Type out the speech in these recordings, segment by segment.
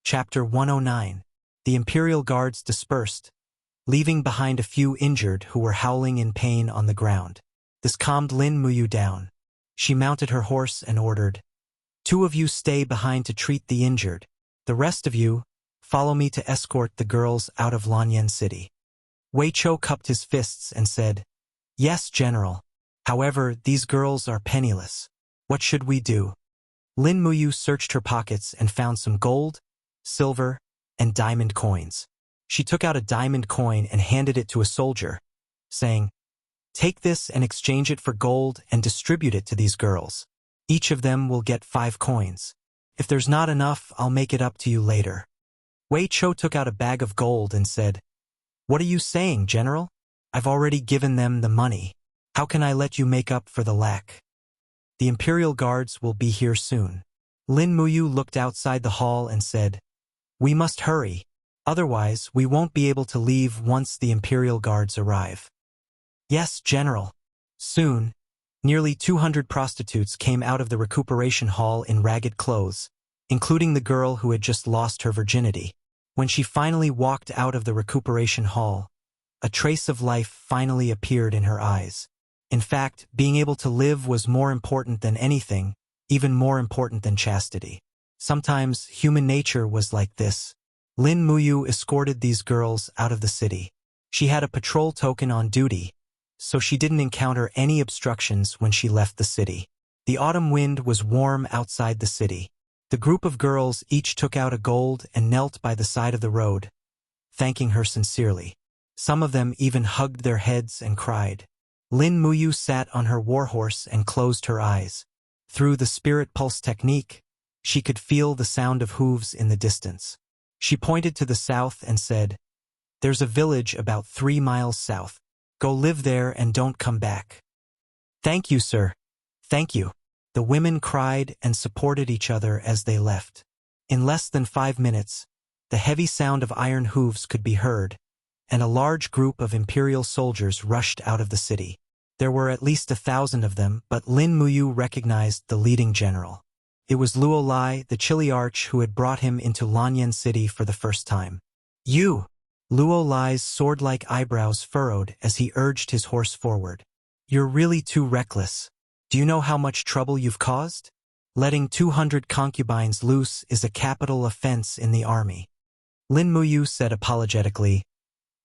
Chapter 109. The Imperial Guards dispersed, leaving behind a few injured who were howling in pain on the ground. This calmed Lin Muyu down. She mounted her horse and ordered, "Two of you stay behind to treat the injured. The rest of you, follow me to escort the girls out of Lanyan City." Wei Chou cupped his fists and said, "Yes, General. However, these girls are penniless. What should we do?" Lin Muyu searched her pockets and found some gold, silver, and diamond coins. She took out a diamond coin and handed it to a soldier, saying, "Take this and exchange it for gold and distribute it to these girls. Each of them will get 5 coins. If there's not enough, I'll make it up to you later." Wei Chou took out a bag of gold and said, "What are you saying, General? I've already given them the money. How can I let you make up for the lack? The Imperial Guards will be here soon." Lin Muyu looked outside the hall and said, "We must hurry. Otherwise, we won't be able to leave once the Imperial Guards arrive." "Yes, General." Soon, nearly 200 prostitutes came out of the recuperation hall in ragged clothes, including the girl who had just lost her virginity. When she finally walked out of the recuperation hall, a trace of life finally appeared in her eyes. In fact, being able to live was more important than anything, even more important than chastity. Sometimes, human nature was like this. Lin Muyu escorted these girls out of the city. She had a patrol token on duty, so she didn't encounter any obstructions when she left the city. The autumn wind was warm outside the city. The group of girls each took out a gold and knelt by the side of the road, thanking her sincerely. Some of them even hugged their heads and cried. Lin Muyu sat on her warhorse and closed her eyes. Through the spirit pulse technique, she could feel the sound of hooves in the distance. She pointed to the south and said, "There's a village about 3 miles south. Go live there and don't come back." "Thank you, sir. Thank you." The women cried and supported each other as they left. In less than 5 minutes, the heavy sound of iron hooves could be heard, and a large group of Imperial soldiers rushed out of the city. There were at least 1,000 of them, but Lin Muyu recognized the leading general. It was Luo Lai, the Chili Arch, who had brought him into Lanyan City for the first time. "You!" Luo Lai's sword-like eyebrows furrowed as he urged his horse forward. "You're really too reckless. Do you know how much trouble you've caused? Letting 200 concubines loose is a capital offense in the army." Lin Muyu said apologetically,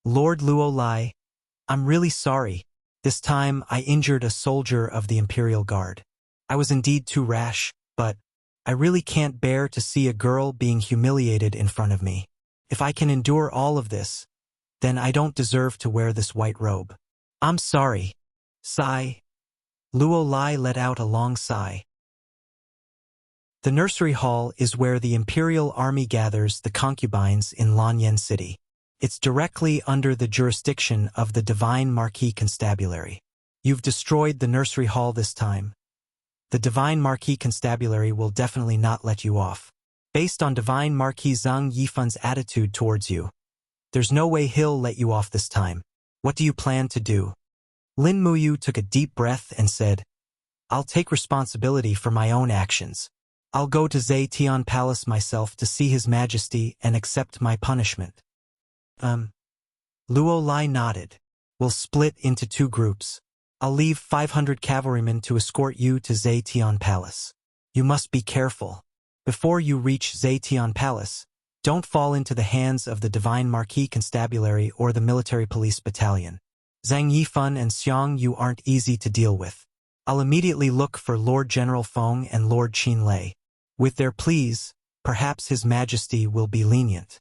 "Lord Luo Lai, I'm really sorry. This time I injured a soldier of the Imperial Guard. I was indeed too rash, but I really can't bear to see a girl being humiliated in front of me. If I can endure all of this, then I don't deserve to wear this white robe. I'm sorry." Sigh. Luo Lai let out a long sigh. The nursery hall is where the Imperial Army gathers the concubines in Lanyan City. It's directly under the jurisdiction of the Divine Marquis Constabulary. You've destroyed the nursery hall this time. The Divine Marquis Constabulary will definitely not let you off. Based on Divine Marquis Zhang Yifun's attitude towards you, there's no way he'll let you off this time. What do you plan to do? Lin Muyu took a deep breath and said, "I'll take responsibility for my own actions. I'll go to Zetian Palace myself to see His Majesty and accept my punishment." Luo Lai nodded. "We'll split into 2 groups. I'll leave 500 cavalrymen to escort you to Zetian Palace. You must be careful. Before you reach Zetian Palace, don't fall into the hands of the Divine Marquis Constabulary or the Military Police Battalion. Zhang Yifun and Xiang Yu aren't easy to deal with. I'll immediately look for Lord General Feng and Lord Qin Lei. With their pleas, perhaps His Majesty will be lenient."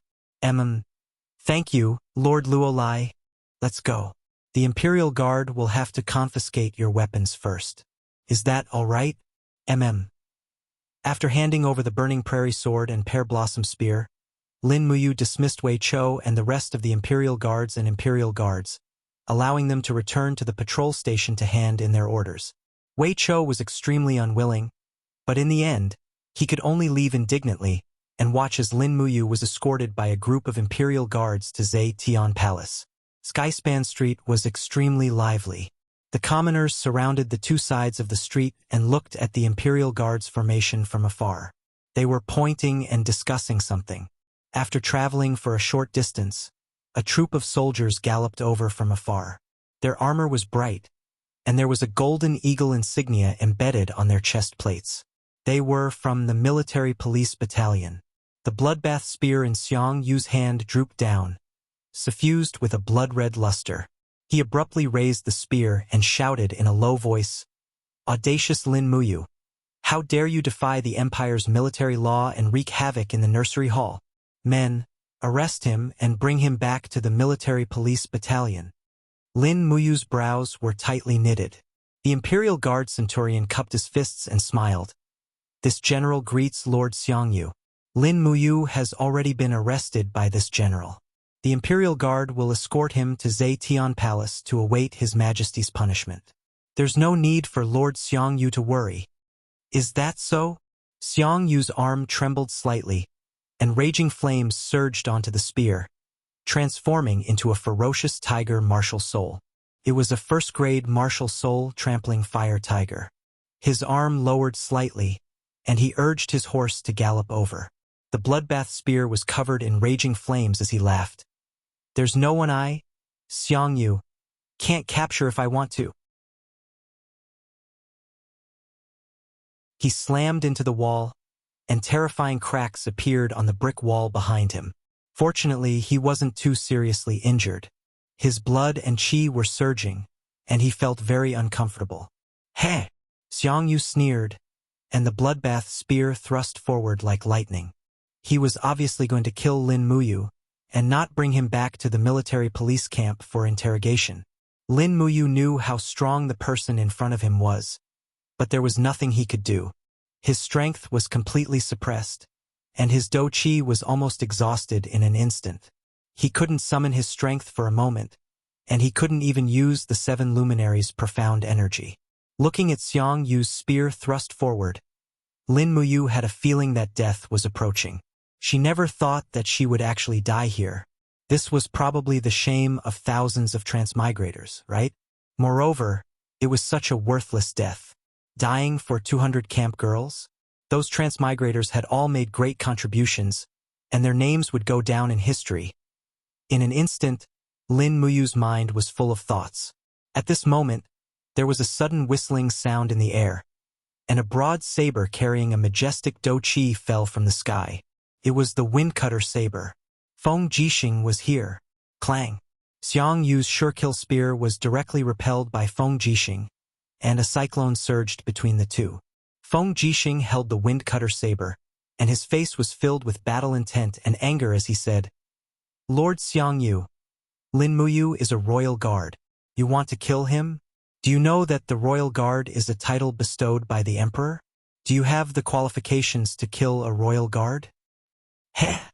Thank you, Lord Luo Lai. Let's go. The Imperial Guard will have to confiscate your weapons first. Is that all right? After handing over the Burning Prairie Sword and Pear Blossom Spear, Lin Muyu dismissed Wei Chou and the rest of the Imperial Guards and Imperial Guards, allowing them to return to the patrol station to hand in their orders. Wei Chou was extremely unwilling, but in the end, he could only leave indignantly and watch as Lin Muyu was escorted by a group of Imperial Guards to Zetian Palace. Skyspan Street was extremely lively. The commoners surrounded the 2 sides of the street and looked at the Imperial Guards formation from afar. They were pointing and discussing something. After traveling for a short distance, a troop of soldiers galloped over from afar. Their armor was bright, and there was a golden eagle insignia embedded on their chest plates. They were from the military police battalion. The bloodbath spear in Xiang Yu's hand drooped down, suffused with a blood-red luster. He abruptly raised the spear and shouted in a low voice, "Audacious Lin Muyu! How dare you defy the Empire's military law and wreak havoc in the nursery hall? Men, arrest him and bring him back to the military police battalion." Lin Muyu's brows were tightly knitted. The Imperial Guard Centurion cupped his fists and smiled. "This general greets Lord Xiangyu. Lin Muyu has already been arrested by this general. The Imperial Guard will escort him to Zetian Palace to await His Majesty's punishment. There's no need for Lord Xiangyu to worry." "Is that so?" Xiangyu's arm trembled slightly, and raging flames surged onto the spear, transforming into a ferocious tiger martial soul. It was a first-grade martial soul trampling fire tiger. His arm lowered slightly, and he urged his horse to gallop over. The bloodbath spear was covered in raging flames as he laughed. "There's no one Xiangyu, can't capture if I want to." He slammed into the wall, and terrifying cracks appeared on the brick wall behind him. Fortunately, he wasn't too seriously injured. His blood and qi were surging, and he felt very uncomfortable. "Heh!" Xiangyu sneered, and the bloodbath spear thrust forward like lightning. He was obviously going to kill Lin Muyu, and not bring him back to the military police camp for interrogation. Lin Muyu knew how strong the person in front of him was, but there was nothing he could do. His strength was completely suppressed, and his do qi was almost exhausted in an instant. He couldn't summon his strength for a moment, and he couldn't even use the 7 luminaries' profound energy. Looking at Xiang Yu's spear thrust forward, Lin Muyu had a feeling that death was approaching. She never thought that she would actually die here. This was probably the shame of thousands of transmigrators, right? Moreover, it was such a worthless death. Dying for 200 camp girls? Those transmigrators had all made great contributions, and their names would go down in history. In an instant, Lin Muyu's mind was full of thoughts. At this moment, there was a sudden whistling sound in the air, and a broad saber carrying a majestic do qi fell from the sky. It was the Windcutter saber. Feng Jixing was here. Clang! Xiang Yu's sure-kill spear was directly repelled by Feng Jixing, and a cyclone surged between the two. Feng Jixing held the Windcutter saber, and his face was filled with battle intent and anger as he said, "Lord Xiangyu, Lin Muyu is a royal guard. You want to kill him? Do you know that the royal guard is a title bestowed by the emperor? Do you have the qualifications to kill a royal guard?" "Heh!"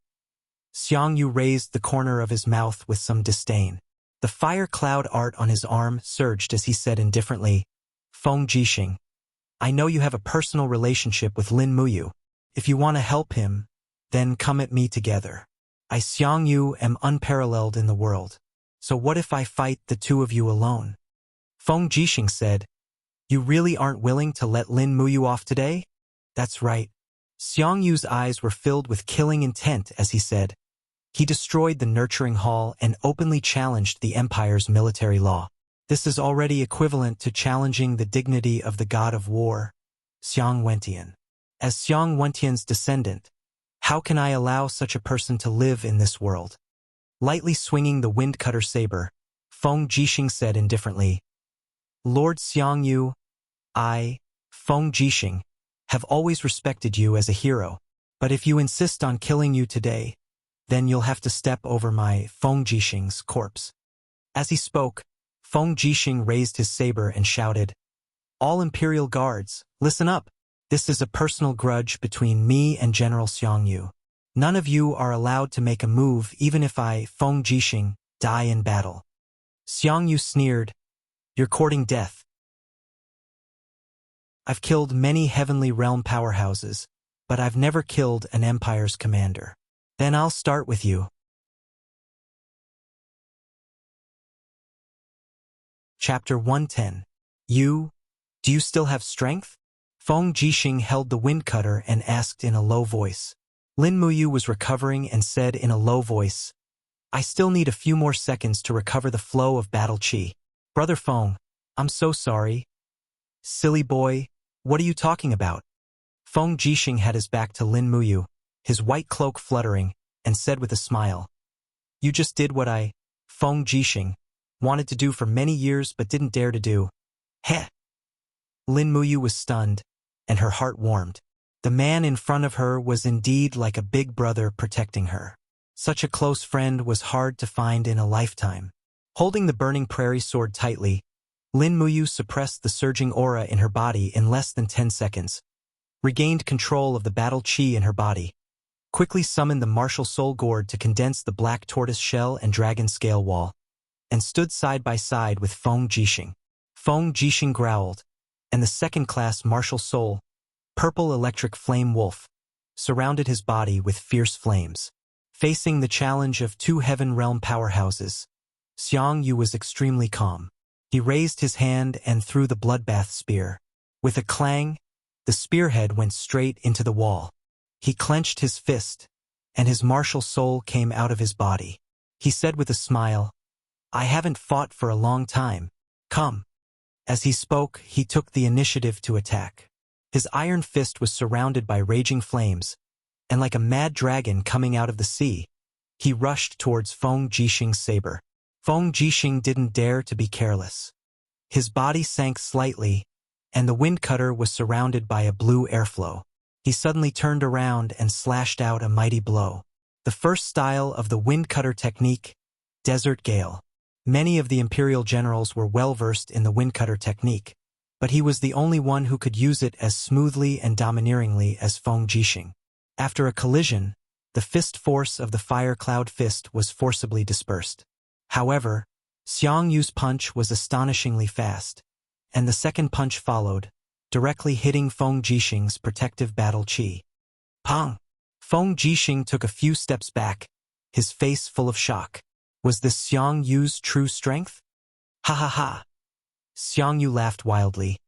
Xiangyu raised the corner of his mouth with some disdain. The fire cloud art on his arm surged as he said indifferently, "Feng Jixing, I know you have a personal relationship with Lin Muyu. If you want to help him, then come at me together. I Xiangyu am unparalleled in the world. So what if I fight the two of you alone?" Feng Jixing said, "You really aren't willing to let Lin Muyu off today?" "That's right." Xiangyu's eyes were filled with killing intent as he said, "He destroyed the nurturing hall and openly challenged the Empire's military law. This is already equivalent to challenging the dignity of the god of war, Xiang Wentian. As Xiang Wentian's descendant, how can I allow such a person to live in this world?" Lightly swinging the Windcutter saber, Feng Jixing said indifferently, "Lord Xiangyu, I, Feng Jixing, have always respected you as a hero, but if you insist on killing you today, then you'll have to step over my Feng Jixing's corpse." As he spoke, Feng Jixing raised his saber and shouted, "All Imperial Guards, listen up. This is a personal grudge between me and General Xiangyu. None of you are allowed to make a move even if I, Feng Jixing, die in battle." Xiangyu sneered, "You're courting death. I've killed many heavenly realm powerhouses, but I've never killed an empire's commander. Then I'll start with you." Chapter 110. Do you still have strength? Feng Jixing held the Windcutter and asked in a low voice. Lin Muyu was recovering and said in a low voice, I still need a few more seconds to recover the flow of battle chi. Brother Feng, I'm so sorry. Silly boy, what are you talking about? Feng Jixing had his back to Lin Muyu, his white cloak fluttering, and said with a smile, You just did what I, Feng Jixing, wanted to do for many years but didn't dare to do. Heh. Lin Muyu was stunned, and her heart warmed. The man in front of her was indeed like a big brother protecting her. Such a close friend was hard to find in a lifetime. Holding the burning prairie sword tightly, Lin Muyu suppressed the surging aura in her body in less than 10 seconds, regained control of the battle chi in her body, quickly summoned the martial soul gourd to condense the black tortoise shell and dragon scale wall, and stood side by side with Feng Jixing. Feng Jixing growled, and the second-class martial soul, purple electric flame wolf, surrounded his body with fierce flames. Facing the challenge of two heaven realm powerhouses, Xiang Yu was extremely calm. He raised his hand and threw the bloodbath spear. With a clang, the spearhead went straight into the wall. He clenched his fist, and his martial soul came out of his body. He said with a smile, I haven't fought for a long time. Come. As he spoke, he took the initiative to attack. His iron fist was surrounded by raging flames, and like a mad dragon coming out of the sea, he rushed towards Feng Jixing's saber. Feng Jixing didn't dare to be careless. His body sank slightly, and the wind cutter was surrounded by a blue airflow. He suddenly turned around and slashed out a mighty blow. The first style of the wind cutter technique, Desert Gale. Many of the imperial generals were well versed in the wind cutter technique, but he was the only one who could use it as smoothly and domineeringly as Feng Jixing. After a collision, the fist force of the fire cloud fist was forcibly dispersed. However, Xiang Yu's punch was astonishingly fast, and the second punch followed, directly hitting Feng Jixing's protective battle chi. Pong! Feng Jixing took a few steps back, his face full of shock. Was this Xiang Yu's true strength? Ha ha ha! Xiang Yu laughed wildly,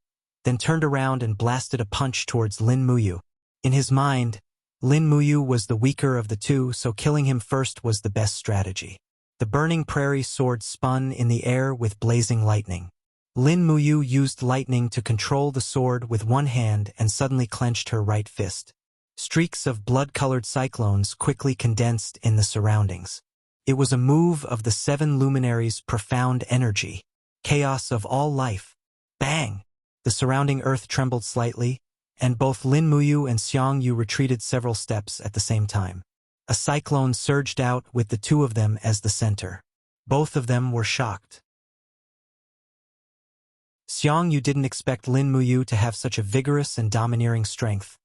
then turned around and blasted a punch towards Lin Muyu. In his mind, Lin Muyu was the weaker of the two, so killing him first was the best strategy. The burning prairie sword spun in the air with blazing lightning. Lin Muyu used lightning to control the sword with one hand and suddenly clenched her right fist. Streaks of blood-colored cyclones quickly condensed in the surroundings. It was a move of the seven luminaries' profound energy. Chaos of all life. Bang! The surrounding earth trembled slightly, and both Lin Muyu and Xiang Yu retreated several steps at the same time. A cyclone surged out with the two of them as the center. Both of them were shocked. Xiang Yu didn't expect Lin Muyu to have such a vigorous and domineering strength,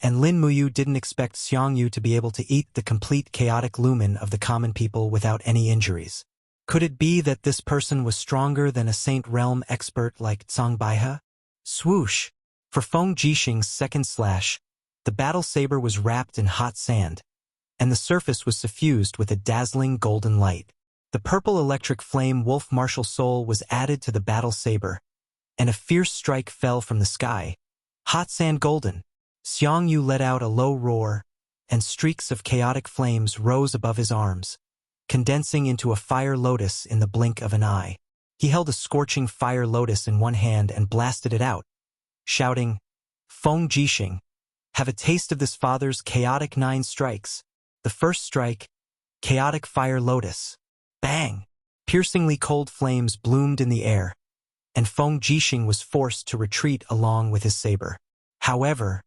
and Lin Muyu didn't expect Xiang Yu to be able to eat the complete chaotic lumen of the common people without any injuries. Could it be that this person was stronger than a Saint Realm expert like Zhang Baihe? Swoosh! For Feng Jixing's second slash, the battle saber was wrapped in hot sand, and the surface was suffused with a dazzling golden light. The purple electric flame wolf martial soul was added to the battle saber, and a fierce strike fell from the sky. Hot sand golden. Xiang Yu let out a low roar, and streaks of chaotic flames rose above his arms, condensing into a fire lotus in the blink of an eye. He held a scorching fire lotus in one hand and blasted it out, shouting, Feng Jixing, have a taste of this father's chaotic 9 strikes. The first strike, chaotic fire lotus. Bang! Piercingly cold flames bloomed in the air, and Feng Jixing was forced to retreat along with his saber. However,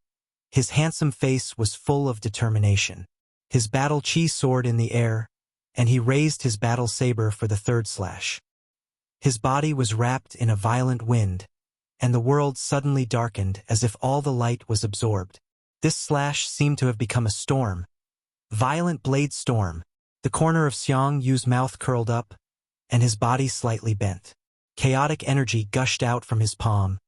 his handsome face was full of determination. His battle chi soared in the air, and he raised his battle saber for the third slash. His body was wrapped in a violent wind, and the world suddenly darkened as if all the light was absorbed. This slash seemed to have become a storm. Violent blade storm. The corner of Xiang Yu's mouth curled up, and his body slightly bent. Chaotic energy gushed out from his palm,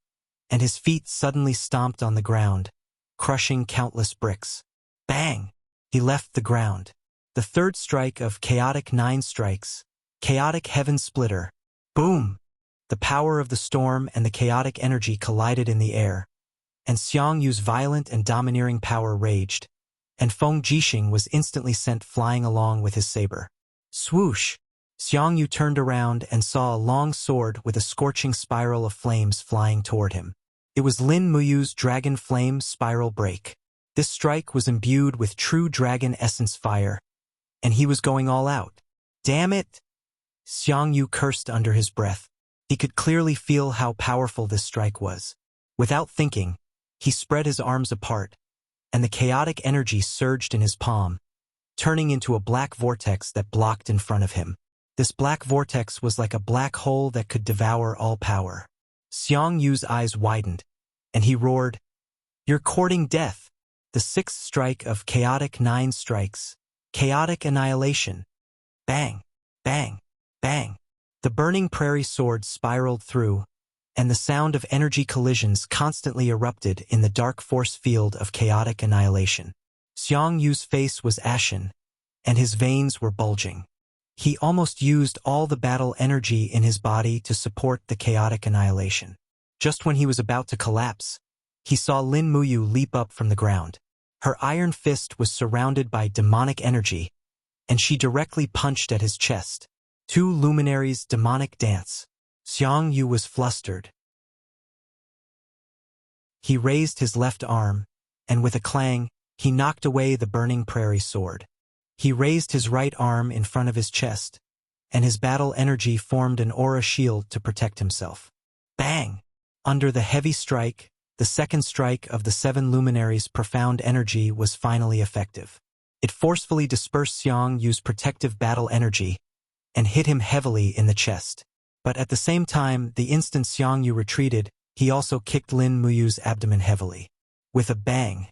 and his feet suddenly stomped on the ground, crushing countless bricks. Bang! He left the ground. The third strike of chaotic 9 strikes. Chaotic heaven splitter. Boom! The power of the storm and the chaotic energy collided in the air, and Xiang Yu's violent and domineering power raged, and Feng Jixing was instantly sent flying along with his saber. Swoosh! Xiangyu turned around and saw a long sword with a scorching spiral of flames flying toward him. It was Lin Muyu's Dragon Flame Spiral Break. This strike was imbued with true dragon essence fire, and he was going all out. Damn it! Xiangyu cursed under his breath. He could clearly feel how powerful this strike was. Without thinking, he spread his arms apart, and the chaotic energy surged in his palm, turning into a black vortex that blocked in front of him. This black vortex was like a black hole that could devour all power. Xiangyu's eyes widened, and he roared, "You're courting death!" The sixth strike of Chaotic 9 strikes. Chaotic Annihilation. Bang! Bang! Bang! The burning prairie sword spiraled through, and the sound of energy collisions constantly erupted in the dark force field of Chaotic Annihilation. Xiangyu's face was ashen, and his veins were bulging. He almost used all the battle energy in his body to support the Chaotic Annihilation. Just when he was about to collapse, he saw Lin Muyu leap up from the ground. Her iron fist was surrounded by demonic energy, and she directly punched at his chest. Two luminaries' demonic dance. Xiangyu was flustered. He raised his left arm, and with a clang, he knocked away the burning prairie sword. He raised his right arm in front of his chest, and his battle energy formed an aura shield to protect himself. Bang! Under the heavy strike, the second strike of the 7 luminaries' profound energy was finally effective. It forcefully dispersed Xiangyu's protective battle energy and hit him heavily in the chest. But at the same time, the instant Xiangyu retreated, he also kicked Lin Muyu's abdomen heavily. With a bang,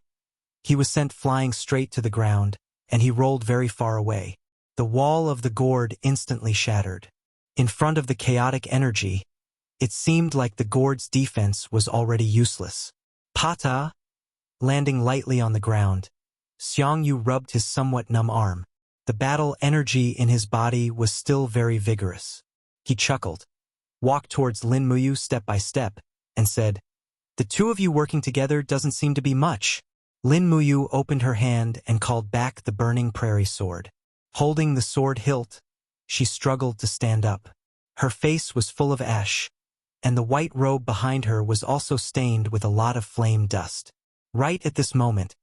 he was sent flying straight to the ground, and he rolled very far away. The wall of the gourd instantly shattered. In front of the chaotic energy, it seemed like the gourd's defense was already useless. Pata! Landing lightly on the ground, Xiangyu rubbed his somewhat numb arm. The battle energy in his body was still very vigorous. He chuckled, walked towards Lin Muyu step by step, and said, "The two of you working together doesn't seem to be much." Lin Muyu opened her hand and called back the burning prairie sword. Holding the sword hilt, she struggled to stand up. Her face was full of ash, and the white robe behind her was also stained with a lot of flame dust. Right at this moment,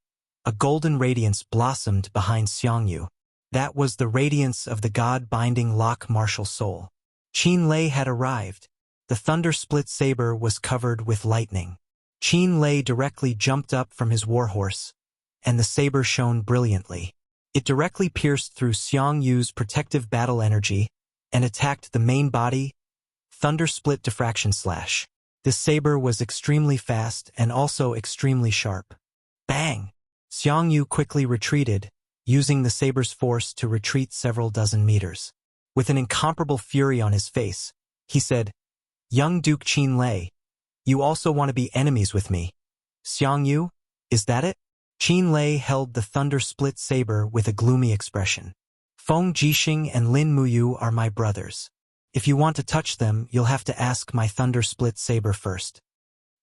a golden radiance blossomed behind Xiangyu. That was the radiance of the god-binding Locke martial soul. Qin Lei had arrived. The thunder-split saber was covered with lightning. Qin Lei directly jumped up from his warhorse, and the saber shone brilliantly. It directly pierced through Xiangyu's protective battle energy and attacked the main body. Thunder-split diffraction slash. This saber was extremely fast and also extremely sharp. Bang! Xiangyu quickly retreated, using the saber's force to retreat several dozen meters. With an incomparable fury on his face, he said, "Young Duke Qin Lei, you also want to be enemies with me. Xiangyu, is that it?" Qin Lei held the thunder-split saber with a gloomy expression. "Feng Jixing and Lin Muyu are my brothers. If you want to touch them, you'll have to ask my thunder-split saber first."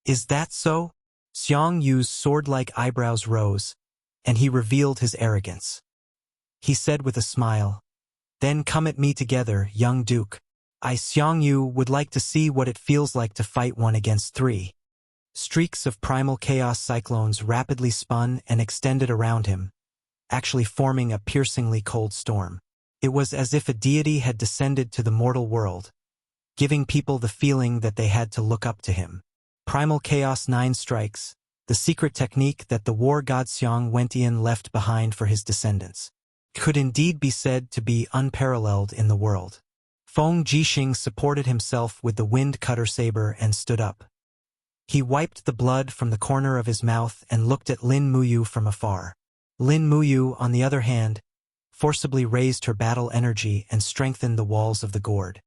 "Is that so?" Xiangyu's sword-like eyebrows rose, and he revealed his arrogance. He said with a smile, "Then come at me together, young duke. I, Xiangyu, would like to see what it feels like to fight 1 against 3. Streaks of primal chaos cyclones rapidly spun and extended around him, actually forming a piercingly cold storm. It was as if a deity had descended to the mortal world, giving people the feeling that they had to look up to him. Primal Chaos 9 strikes, the secret technique that the war god Xiang Wentian left behind for his descendants, could indeed be said to be unparalleled in the world. Feng Jixing supported himself with the wind cutter saber and stood up. He wiped the blood from the corner of his mouth and looked at Lin Muyu from afar. Lin Muyu, on the other hand, forcibly raised her battle energy and strengthened the walls of the gourd.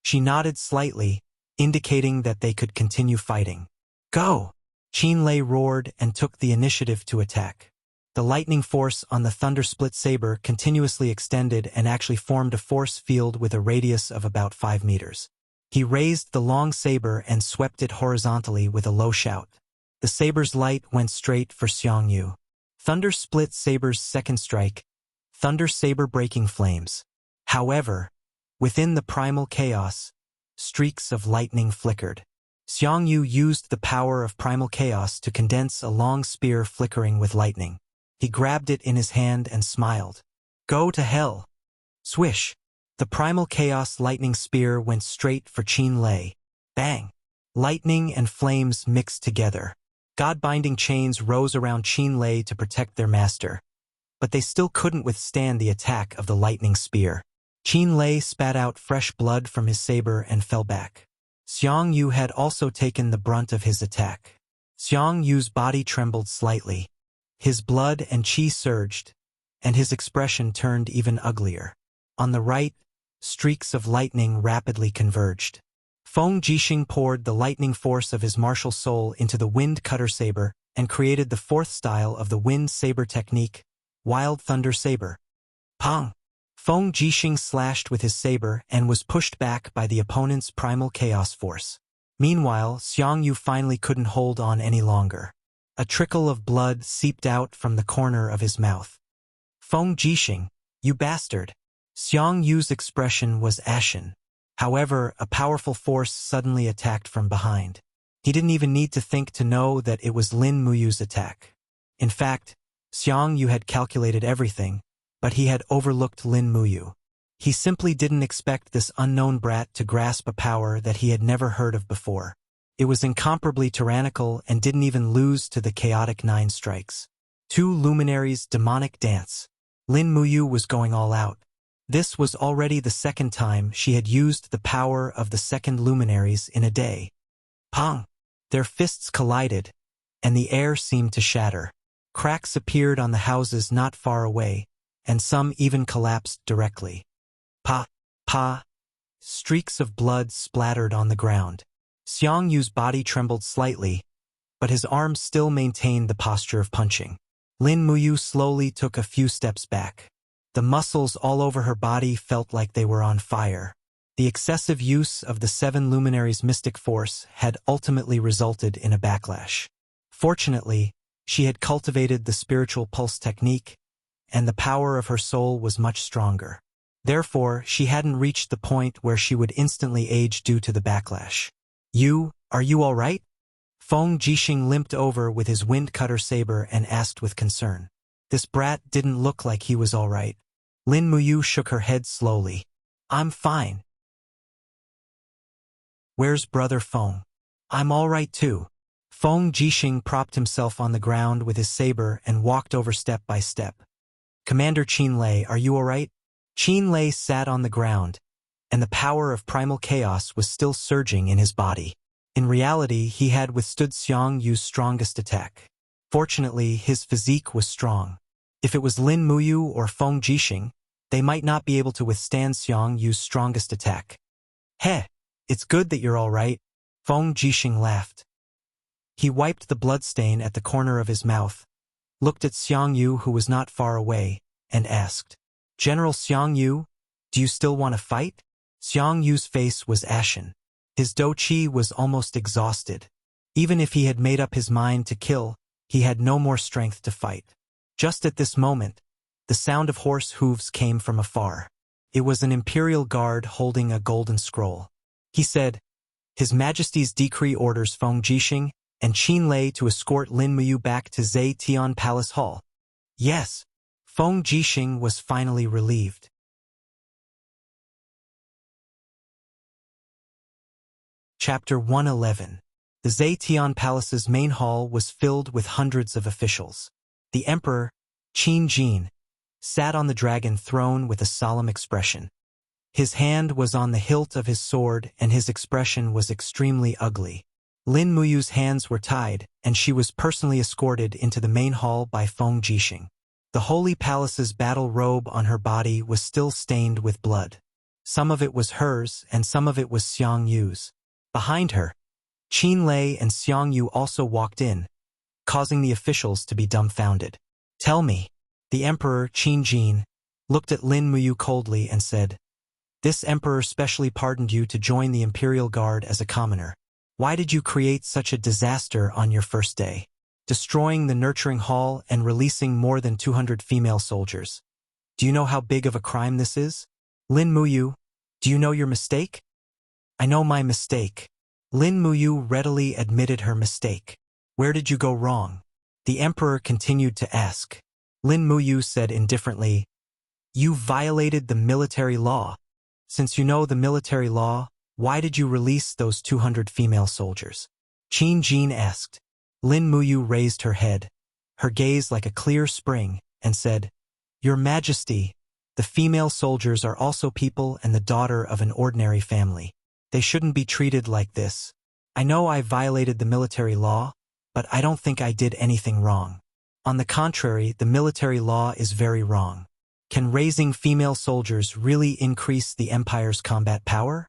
She nodded slightly, indicating that they could continue fighting. "Go!" Qin Lei roared and took the initiative to attack. The lightning force on the thunder-split saber continuously extended and actually formed a force field with a radius of about 5 meters. He raised the long saber and swept it horizontally with a low shout. The saber's light went straight for Xiang Yu. Thunder split saber's second strike, thunder saber breaking flames. However, within the primal chaos, streaks of lightning flickered. Xiang Yu used the power of primal chaos to condense a long spear flickering with lightning. He grabbed it in his hand and smiled. Go to hell. Swish. The primal chaos lightning spear went straight for Qin Lei. Bang. Lightning and flames mixed together. God-binding chains rose around Qin Lei to protect their master, but they still couldn't withstand the attack of the lightning spear. Qin Lei spat out fresh blood from his saber and fell back. Xiang Yu had also taken the brunt of his attack. Xiang Yu's body trembled slightly. His blood and qi surged, and his expression turned even uglier. On the right, streaks of lightning rapidly converged. Feng Jixing poured the lightning force of his martial soul into the wind cutter saber and created the fourth style of the wind saber technique, Wild Thunder Saber. Pong! Feng Jixing slashed with his saber and was pushed back by the opponent's primal chaos force. Meanwhile, Xiang Yu finally couldn't hold on any longer. A trickle of blood seeped out from the corner of his mouth. Feng Jixing, you bastard! Xiang Yu's expression was ashen. However, a powerful force suddenly attacked from behind. He didn't even need to think to know that it was Lin Muyu's attack. In fact, Xiang Yu had calculated everything, but he had overlooked Lin Muyu. He simply didn't expect this unknown brat to grasp a power that he had never heard of before. It was incomparably tyrannical and didn't even lose to the chaotic 9 strikes. 2 luminaries' demonic dance. Lin Muyu was going all out. This was already the second time she had used the power of the second luminaries in a day. Pong! Their fists collided, and the air seemed to shatter. Cracks appeared on the houses not far away, and some even collapsed directly. Pa! Pa! Streaks of blood splattered on the ground. Xiang Yu's body trembled slightly, but his arms still maintained the posture of punching. Lin Muyu slowly took a few steps back. The muscles all over her body felt like they were on fire. The excessive use of the 7 luminaries' mystic force had ultimately resulted in a backlash. Fortunately, she had cultivated the spiritual pulse technique, and the power of her soul was much stronger. Therefore, she hadn't reached the point where she would instantly age due to the backlash. Are you all right? Feng Jixing limped over with his wind cutter saber and asked with concern. This brat didn't look like he was all right. Lin Muyu shook her head slowly. I'm fine. Where's Brother Feng? I'm all right too. Feng Jixing propped himself on the ground with his saber and walked over step by step. Commander Qin Lei, are you all right? Qin Lei sat on the ground, and the power of primal chaos was still surging in his body. In reality, he had withstood Xiang Yu's strongest attack. Fortunately, his physique was strong. If it was Lin Muyu or Feng Jixing, they might not be able to withstand Xiang Yu's strongest attack. Heh, it's good that you're all right. Feng Jixing laughed. He wiped the bloodstain at the corner of his mouth, looked at Xiang Yu who was not far away, and asked, General Xiang Yu, do you still want to fight? Xiang Yu's face was ashen. His douqi was almost exhausted. Even if he had made up his mind to kill, he had no more strength to fight. Just at this moment, the sound of horse hooves came from afar. It was an imperial guard holding a golden scroll. He said, His Majesty's decree orders Feng Jixing and Qin Lei to escort Lin Muyu back to Zhe Tian Palace Hall. Yes, Feng Jixing was finally relieved. Chapter 111. The Zhe Tian Palace's main hall was filled with hundreds of officials. The Emperor, Qin Jin, sat on the dragon throne with a solemn expression. His hand was on the hilt of his sword and his expression was extremely ugly. Lin Muyu's hands were tied, and she was personally escorted into the main hall by Feng Jixing. The Holy Palace's battle robe on her body was still stained with blood. Some of it was hers and some of it was Xiang Yu's. Behind her, Qin Lei and Xiang Yu also walked in, causing the officials to be dumbfounded. Tell me, the Emperor Qin Jin looked at Lin Muyu coldly and said, This Emperor specially pardoned you to join the Imperial Guard as a commoner. Why did you create such a disaster on your first day, destroying the nurturing hall and releasing more than 200 female soldiers? Do you know how big of a crime this is? Lin Muyu, do you know your mistake? I know my mistake. Lin Muyu readily admitted her mistake. Where did you go wrong? The emperor continued to ask. Lin Muyu said indifferently, you violated the military law. Since you know the military law, why did you release those 200 female soldiers? Qin Jin asked. Lin Muyu raised her head, her gaze like a clear spring, and said, Your Majesty, the female soldiers are also people and the daughter of an ordinary family. They shouldn't be treated like this. I know I violated the military law, but I don't think I did anything wrong. On the contrary, the military law is very wrong. Can raising female soldiers really increase the empire's combat power?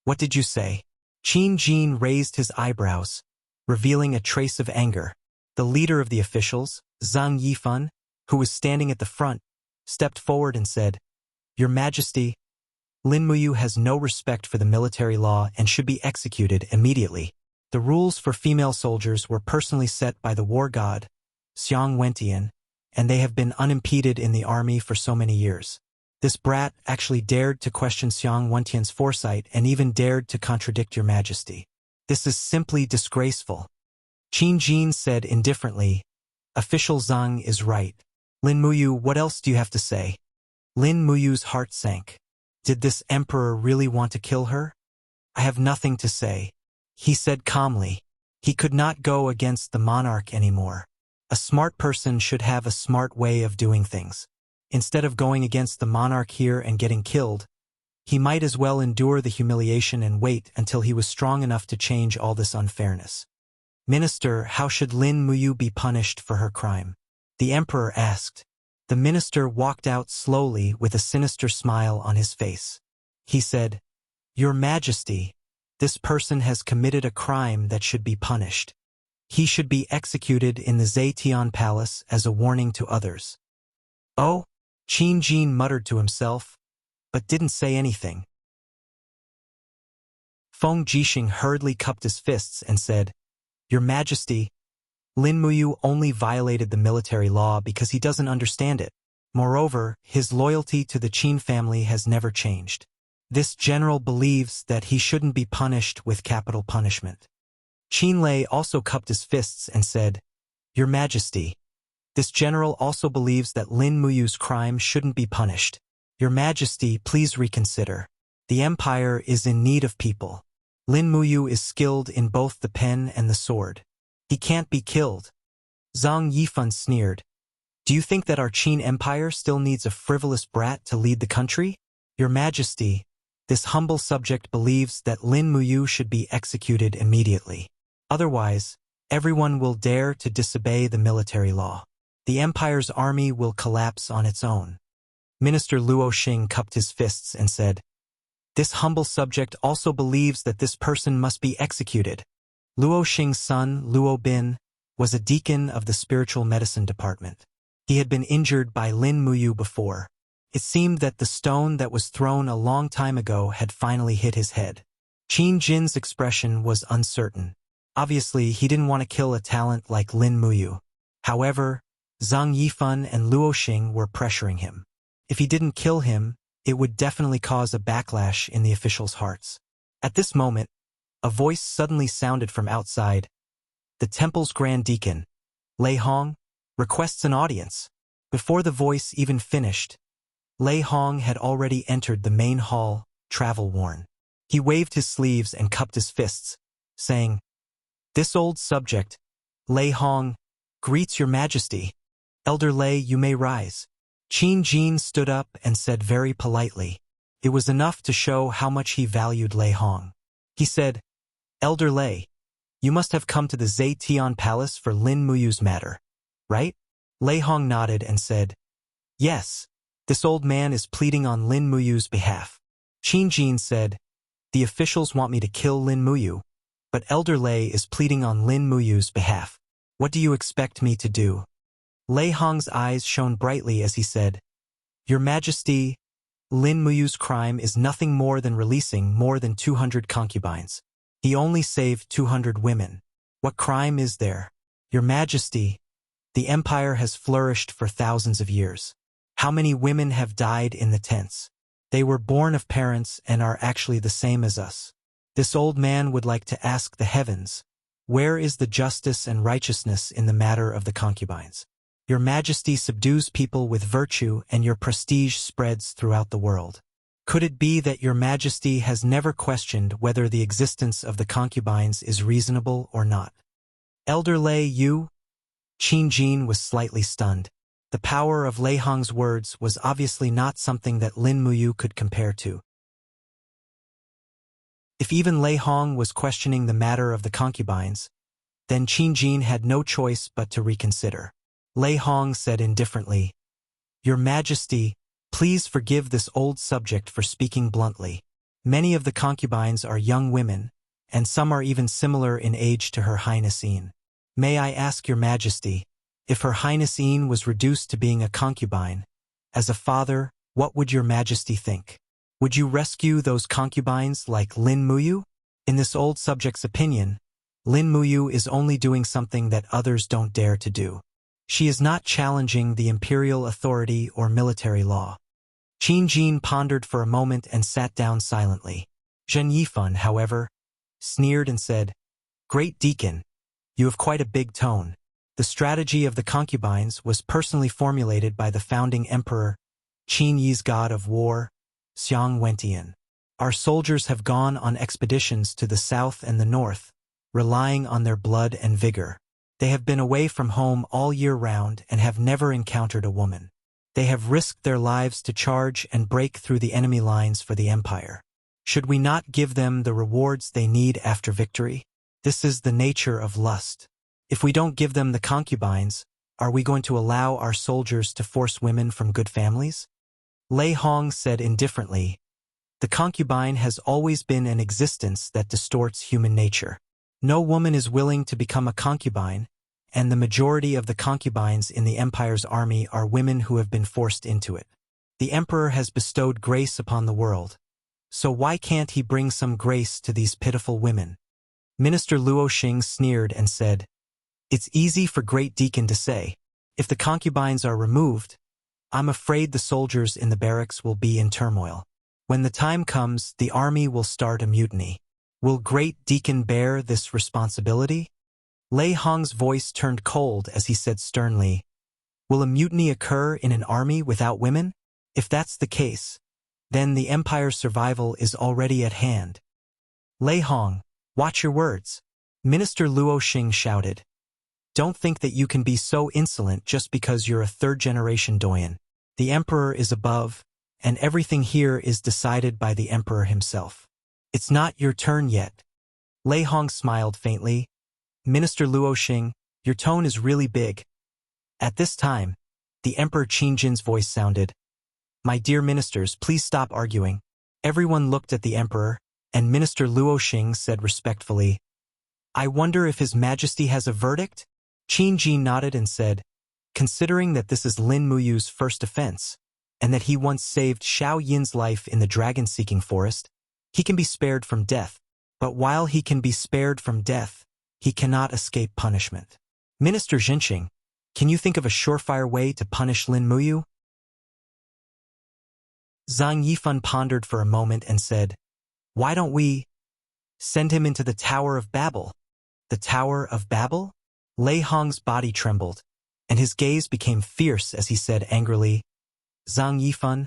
What did you say? Qin Jin raised his eyebrows, revealing a trace of anger. The leader of the officials, Zhang Yifan, who was standing at the front, stepped forward and said, Your Majesty, Lin Muyu has no respect for the military law and should be executed immediately. The rules for female soldiers were personally set by the war god, Xiang Wentian, and they have been unimpeded in the army for so many years. This brat actually dared to question Xiang Wentian's foresight and even dared to contradict Your Majesty. This is simply disgraceful. Qin Jin said indifferently, Official Zhang is right. Lin Muyu, what else do you have to say? Lin Muyu's heart sank. Did this emperor really want to kill her? I have nothing to say. He said calmly. He could not go against the monarch anymore. A smart person should have a smart way of doing things. Instead of going against the monarch here and getting killed, he might as well endure the humiliation and wait until he was strong enough to change all this unfairness. Minister, how should Lin Muyu be punished for her crime? The emperor asked. The minister walked out slowly with a sinister smile on his face. He said, Your Majesty, this person has committed a crime that should be punished. He should be executed in the Zetian Palace as a warning to others. Oh, Qin Jin muttered to himself, but didn't say anything. Feng Jixing hurriedly cupped his fists and said, Your Majesty, Lin Muyu only violated the military law because he doesn't understand it. Moreover, his loyalty to the Qin family has never changed. This general believes that he shouldn't be punished with capital punishment. Qin Lei also cupped his fists and said, Your Majesty, this general also believes that Lin Muyu's crime shouldn't be punished. Your Majesty, please reconsider. The empire is in need of people. Lin Muyu is skilled in both the pen and the sword. He can't be killed. Zhang Yifan sneered. Do you think that our Qin Empire still needs a frivolous brat to lead the country? Your Majesty, this humble subject believes that Lin Muyu should be executed immediately. Otherwise, everyone will dare to disobey the military law. The empire's army will collapse on its own. Minister Luo Xing cupped his fists and said, This humble subject also believes that this person must be executed. Luo Xing's son, Luo Bin, was a deacon of the spiritual medicine department. He had been injured by Lin Muyu before. It seemed that the stone that was thrown a long time ago had finally hit his head. Qin Jin's expression was uncertain. Obviously, he didn't want to kill a talent like Lin Muyu. However, Zhang Yifan and Luo Xing were pressuring him. If he didn't kill him, it would definitely cause a backlash in the officials' hearts. At this moment, a voice suddenly sounded from outside. The temple's Grand Deacon, Lei Hong, requests an audience. Before the voice even finished, Lei Hong had already entered the main hall, travel-worn. He waved his sleeves and cupped his fists, saying, This old subject, Lei Hong, greets Your Majesty. Elder Lei, you may rise. Qin Jin stood up and said very politely. It was enough to show how much he valued Lei Hong. He said, Elder Lei, you must have come to the Zetian Palace for Lin Muyu's matter, right? Lei Hong nodded and said, Yes, this old man is pleading on Lin Muyu's behalf. Qin Jin said, The officials want me to kill Lin Muyu, but Elder Lei is pleading on Lin Muyu's behalf. What do you expect me to do? Lei Hong's eyes shone brightly as he said, Your Majesty, Lin Muyu's crime is nothing more than releasing more than 200 concubines. He only saved 200 women. What crime is there? Your Majesty, the empire has flourished for thousands of years. How many women have died in the tents? They were born of parents and are actually the same as us. This old man would like to ask the heavens, where is the justice and righteousness in the matter of the concubines? Your Majesty subdues people with virtue and your prestige spreads throughout the world. Could it be that your Majesty has never questioned whether the existence of the concubines is reasonable or not? Elder Lei Yu? Qin Jin was slightly stunned. The power of Lei Hong's words was obviously not something that Lin Muyu could compare to. If even Lei Hong was questioning the matter of the concubines, then Qin Jin had no choice but to reconsider. Lei Hong said indifferently, Your Majesty, please forgive this old subject for speaking bluntly. Many of the concubines are young women, and some are even similar in age to Her Highness Yin. May I ask your Majesty, if Her Highness Yin was reduced to being a concubine, as a father, what would your Majesty think? Would you rescue those concubines like Lin Muyu? In this old subject's opinion, Lin Muyu is only doing something that others don't dare to do. She is not challenging the imperial authority or military law. Qin Jin pondered for a moment and sat down silently. Zhen Yifan, however, sneered and said, Great Deacon, you have quite a big tone. The strategy of the concubines was personally formulated by the founding emperor, Qin Yi's god of war, Xiang Wentian. Our soldiers have gone on expeditions to the south and the north, relying on their blood and vigor. They have been away from home all year round and have never encountered a woman. They have risked their lives to charge and break through the enemy lines for the empire. Should we not give them the rewards they need after victory? This is the nature of lust. If we don't give them the concubines, are we going to allow our soldiers to force women from good families? Lei Hong said indifferently, The concubine has always been an existence that distorts human nature. No woman is willing to become a concubine, and the majority of the concubines in the empire's army are women who have been forced into it. The emperor has bestowed grace upon the world, so why can't he bring some grace to these pitiful women? Minister Luo Xing sneered and said, It's easy for Great Deacon to say. If the concubines are removed, I'm afraid the soldiers in the barracks will be in turmoil. When the time comes, the army will start a mutiny. Will Great Deacon bear this responsibility? Lei Hong's voice turned cold as he said sternly, Will a mutiny occur in an army without women? If that's the case, then the empire's survival is already at hand. Lei Hong, watch your words. Minister Luo Xing shouted. Don't think that you can be so insolent just because you're a third-generation doyen. The emperor is above, and everything here is decided by the emperor himself. It's not your turn yet. Lei Hong smiled faintly. Minister Luo Xing, your tone is really big. At this time, the Emperor Qin Jin's voice sounded, My dear ministers, please stop arguing. Everyone looked at the emperor, and Minister Luo Xing said respectfully, I wonder if His Majesty has a verdict? Qin Jin nodded and said, Considering that this is Lin Muyu's first offense, and that he once saved Xiao Yin's life in the dragon-seeking forest, he can be spared from death. But while he can be spared from death, he cannot escape punishment. Minister Jinqing, can you think of a surefire way to punish Lin Muyu? Zhang Yifan pondered for a moment and said, Why don't we send him into the Tower of Babel? The Tower of Babel? Lei Hong's body trembled, and his gaze became fierce as he said angrily, Zhang Yifan,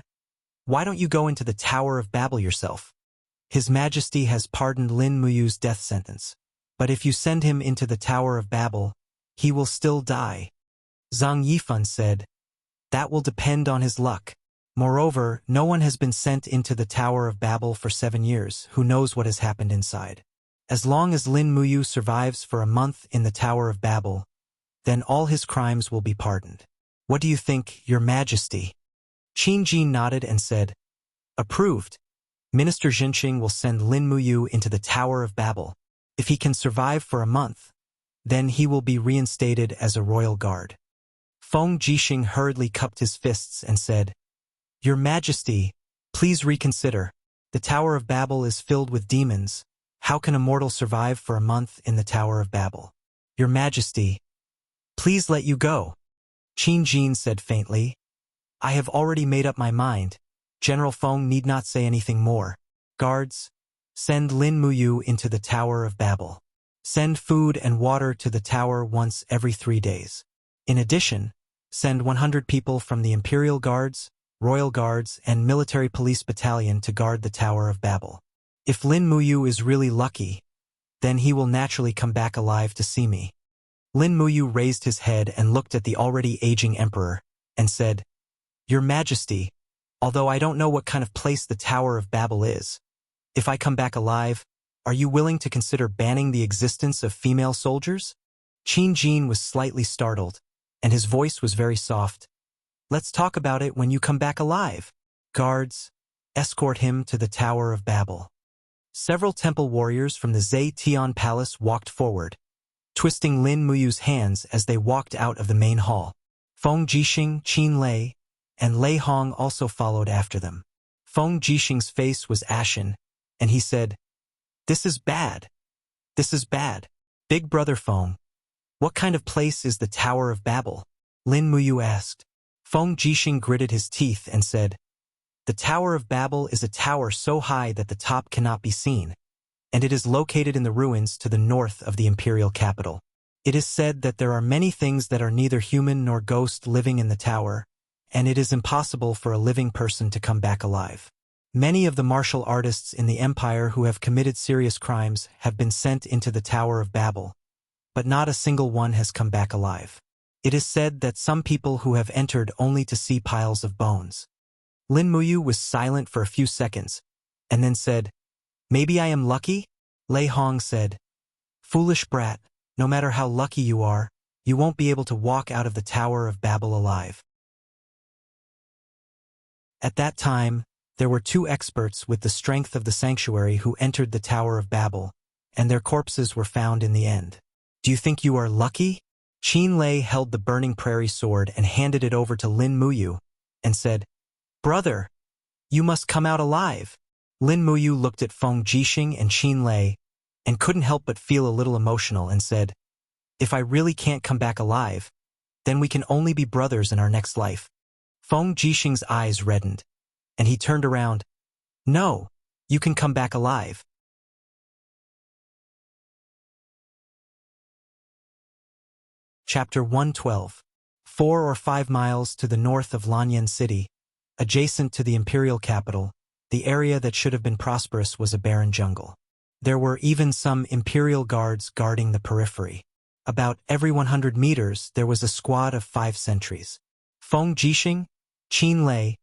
why don't you go into the Tower of Babel yourself? His Majesty has pardoned Lin Muyu's death sentence, but if you send him into the Tower of Babel, he will still die. Zhang Yifan said, That will depend on his luck. Moreover, no one has been sent into the Tower of Babel for 7 years. Who knows what has happened inside? As long as Lin Muyu survives for a month in the Tower of Babel, then all his crimes will be pardoned. What do you think, Your Majesty? Qin Jin nodded and said, Approved. Minister Jinqing will send Lin Muyu into the Tower of Babel. If he can survive for a month, then he will be reinstated as a royal guard. Feng Jixing hurriedly cupped his fists and said, Your Majesty, please reconsider. The Tower of Babel is filled with demons. How can a mortal survive for a month in the Tower of Babel? Your Majesty, please let you go. Qin Jin said faintly. I have already made up my mind. General Feng need not say anything more. Guards, send Lin Muyu into the Tower of Babel. Send food and water to the tower once every 3 days. In addition, send 100 people from the Imperial Guards, Royal Guards, and Military Police Battalion to guard the Tower of Babel. If Lin Muyu is really lucky, then he will naturally come back alive to see me. Lin Muyu raised his head and looked at the already aging emperor, and said, Your Majesty, although I don't know what kind of place the Tower of Babel is, if I come back alive, are you willing to consider banning the existence of female soldiers? Qin Jin was slightly startled, and his voice was very soft. Let's talk about it when you come back alive. Guards, escort him to the Tower of Babel. Several temple warriors from the Zetian Palace walked forward, twisting Lin Muyu's hands as they walked out of the main hall. Feng Jixing, Qin Lei, and Lei Hong also followed after them. Feng Jixing's face was ashen, and he said, This is bad. This is bad. Big Brother Feng, what kind of place is the Tower of Babel? Lin Muyu asked. Feng Jixing gritted his teeth and said, The Tower of Babel is a tower so high that the top cannot be seen, and it is located in the ruins to the north of the imperial capital. It is said that there are many things that are neither human nor ghost living in the tower, and it is impossible for a living person to come back alive. Many of the martial artists in the empire who have committed serious crimes have been sent into the Tower of Babel, but not a single one has come back alive. It is said that some people who have entered only to see piles of bones. Lin Muyu was silent for a few seconds, and then said, Maybe I am lucky? Lei Hong said, Foolish brat, no matter how lucky you are, you won't be able to walk out of the Tower of Babel alive. At that time, there were 2 experts with the strength of the sanctuary who entered the Tower of Babel, and their corpses were found in the end. Do you think you are lucky? Qin Lei held the burning prairie sword and handed it over to Lin Muyu, and said, Brother, you must come out alive. Lin Muyu looked at Feng Jixing and Qin Lei, and couldn't help but feel a little emotional and said, If I really can't come back alive, then we can only be brothers in our next life. Feng Jixing's eyes reddened, and he turned around. No, you can come back alive. Chapter 112. 4 or 5 miles to the north of Lanyan City, adjacent to the imperial capital, the area that should have been prosperous was a barren jungle. There were even some imperial guards guarding the periphery. About every 100 meters there was a squad of 5 sentries. Feng Jixing, Qin Lei,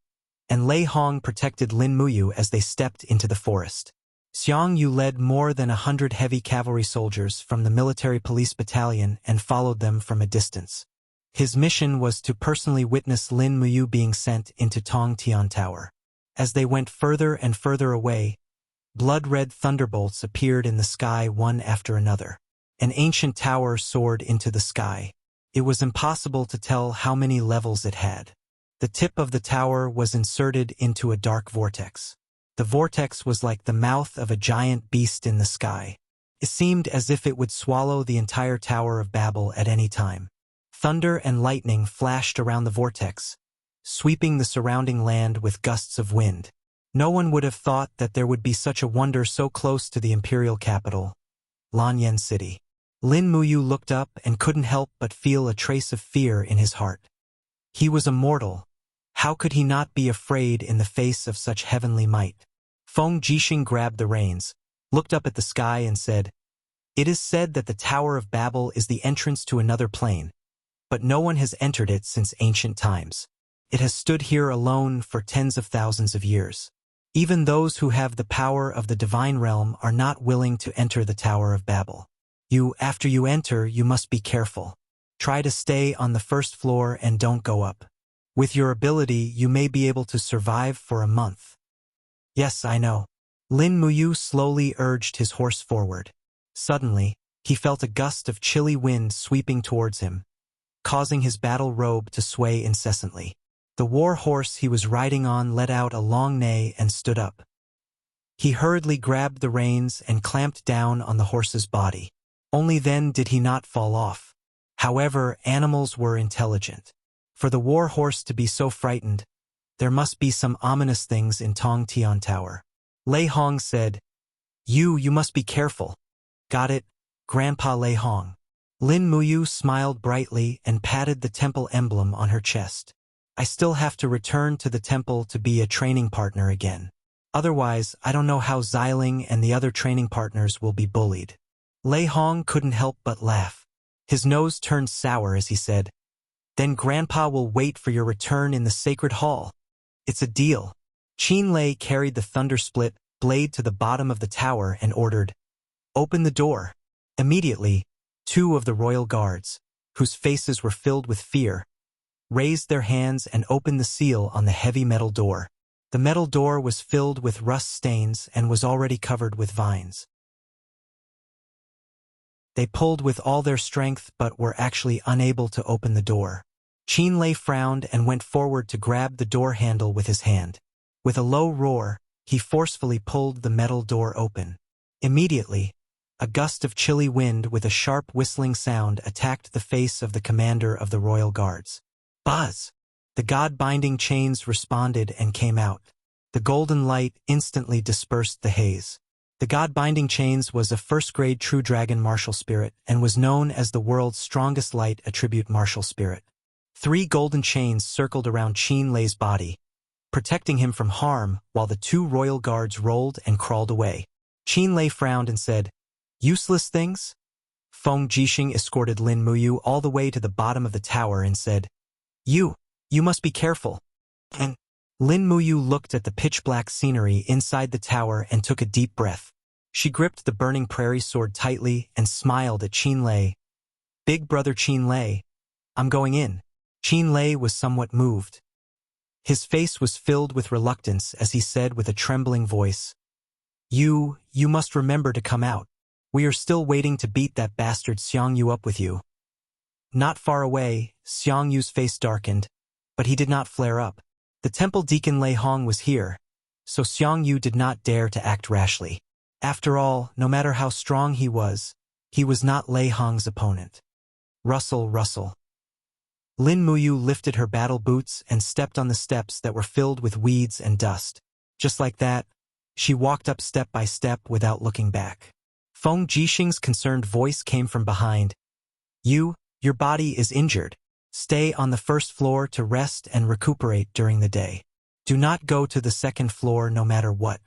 and Lei Hong protected Lin Muyu as they stepped into the forest. Xiang Yu led more than 100 heavy cavalry soldiers from the military police battalion and followed them from a distance. His mission was to personally witness Lin Muyu being sent into Tong Tian Tower. As they went further and further away, blood-red thunderbolts appeared in the sky one after another. An ancient tower soared into the sky. It was impossible to tell how many levels it had. The tip of the tower was inserted into a dark vortex. The vortex was like the mouth of a giant beast in the sky. It seemed as if it would swallow the entire Tower of Babel at any time. Thunder and lightning flashed around the vortex, sweeping the surrounding land with gusts of wind. No one would have thought that there would be such a wonder so close to the imperial capital, Lanyan City. Lin Muyu looked up and couldn't help but feel a trace of fear in his heart. He was a mortal. How could he not be afraid in the face of such heavenly might? Feng Jixing grabbed the reins, looked up at the sky and said, It is said that the Tower of Babel is the entrance to another plane, but no one has entered it since ancient times. It has stood here alone for tens of thousands of years. Even those who have the power of the divine realm are not willing to enter the Tower of Babel. After you enter, you must be careful. Try to stay on the first floor and don't go up. With your ability, you may be able to survive for a month. Yes, I know. Lin Muyu slowly urged his horse forward. Suddenly, he felt a gust of chilly wind sweeping towards him, causing his battle robe to sway incessantly. The war horse he was riding on let out a long neigh and stood up. He hurriedly grabbed the reins and clamped down on the horse's body. Only then did he not fall off. However, animals were intelligent. For the war horse to be so frightened, there must be some ominous things in Tong Tian Tower. Lei Hong said, You must be careful. Got it, Grandpa Lei Hong. Lin Muyu smiled brightly and patted the temple emblem on her chest. I still have to return to the temple to be a training partner again. Otherwise, I don't know how Xiling and the other training partners will be bullied. Lei Hong couldn't help but laugh. His nose turned sour as he said, Then Grandpa will wait for your return in the sacred hall. It's a deal. Qin Lei carried the thunder-split blade to the bottom of the tower and ordered, Open the door. Immediately, 2 of the royal guards, whose faces were filled with fear, raised their hands and opened the seal on the heavy metal door. The metal door was filled with rust stains and was already covered with vines. They pulled with all their strength but were actually unable to open the door. Qin Lei frowned and went forward to grab the door handle with his hand. With a low roar, he forcefully pulled the metal door open. Immediately, a gust of chilly wind with a sharp whistling sound attacked the face of the commander of the royal guards. Buzz! The god-binding chains responded and came out. The golden light instantly dispersed the haze. The god-binding chains was a first-grade true dragon martial spirit and was known as the world's strongest light attribute martial spirit. 3 golden chains circled around Qin Lei's body, protecting him from harm while the 2 royal guards rolled and crawled away. Qin Lei frowned and said, Useless things? Feng Jixing escorted Lin Muyu all the way to the bottom of the tower and said, You must be careful. And Lin Muyu looked at the pitch-black scenery inside the tower and took a deep breath. She gripped the burning prairie sword tightly and smiled at Qin Lei. Big brother Qin Lei, I'm going in. Qin Lei was somewhat moved. His face was filled with reluctance as he said with a trembling voice, You must remember to come out. We are still waiting to beat that bastard Xiang Yu up with you. Not far away, Xiang Yu's face darkened, but he did not flare up. The temple deacon Lei Hong was here, so Xiang Yu did not dare to act rashly. After all, no matter how strong he was not Lei Hong's opponent. Rustle, rustle. Lin Muyu lifted her battle boots and stepped on the steps that were filled with weeds and dust. Just like that, she walked up step by step without looking back. Feng Jixing's concerned voice came from behind. Your body is injured. Stay on the first floor to rest and recuperate during the day. Do not go to the second floor no matter what.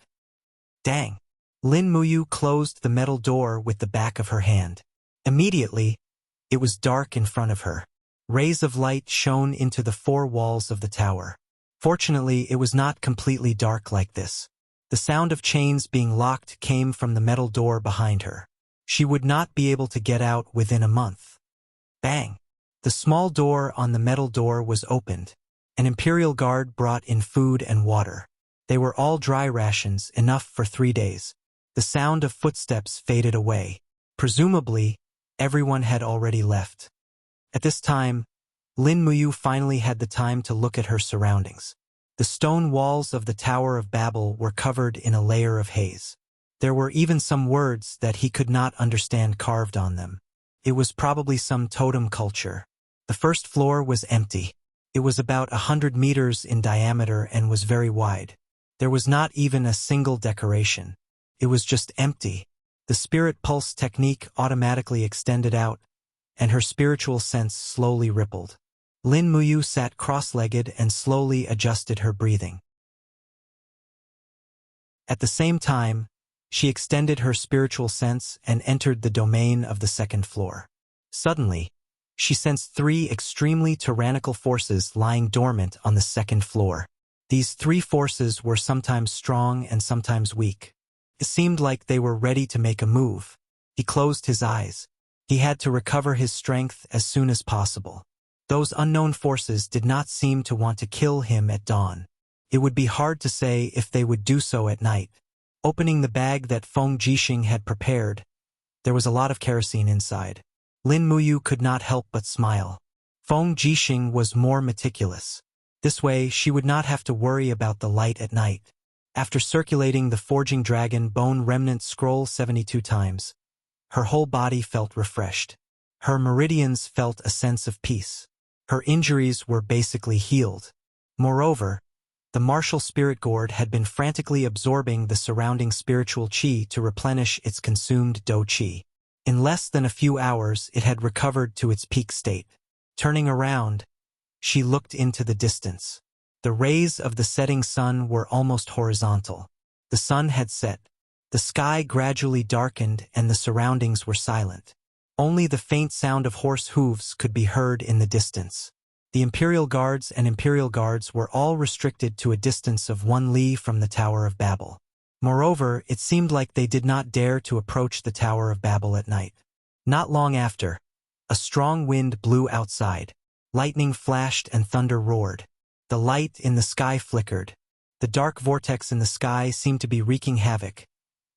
Dang. Lin Muyu closed the metal door with the back of her hand. Immediately, it was dark in front of her. Rays of light shone into the 4 walls of the tower. Fortunately, it was not completely dark like this. The sound of chains being locked came from the metal door behind her. She would not be able to get out within a month. Bang! The small door on the metal door was opened. An imperial guard brought in food and water. They were all dry rations, enough for 3 days. The sound of footsteps faded away. Presumably, everyone had already left. At this time, Lin Muyu finally had the time to look at her surroundings. The stone walls of the Tower of Babel were covered in a layer of haze. There were even some words that he could not understand carved on them. It was probably some totem culture. The first floor was empty. It was about 100 meters in diameter and was very wide. There was not even a single decoration. It was just empty. The spirit pulse technique automatically extended out, and her spiritual sense slowly rippled. Lin Muyu sat cross-legged and slowly adjusted her breathing. At the same time, she extended her spiritual sense and entered the domain of the second floor. Suddenly, she sensed 3 extremely tyrannical forces lying dormant on the second floor. These 3 forces were sometimes strong and sometimes weak. It seemed like they were ready to make a move. He closed his eyes. He had to recover his strength as soon as possible. Those unknown forces did not seem to want to kill him at dawn. It would be hard to say if they would do so at night. Opening the bag that Feng Jixing had prepared, there was a lot of kerosene inside. Lin Muyu could not help but smile. Feng Jixing was more meticulous. This way, she would not have to worry about the light at night. After circulating the Forging Dragon Bone Remnant Scroll 72 times, her whole body felt refreshed. Her meridians felt a sense of peace. Her injuries were basically healed. Moreover, the martial spirit gourd had been frantically absorbing the surrounding spiritual qi to replenish its consumed do qi. In less than a few hours, it had recovered to its peak state. Turning around, she looked into the distance. The rays of the setting sun were almost horizontal. The sun had set. The sky gradually darkened and the surroundings were silent. Only the faint sound of horse hooves could be heard in the distance. The Imperial Guards and Imperial Guards were all restricted to a distance of 1 li from the Tower of Babel. Moreover, it seemed like they did not dare to approach the Tower of Babel at night. Not long after, a strong wind blew outside. Lightning flashed and thunder roared. The light in the sky flickered. The dark vortex in the sky seemed to be wreaking havoc,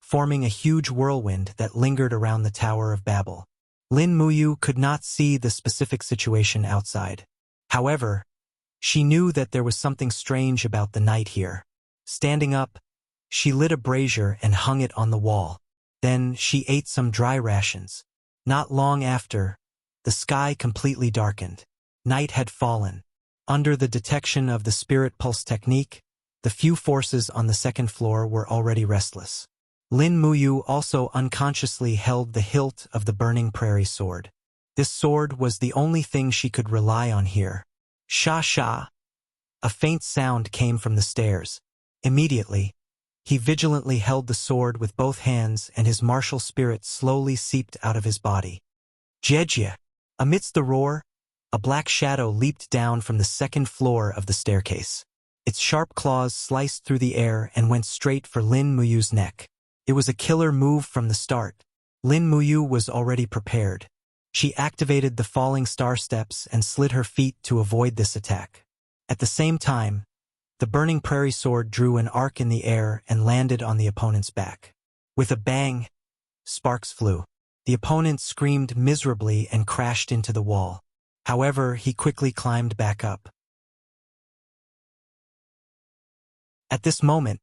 forming a huge whirlwind that lingered around the Tower of Babel. Lin Muyu could not see the specific situation outside. However, she knew that there was something strange about the night here. Standing up, she lit a brazier and hung it on the wall. Then she ate some dry rations. Not long after, the sky completely darkened. Night had fallen. Under the detection of the spirit pulse technique, the few forces on the second floor were already restless. Lin Muyu also unconsciously held the hilt of the burning prairie sword. This sword was the only thing she could rely on here. Sha sha! A faint sound came from the stairs. Immediately, he vigilantly held the sword with both hands and his martial spirit slowly seeped out of his body. Jejia! Amidst the roar, a black shadow leaped down from the second floor of the staircase. Its sharp claws sliced through the air and went straight for Lin Muyu's neck. It was a killer move from the start. Lin Muyu was already prepared. She activated the falling star steps and slid her feet to avoid this attack. At the same time, the burning prairie sword drew an arc in the air and landed on the opponent's back. With a bang, sparks flew. The opponent screamed miserably and crashed into the wall. However, he quickly climbed back up. At this moment,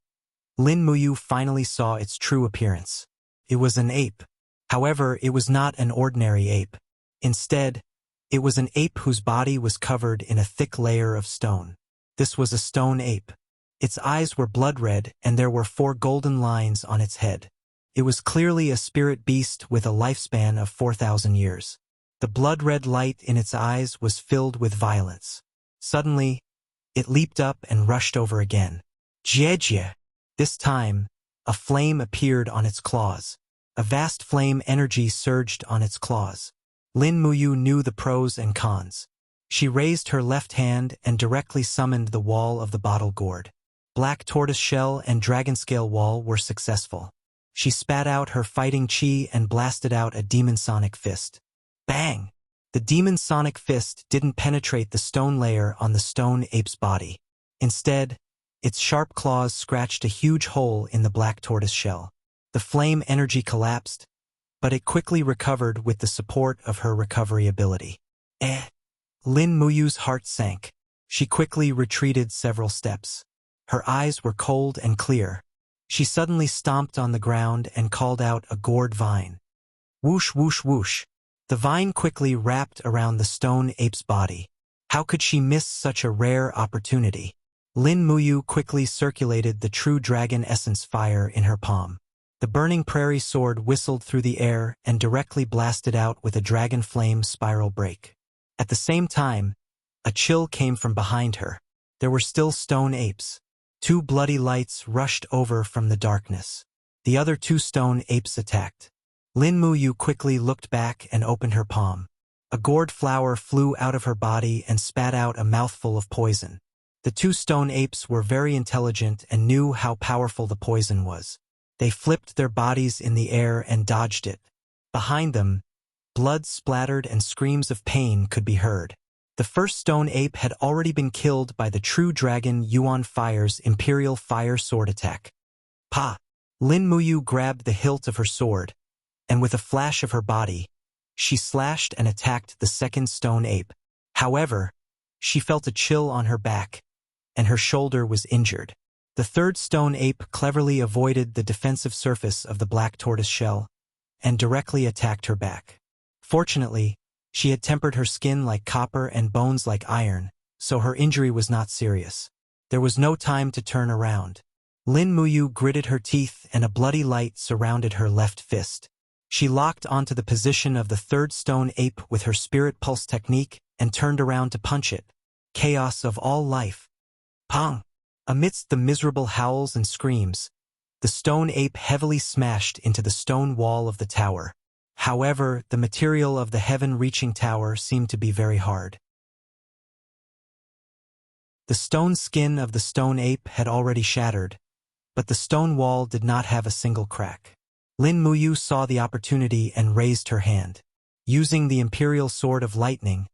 Lin Muyu finally saw its true appearance. It was an ape. However, it was not an ordinary ape. Instead, it was an ape whose body was covered in a thick layer of stone. This was a stone ape. Its eyes were blood red and there were 4 golden lines on its head. It was clearly a spirit beast with a lifespan of 4,000 years. The blood-red light in its eyes was filled with violence. Suddenly, it leaped up and rushed over again. Jejia! This time, a flame appeared on its claws. A vast flame energy surged on its claws. Lin Muyu knew the pros and cons. She raised her left hand and directly summoned the wall of the bottle gourd. Black tortoise shell and dragon scale wall were successful. She spat out her fighting chi and blasted out a demon sonic fist. Bang! The demon sonic fist didn't penetrate the stone layer on the stone ape's body. Instead, its sharp claws scratched a huge hole in the black tortoise shell. The flame energy collapsed, but it quickly recovered with the support of her recovery ability. Lin Muyu's heart sank. She quickly retreated several steps. Her eyes were cold and clear. She suddenly stomped on the ground and called out a gourd vine. Whoosh, whoosh, whoosh. The vine quickly wrapped around the stone ape's body. How could she miss such a rare opportunity? Lin Muyu quickly circulated the true dragon essence fire in her palm. The burning prairie sword whistled through the air and directly blasted out with a dragon flame spiral break. At the same time, a chill came from behind her. There were still stone apes. 2 bloody lights rushed over from the darkness. The other 2 stone apes attacked. Lin Muyu quickly looked back and opened her palm. A gourd flower flew out of her body and spat out a mouthful of poison. The 2 stone apes were very intelligent and knew how powerful the poison was. They flipped their bodies in the air and dodged it. Behind them, blood splattered and screams of pain could be heard. The first stone ape had already been killed by the true dragon Yuan Fire's Imperial Fire Sword attack. Pa! Lin Muyu grabbed the hilt of her sword, and with a flash of her body, she slashed and attacked the second stone ape. However, she felt a chill on her back, and her shoulder was injured. The third stone ape cleverly avoided the defensive surface of the black tortoise shell and directly attacked her back. Fortunately, she had tempered her skin like copper and bones like iron, so her injury was not serious. There was no time to turn around. Lin Muyu gritted her teeth and a bloody light surrounded her left fist. She locked onto the position of the third stone ape with her spirit pulse technique and turned around to punch it. Chaos of all life. Pong! Amidst the miserable howls and screams, the stone ape heavily smashed into the stone wall of the tower. However, the material of the heaven-reaching tower seemed to be very hard. The stone skin of the stone ape had already shattered, but the stone wall did not have a single crack. Lin Muyu saw the opportunity and raised her hand. Using the imperial sword of lightning,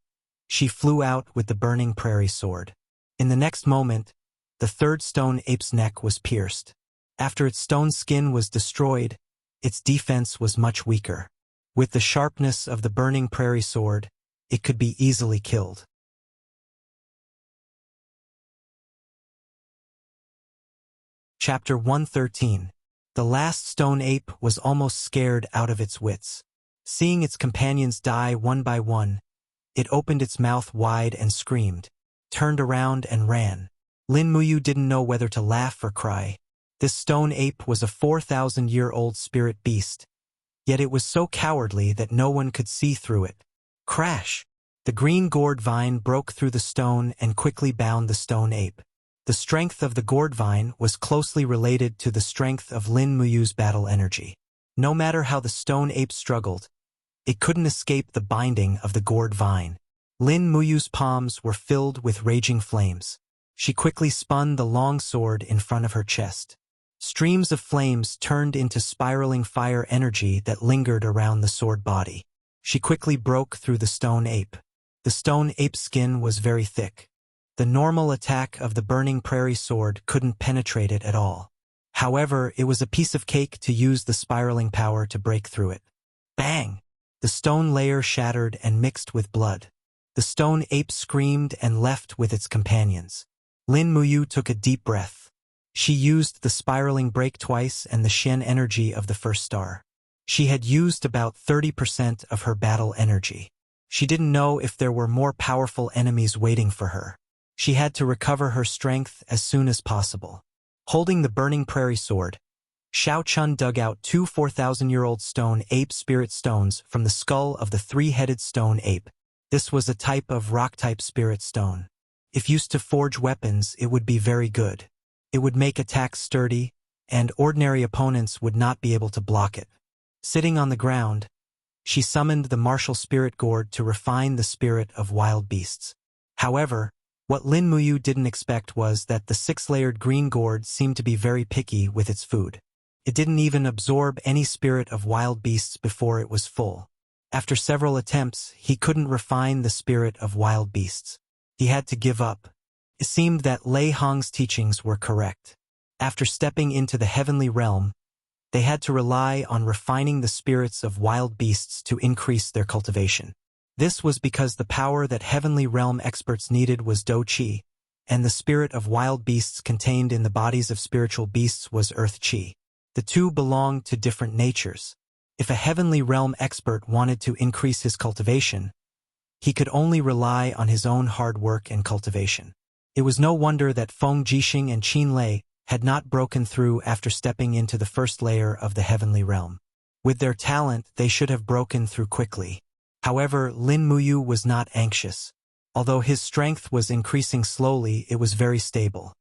she flew out with the burning prairie sword. In the next moment, the third stone ape's neck was pierced. After its stone skin was destroyed, its defense was much weaker. With the sharpness of the burning prairie sword, it could be easily killed. Chapter 113. The last stone ape was almost scared out of its wits. Seeing its companions die one by one, it opened its mouth wide and screamed, turned around and ran. Lin Muyu didn't know whether to laugh or cry. This stone ape was a 4,000-year-old spirit beast, yet it was so cowardly that no one could see through it. Crash! The green gourd vine broke through the stone and quickly bound the stone ape. The strength of the gourd vine was closely related to the strength of Lin Muyu's battle energy. No matter how the stone ape struggled, it couldn't escape the binding of the gourd vine. Lin Muyu's palms were filled with raging flames. She quickly spun the long sword in front of her chest. Streams of flames turned into spiraling fire energy that lingered around the sword body. She quickly broke through the stone ape. The stone ape's skin was very thick. The normal attack of the burning prairie sword couldn't penetrate it at all. However, it was a piece of cake to use the spiraling power to break through it. Bang! The stone layer shattered and mixed with blood. The stone ape screamed and left with its companions. Lin Muyu took a deep breath. She used the spiraling break twice and the Shen energy of the first star. She had used about 30% of her battle energy. She didn't know if there were more powerful enemies waiting for her. She had to recover her strength as soon as possible. Holding the burning prairie sword, Xiao Chun dug out two 4,000-year-old stone ape spirit stones from the skull of the three-headed stone ape. This was a type of rock-type spirit stone. If used to forge weapons, it would be very good. It would make attacks sturdy, and ordinary opponents would not be able to block it. Sitting on the ground, she summoned the martial spirit gourd to refine the spirit of wild beasts. However, what Lin Muyu didn't expect was that the 6-layered green gourd seemed to be very picky with its food. It didn't even absorb any spirit of wild beasts before it was full. After several attempts, he couldn't refine the spirit of wild beasts. He had to give up. It seemed that Lei Hong's teachings were correct. After stepping into the heavenly realm, they had to rely on refining the spirits of wild beasts to increase their cultivation. This was because the power that heavenly realm experts needed was Do Qi, and the spirit of wild beasts contained in the bodies of spiritual beasts was Earth Qi. The two belonged to different natures. If a heavenly realm expert wanted to increase his cultivation, he could only rely on his own hard work and cultivation. It was no wonder that Feng Jixing and Qin Lei had not broken through after stepping into the first layer of the heavenly realm. With their talent, they should have broken through quickly. However, Lin Muyu was not anxious. Although his strength was increasing slowly, it was very stable.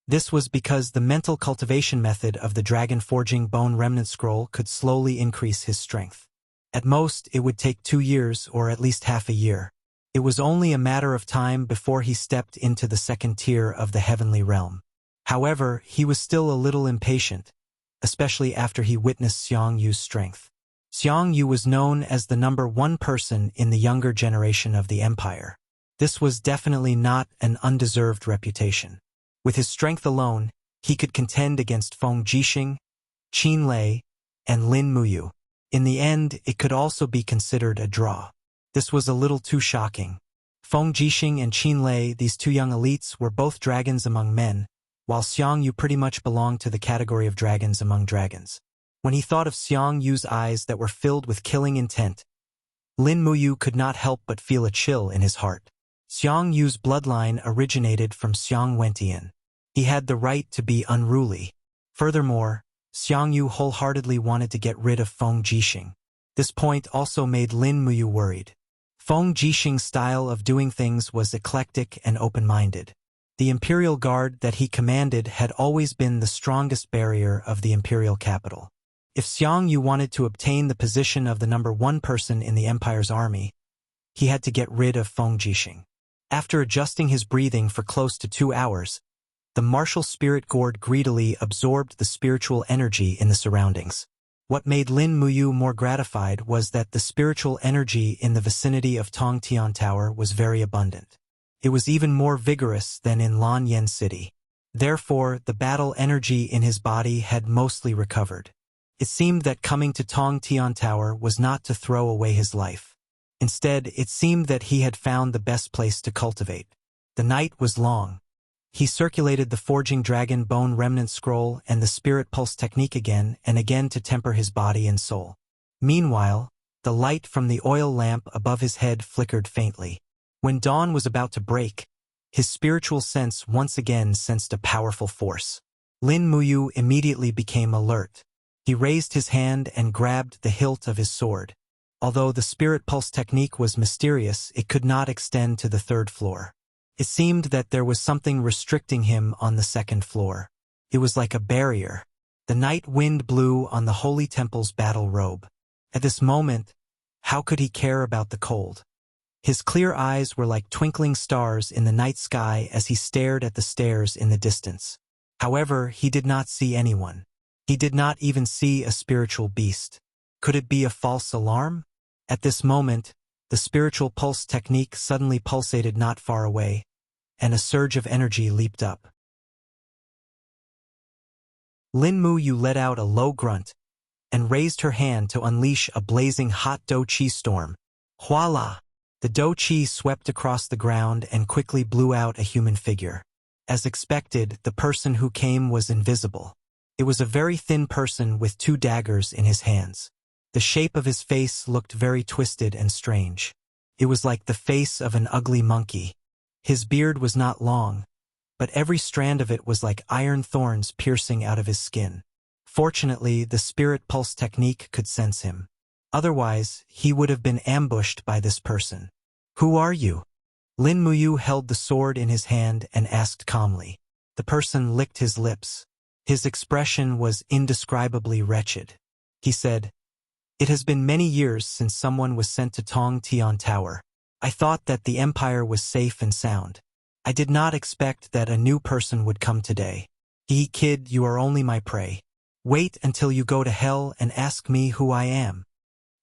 This was because the mental cultivation method of the Dragon Forging Bone Remnant Scroll could slowly increase his strength. At most, it would take 2 years or at least half a year. It was only a matter of time before he stepped into the second tier of the heavenly realm. However, he was still a little impatient, especially after he witnessed Xiang Yu's strength. Xiang Yu was known as the #1 person in the younger generation of the empire. This was definitely not an undeserved reputation. With his strength alone, he could contend against Feng Jixing, Qin Lei, and Lin Muyu. In the end, it could also be considered a draw. This was a little too shocking. Feng Jixing and Qin Lei, these two young elites, were both dragons among men, while Xiang Yu pretty much belonged to the category of dragons among dragons. When he thought of Xiang Yu's eyes that were filled with killing intent, Lin Muyu could not help but feel a chill in his heart. Xiang Yu's bloodline originated from Xiang Wentian. He had the right to be unruly. Furthermore, Xiang Yu wholeheartedly wanted to get rid of Feng Jixing. This point also made Lin Muyu worried. Feng Jixing's style of doing things was eclectic and open-minded. The Imperial Guard that he commanded had always been the strongest barrier of the Imperial capital. If Xiang Yu wanted to obtain the position of the #1 person in the Empire's army, he had to get rid of Feng Jixing. After adjusting his breathing for close to 2 hours, the martial spirit gourd greedily absorbed the spiritual energy in the surroundings. What made Lin Muyu more gratified was that the spiritual energy in the vicinity of Tongtian Tower was very abundant. It was even more vigorous than in Lan Yen City. Therefore, the battle energy in his body had mostly recovered. It seemed that coming to Tongtian Tower was not to throw away his life. Instead, it seemed that he had found the best place to cultivate. The night was long. He circulated the Forging Dragon Bone Remnant Scroll and the Spirit Pulse technique again and again to temper his body and soul. Meanwhile, the light from the oil lamp above his head flickered faintly. When dawn was about to break, his spiritual sense once again sensed a powerful force. Lin Muyu immediately became alert. He raised his hand and grabbed the hilt of his sword. Although the Spirit Pulse technique was mysterious, it could not extend to the 3rd floor. It seemed that there was something restricting him on the 2nd floor. It was like a barrier. The night wind blew on the Holy Temple's battle robe. At this moment, how could he care about the cold? His clear eyes were like twinkling stars in the night sky as he stared at the stairs in the distance. However, he did not see anyone. He did not even see a spiritual beast. Could it be a false alarm? At this moment, the spiritual pulse technique suddenly pulsated not far away, and a surge of energy leaped up. Lin Muyu let out a low grunt and raised her hand to unleash a blazing hot Do-Chi storm. Voila! The Do-Chi swept across the ground and quickly blew out a human figure. As expected, the person who came was invisible. It was a very thin person with 2 daggers in his hands. The shape of his face looked very twisted and strange. It was like the face of an ugly monkey. His beard was not long, but every strand of it was like iron thorns piercing out of his skin. Fortunately, the Spirit Pulse technique could sense him. Otherwise, he would have been ambushed by this person. Who are you? Lin Muyu held the sword in his hand and asked calmly. The person licked his lips. His expression was indescribably wretched. He said, "It has been many years since someone was sent to Tongtian Tower. I thought that the Empire was safe and sound. I did not expect that a new person would come today. Kid, you are only my prey. Wait until you go to hell and ask me who I am."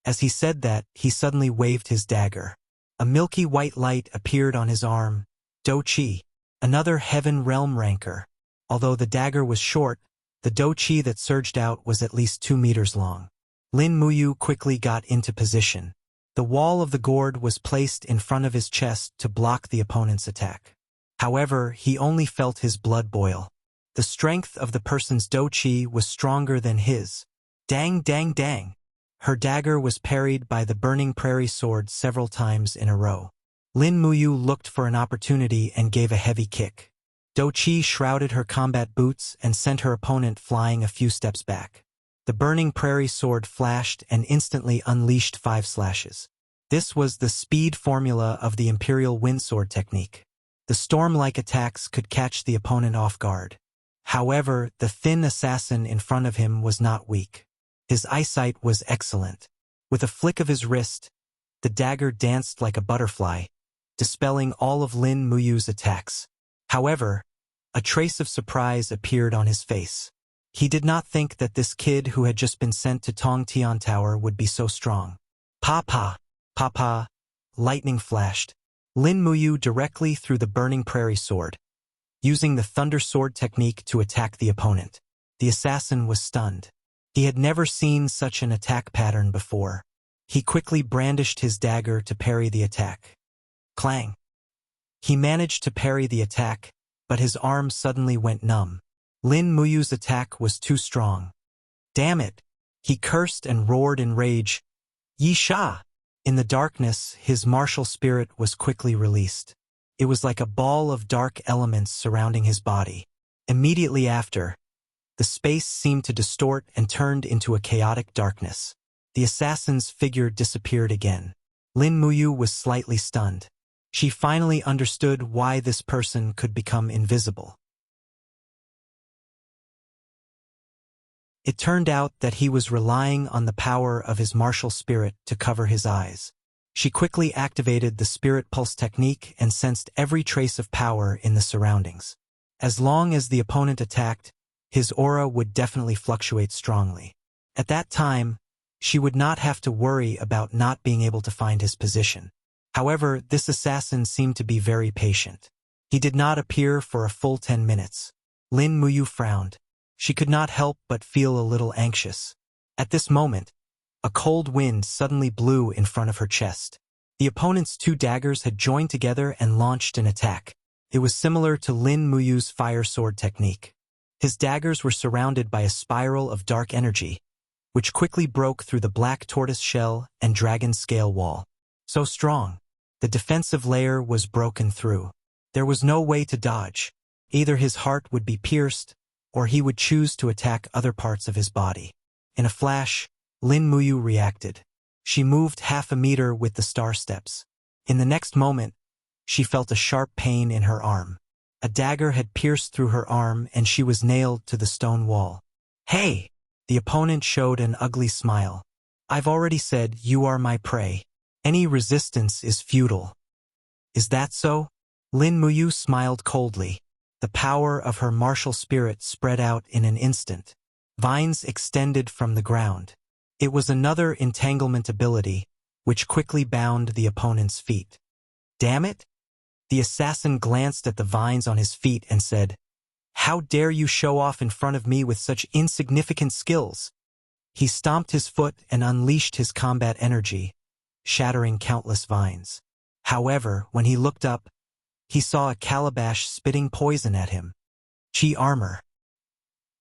As he said that, he suddenly waved his dagger. A milky white light appeared on his arm. Do-Chi, another Heaven Realm ranker. Although the dagger was short, the Do-Chi that surged out was at least 2 meters long. Lin Muyu quickly got into position. The wall of the gourd was placed in front of his chest to block the opponent's attack. However, he only felt his blood boil. The strength of the person's Do-Chi was stronger than his. Dang, dang, dang. Her dagger was parried by the Burning Prairie sword several times in a row. Lin Muyu looked for an opportunity and gave a heavy kick. Do-Chi shrouded her combat boots and sent her opponent flying a few steps back. The Burning Prairie sword flashed and instantly unleashed 5 slashes. This was the speed formula of the Imperial Windsword technique. The storm-like attacks could catch the opponent off guard. However, the thin assassin in front of him was not weak. His eyesight was excellent. With a flick of his wrist, the dagger danced like a butterfly, dispelling all of Lin Muyu's attacks. However, a trace of surprise appeared on his face. He did not think that this kid who had just been sent to Tongtian Tower would be so strong. Pa-pa, pa-pa, lightning flashed. Lin Muyu directly threw the Burning Prairie sword, using the Thunder Sword technique to attack the opponent. The assassin was stunned. He had never seen such an attack pattern before. He quickly brandished his dagger to parry the attack. Clang! He managed to parry the attack, but his arm suddenly went numb. Lin Muyu's attack was too strong. Damn it! He cursed and roared in rage. Yi Sha! In the darkness, his martial spirit was quickly released. It was like a ball of dark elements surrounding his body. Immediately after, the space seemed to distort and turned into a chaotic darkness. The assassin's figure disappeared again. Lin Muyu was slightly stunned. She finally understood why this person could become invisible. It turned out that he was relying on the power of his martial spirit to cover his eyes. She quickly activated the spirit pulse technique and sensed every trace of power in the surroundings. As long as the opponent attacked, his aura would definitely fluctuate strongly. At that time, she would not have to worry about not being able to find his position. However, this assassin seemed to be very patient. He did not appear for a full 10 minutes. Lin Muyu frowned. She could not help but feel a little anxious. At this moment, a cold wind suddenly blew in front of her chest. The opponent's 2 daggers had joined together and launched an attack. It was similar to Lin Muyu's fire sword technique. His daggers were surrounded by a spiral of dark energy, which quickly broke through the black tortoise shell and dragon scale wall. So strong, the defensive layer was broken through. There was no way to dodge. Either his heart would be pierced, or he would choose to attack other parts of his body. In a flash, Lin Muyu reacted. She moved half a meter with the star steps. In the next moment, she felt a sharp pain in her arm. A dagger had pierced through her arm and she was nailed to the stone wall. Hey! The opponent showed an ugly smile. I've already said you are my prey. Any resistance is futile. Is that so? Lin Muyu smiled coldly. The power of her martial spirit spread out in an instant. Vines extended from the ground. It was another entanglement ability, which quickly bound the opponent's feet. Damn it! The assassin glanced at the vines on his feet and said, "How dare you show off in front of me with such insignificant skills?" He stomped his foot and unleashed his combat energy, shattering countless vines. However, when he looked up, he saw a calabash spitting poison at him. Chi armor.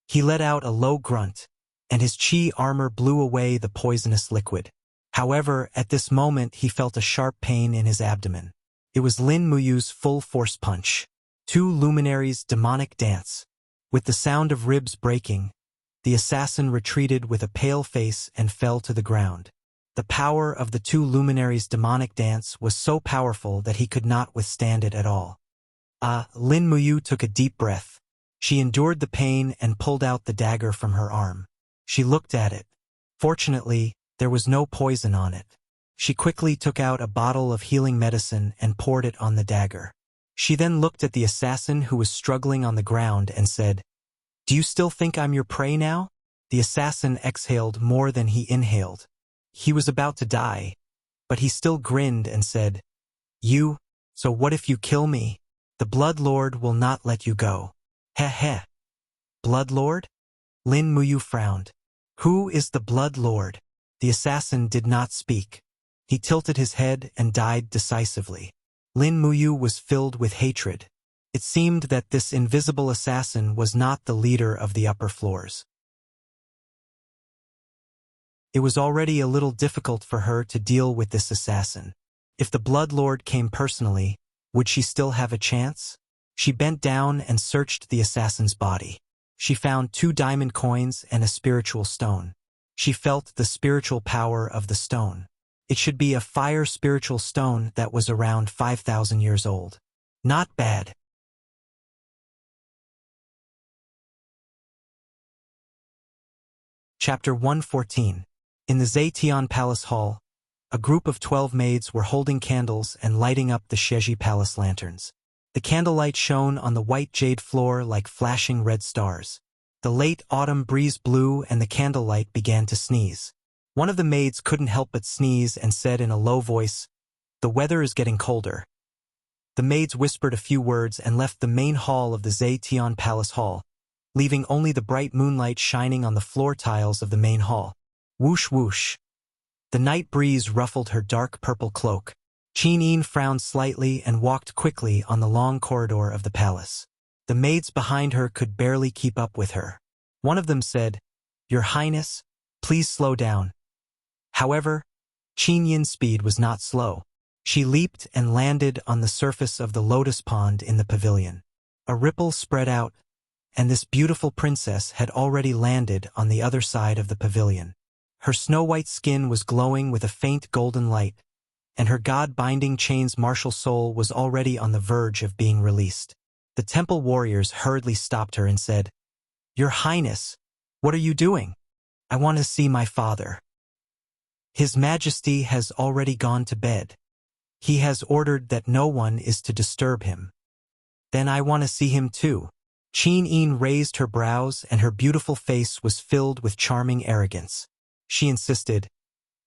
He let out a low grunt, and his chi armor blew away the poisonous liquid. However, at this moment he felt a sharp pain in his abdomen. It was Lin Muyu's full force punch. 2 luminaries' demonic dance. With the sound of ribs breaking, the assassin retreated with a pale face and fell to the ground. The power of the 2 luminaries' demonic dance was so powerful that he could not withstand it at all. Lin Muyu took a deep breath. She endured the pain and pulled out the dagger from her arm. She looked at it. Fortunately, there was no poison on it. She quickly took out a bottle of healing medicine and poured it on the dagger. She then looked at the assassin who was struggling on the ground and said, "Do you still think I'm your prey now?" The assassin exhaled more than he inhaled. He was about to die, but he still grinned and said, So what if you kill me? The Blood Lord will not let you go. Heh heh. Blood Lord? Lin Muyu frowned. Who is the Blood Lord? The assassin did not speak. He tilted his head and died decisively. Lin Muyu was filled with hatred. It seemed that this invisible assassin was not the leader of the upper floors. It was already a little difficult for her to deal with this assassin. If the Blood Lord came personally, would she still have a chance? She bent down and searched the assassin's body. She found 2 diamond coins and a spiritual stone. She felt the spiritual power of the stone. It should be a fire spiritual stone that was around 5,000 years old. Not bad. Chapter 114. In the Zetian Palace Hall, a group of 12 maids were holding candles and lighting up the Sheji Palace lanterns. The candlelight shone on the white jade floor like flashing red stars. The late autumn breeze blew and the candlelight began to sneeze. One of the maids couldn't help but sneeze and said in a low voice, "The weather is getting colder." The maids whispered a few words and left the main hall of the Zetian Palace Hall, leaving only the bright moonlight shining on the floor tiles of the main hall. Whoosh whoosh. The night breeze ruffled her dark purple cloak. Qin Yin frowned slightly and walked quickly on the long corridor of the palace. The maids behind her could barely keep up with her. One of them said, "Your Highness, please slow down." However, Qin Yin's speed was not slow. She leaped and landed on the surface of the lotus pond in the pavilion. A ripple spread out, and this beautiful princess had already landed on the other side of the pavilion. Her snow-white skin was glowing with a faint golden light, and her god-binding chain's martial soul was already on the verge of being released. The temple warriors hurriedly stopped her and said, "Your Highness, what are you doing? I want to see my father. His Majesty has already gone to bed. He has ordered that no one is to disturb him." "Then I want to see him too." Qin Yin raised her brows and her beautiful face was filled with charming arrogance. She insisted,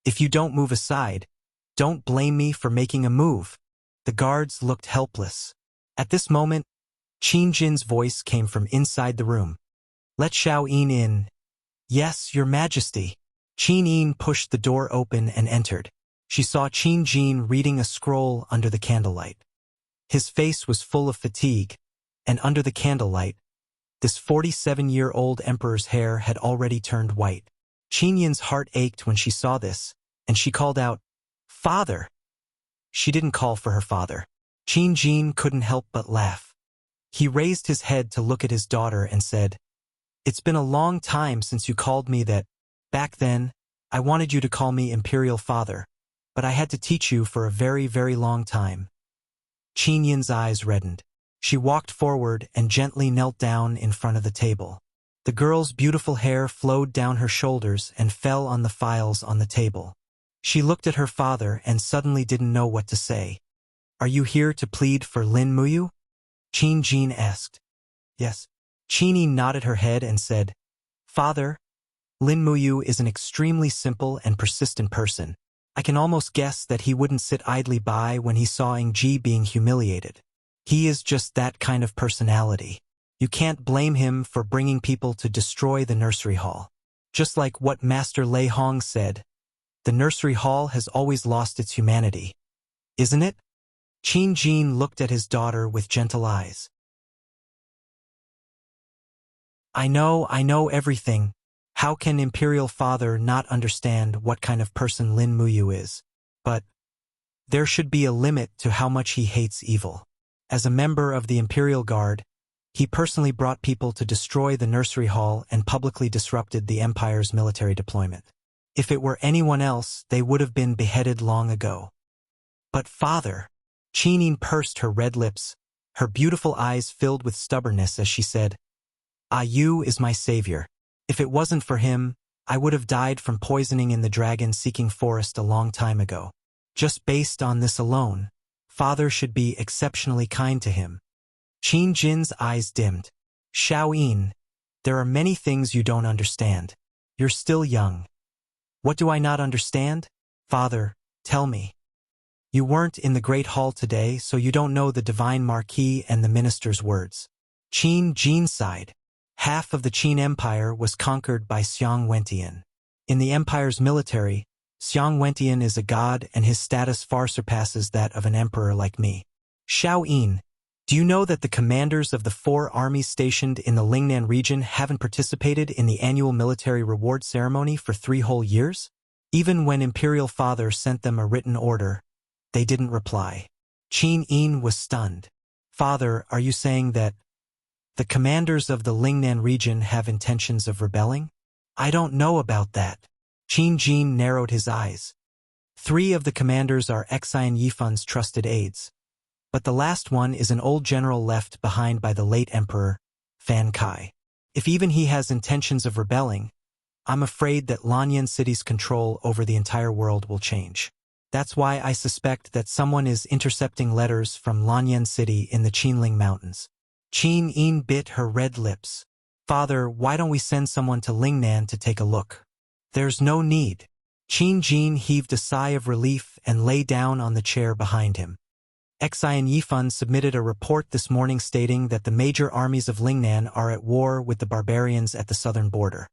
"If you don't move aside, don't blame me for making a move." The guards looked helpless. At this moment, Qin Jin's voice came from inside the room. "Let Xiao Yin in." "Yes, Your Majesty." Qin Yin pushed the door open and entered. She saw Qin Jin reading a scroll under the candlelight. His face was full of fatigue, and under the candlelight, this 47-year-old emperor's hair had already turned white. Qin Yin's heart ached when she saw this, and she called out, "Father!" She didn't call for her father. Qin Jin couldn't help but laugh. He raised his head to look at his daughter and said, "It's been a long time since you called me that. Back then, I wanted you to call me Imperial Father, but I had to teach you for a very, very long time." Qin Yin's eyes reddened. She walked forward and gently knelt down in front of the table. The girl's beautiful hair flowed down her shoulders and fell on the files on the table. She looked at her father and suddenly didn't know what to say. "Are you here to plead for Lin Muyu?" Qin Jin asked. "Yes." Qin Yin nodded her head and said, "Father, Lin Muyu is an extremely simple and persistent person. I can almost guess that he wouldn't sit idly by when he saw Ingji being humiliated. He is just that kind of personality. You can't blame him for bringing people to destroy the nursery hall. Just like what Master Lei Hong said, the nursery hall has always lost its humanity. Isn't it?" Qin Jin looked at his daughter with gentle eyes. I know everything. How can Imperial Father not understand what kind of person Lin Muyu is? But there should be a limit to how much he hates evil. As a member of the Imperial Guard, he personally brought people to destroy the nursery hall and publicly disrupted the Empire's military deployment. If it were anyone else, they would have been beheaded long ago. But Father, Qin Yin pursed her red lips, her beautiful eyes filled with stubbornness as she said, "Yu is my savior. If it wasn't for him, I would have died from poisoning in the dragon-seeking forest a long time ago. Just based on this alone, Father should be exceptionally kind to him." Qin Jin's eyes dimmed. "Xiao Yin, there are many things you don't understand. You're still young." "What do I not understand?" "Father, tell me. You weren't in the Great Hall today, so you don't know the Divine Marquis and the minister's words." Qin Jin sighed. Half of the Qin Empire was conquered by Xiang Wentian. In the Empire's military, Xiang Wentian is a god and his status far surpasses that of an emperor like me. "Xiao Yin, do you know that the commanders of the 4 armies stationed in the Lingnan region haven't participated in the annual military reward ceremony for 3 whole years? Even when Imperial Father sent them a written order, they didn't reply." Qin Yin was stunned. "Father, are you saying that the commanders of the Lingnan region have intentions of rebelling?" "I don't know about that." Qin Jin narrowed his eyes. 3 of the commanders are Xian Yifun's trusted aides, but the last one is an old general left behind by the late emperor, Fan Kai. If even he has intentions of rebelling, I'm afraid that Lanyan City's control over the entire world will change. That's why I suspect that someone is intercepting letters from Lanyan City in the Qinling Mountains. Qin Yin bit her red lips. "Father, why don't we send someone to Lingnan to take a look?" "There's no need." Qin Jin heaved a sigh of relief and lay down on the chair behind him. Xian Yifun submitted a report this morning stating that the major armies of Lingnan are at war with the barbarians at the southern border,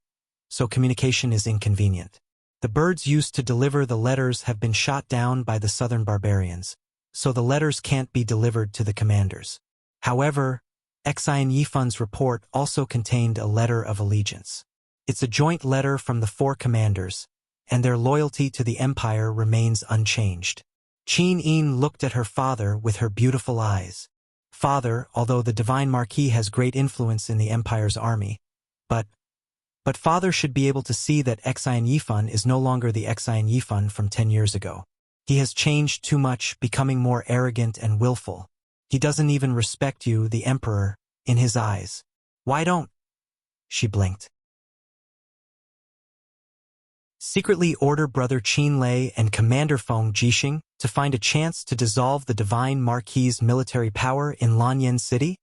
so communication is inconvenient. The birds used to deliver the letters have been shot down by the southern barbarians. so the letters can't be delivered to the commanders. However, Xian Yifun's report also contained a letter of allegiance. It's a joint letter from the 4 commanders, and their loyalty to the empire remains unchanged. Qin Yin looked at her father with her beautiful eyes. Father, although the Divine Marquis has great influence in the empire's army, but father should be able to see that Xian Yifun is no longer the Xian Yifun from 10 years ago. He has changed too much, becoming more arrogant and willful. He doesn't even respect you, the emperor, in his eyes. Why don't? She blinked. Secretly order Brother Qin Lei and Commander Feng Jixing to find a chance to dissolve the Divine Marquis's military power in Lanyan City?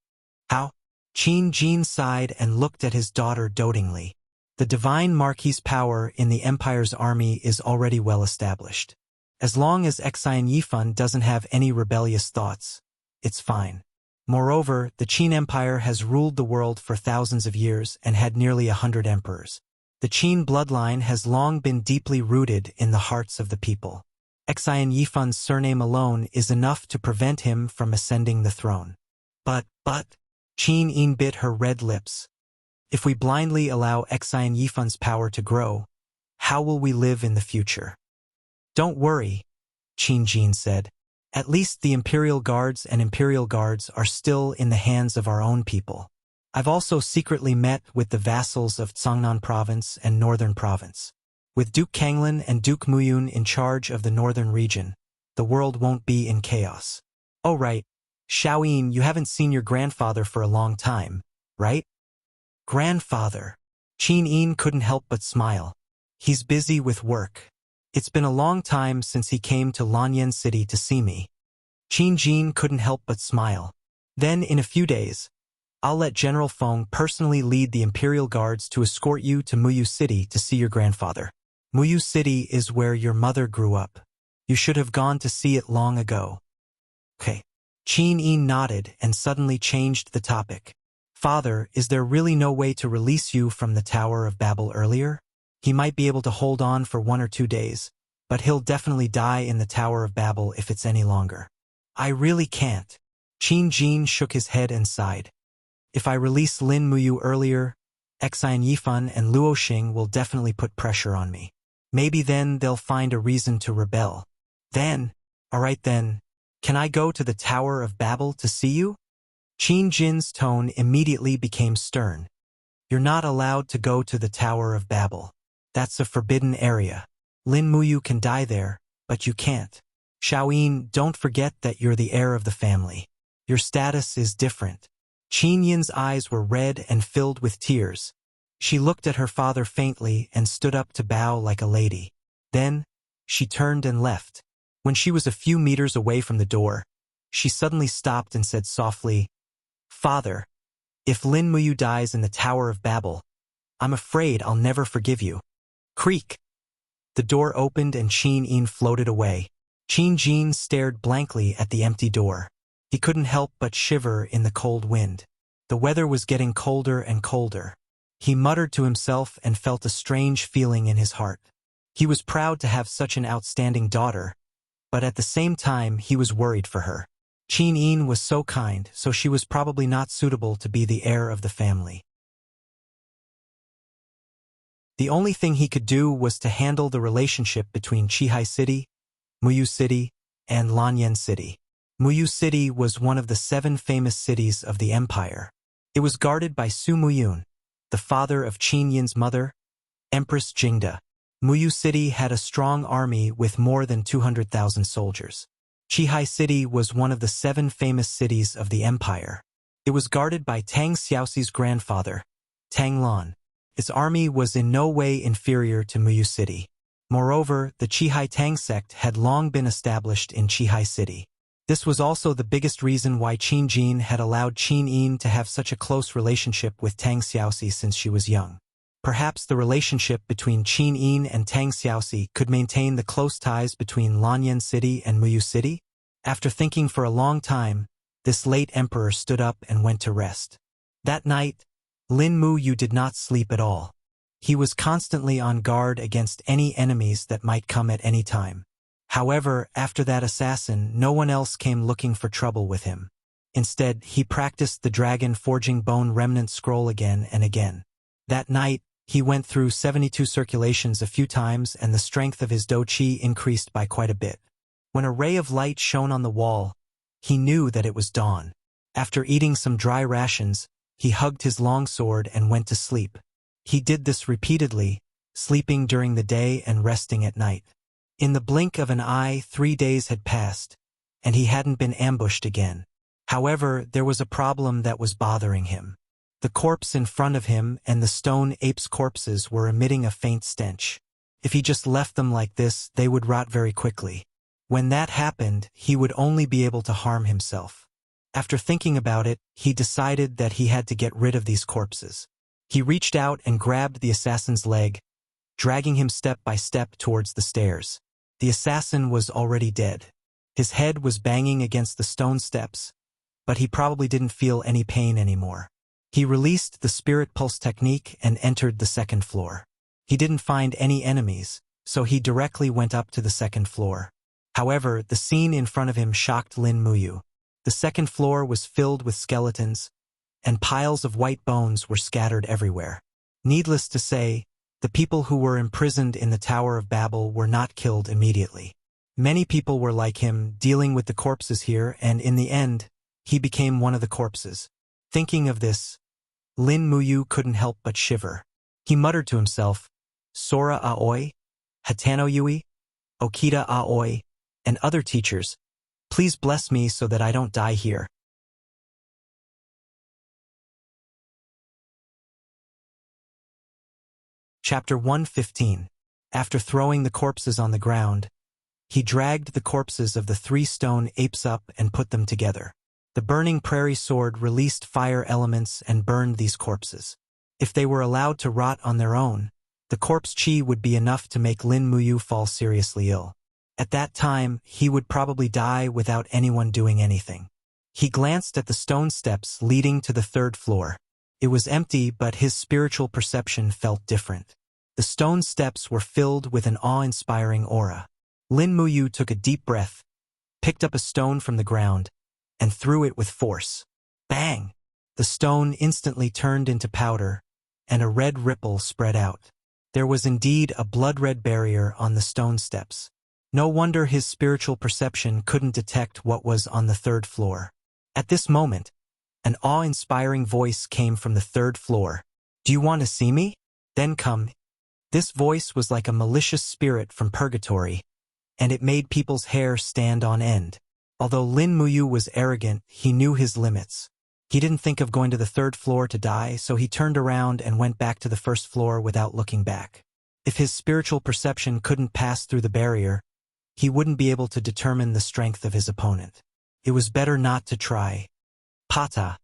How? Qin Jin sighed and looked at his daughter dotingly. The Divine Marquis's power in the Empire's army is already well established. As long as Xian Yifun doesn't have any rebellious thoughts, it's fine. Moreover, the Qin Empire has ruled the world for thousands of years and had nearly 100 emperors. The Qin bloodline has long been deeply rooted in the hearts of the people. Xian Yifun's surname alone is enough to prevent him from ascending the throne. But, Qin Yin bit her red lips. If we blindly allow Xian Yifun's power to grow, how will we live in the future? Don't worry, Qin Jin said. At least the Imperial Guards and Imperial Guards are still in the hands of our own people. I've also secretly met with the vassals of Zhangnan Province and Northern Province. With Duke Kanglin and Duke Muyun in charge of the northern region, the world won't be in chaos. Oh right, Xiaoyin, you haven't seen your grandfather for a long time, right? Grandfather. Qin Yin couldn't help but smile. He's busy with work. It's been a long time since he came to Lanyan City to see me. Qin Jin couldn't help but smile. Then, in a few days, I'll let General Feng personally lead the Imperial Guards to escort you to Muyu City to see your grandfather. Muyu City is where your mother grew up. You should have gone to see it long ago. Okay. Qin Yin nodded and suddenly changed the topic. Father, is there really no way to release you from the Tower of Babel earlier? He might be able to hold on for 1 or 2 days, but he'll definitely die in the Tower of Babel if it's any longer. I really can't. Qin Jin shook his head and sighed. If I release Lin Muyu earlier, Xian Yifun and Luo Xing will definitely put pressure on me. Maybe then they'll find a reason to rebel. Then, alright then, can I go to the Tower of Babel to see you? Qin Jin's tone immediately became stern. You're not allowed to go to the Tower of Babel. That's a forbidden area. Lin Muyu can die there, but you can't. Xiaoyin, don't forget that you're the heir of the family. Your status is different. Qin Yin's eyes were red and filled with tears. She looked at her father faintly and stood up to bow like a lady. Then, she turned and left. When she was a few meters away from the door, she suddenly stopped and said softly, Father, if Lin Muyu dies in the Tower of Babel, I'm afraid I'll never forgive you. Creak! The door opened and Qin Yin floated away. Qin Jin stared blankly at the empty door. He couldn't help but shiver in the cold wind. The weather was getting colder and colder. He muttered to himself and felt a strange feeling in his heart. He was proud to have such an outstanding daughter, but at the same time he was worried for her. Qin Yin was so kind, so she was probably not suitable to be the heir of the family. The only thing he could do was to handle the relationship between Qihai City, Muyu City, and Lanyan City. Muyu City was one of the 7 famous cities of the empire. It was guarded by Su Muyun, the father of Qin Yin's mother, Empress Jingda. Muyu City had a strong army with more than 200,000 soldiers. Qihai City was one of the 7 famous cities of the empire. It was guarded by Tang Xiaoxi's grandfather, Tang Lan. Its army was in no way inferior to Muyu City. Moreover, the Qihai Tang sect had long been established in Qihai City. This was also the biggest reason why Qin Jin had allowed Qin Yin to have such a close relationship with Tang Xiaoxi since she was young. Perhaps the relationship between Qin Yin and Tang Xiaoxi could maintain the close ties between Lanyan City and Muyu City? After thinking for a long time, this late emperor stood up and went to rest. That night, Lin Muyu did not sleep at all. He was constantly on guard against any enemies that might come at any time. However, after that assassin, no one else came looking for trouble with him. Instead, he practiced the dragon forging bone remnant scroll again and again. That night, he went through 72 circulations a few times and the strength of his do chi increased by quite a bit. When a ray of light shone on the wall, he knew that it was dawn. After eating some dry rations, he hugged his long sword and went to sleep. He did this repeatedly, sleeping during the day and resting at night. In the blink of an eye, 3 days had passed, and he hadn't been ambushed again. However, there was a problem that was bothering him. The corpse in front of him and the stone ape's corpses were emitting a faint stench. If he just left them like this, they would rot very quickly. When that happened, he would only be able to harm himself. After thinking about it, he decided that he had to get rid of these corpses. He reached out and grabbed the assassin's leg, dragging him step by step towards the stairs. The assassin was already dead. His head was banging against the stone steps, but he probably didn't feel any pain anymore. He released the spirit pulse technique and entered the second floor. He didn't find any enemies, so he directly went up to the second floor. However, the scene in front of him shocked Lin Muyu. The second floor was filled with skeletons, and piles of white bones were scattered everywhere. Needless to say, the people who were imprisoned in the Tower of Babel were not killed immediately. Many people were like him, dealing with the corpses here, and in the end, he became one of the corpses. Thinking of this, Lin Muyu couldn't help but shiver. He muttered to himself, Sora Aoi, Hatano Yui, Okita Aoi, and other teachers, please bless me so that I don't die here. Chapter 115. After throwing the corpses on the ground, he dragged the corpses of the 3 stone apes up and put them together. The burning prairie sword released fire elements and burned these corpses. If they were allowed to rot on their own, the corpse chi would be enough to make Lin Muyu fall seriously ill. At that time, he would probably die without anyone doing anything. He glanced at the stone steps leading to the 3rd floor. It was empty, but his spiritual perception felt different. The stone steps were filled with an awe-inspiring aura. Lin Muyu took a deep breath, picked up a stone from the ground, and threw it with force. Bang! The stone instantly turned into powder, and a red ripple spread out. There was indeed a blood-red barrier on the stone steps. No wonder his spiritual perception couldn't detect what was on the 3rd floor. At this moment, an awe-inspiring voice came from the 3rd floor. Do you want to see me? Then come. This voice was like a malicious spirit from purgatory, and it made people's hair stand on end. Although Lin Muyu was arrogant, he knew his limits. He didn't think of going to the 3rd floor to die, so he turned around and went back to the 1st floor without looking back. If his spiritual perception couldn't pass through the barrier, he wouldn't be able to determine the strength of his opponent. It was better not to try. Pata.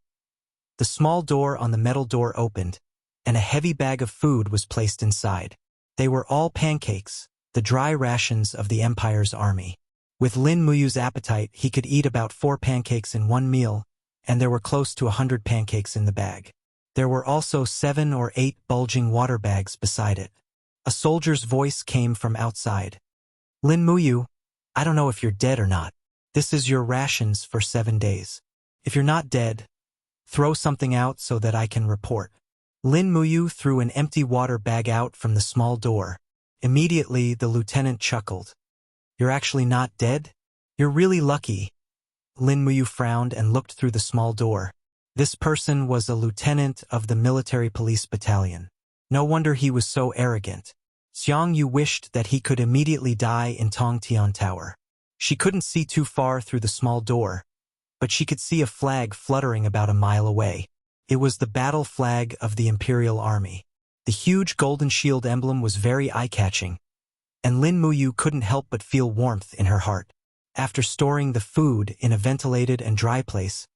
The small door on the metal door opened, and a heavy bag of food was placed inside. They were all pancakes, the dry rations of the Empire's army. With Lin Muyu's appetite, he could eat about 4 pancakes in one meal, and there were close to 100 pancakes in the bag. There were also 7 or 8 bulging water bags beside it. A soldier's voice came from outside. Lin Muyu, I don't know if you're dead or not. This is your rations for 7 days. If you're not dead, throw something out so that I can report. Lin Muyu threw an empty water bag out from the small door. Immediately, the lieutenant chuckled. You're actually not dead? You're really lucky. Lin Muyu frowned and looked through the small door. This person was a lieutenant of the military police battalion. No wonder he was so arrogant. Xiang Yu wished that he could immediately die in Tongtian Tower. She couldn't see too far through the small door, but she could see a flag fluttering about a mile away. It was the battle flag of the Imperial Army. The huge golden shield emblem was very eye-catching, and Lin Muyu couldn't help but feel warmth in her heart. After storing the food in a ventilated and dry place,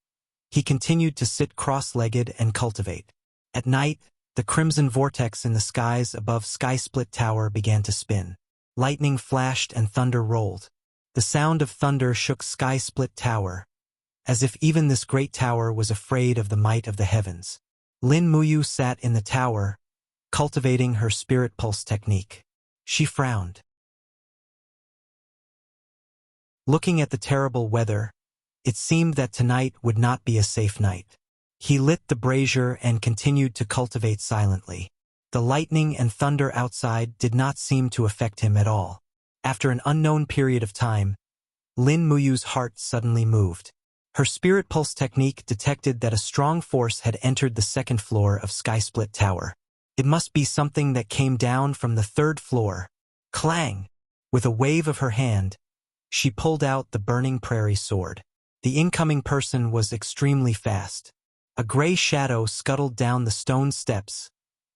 he continued to sit cross-legged and cultivate. At night, the crimson vortex in the skies above Sky Split Tower began to spin. Lightning flashed and thunder rolled. The sound of thunder shook Sky Split Tower, as if even this great tower was afraid of the might of the heavens. Lin Muyu sat in the tower, cultivating her spirit pulse technique. She frowned. Looking at the terrible weather, it seemed that tonight would not be a safe night. He lit the brazier and continued to cultivate silently. The lightning and thunder outside did not seem to affect him at all. After an unknown period of time, Lin Muyu's heart suddenly moved. Her spirit pulse technique detected that a strong force had entered the second floor of Skysplit Tower. It must be something that came down from the third floor. Clang! With a wave of her hand, she pulled out the burning prairie sword. The incoming person was extremely fast. A gray shadow scuttled down the stone steps,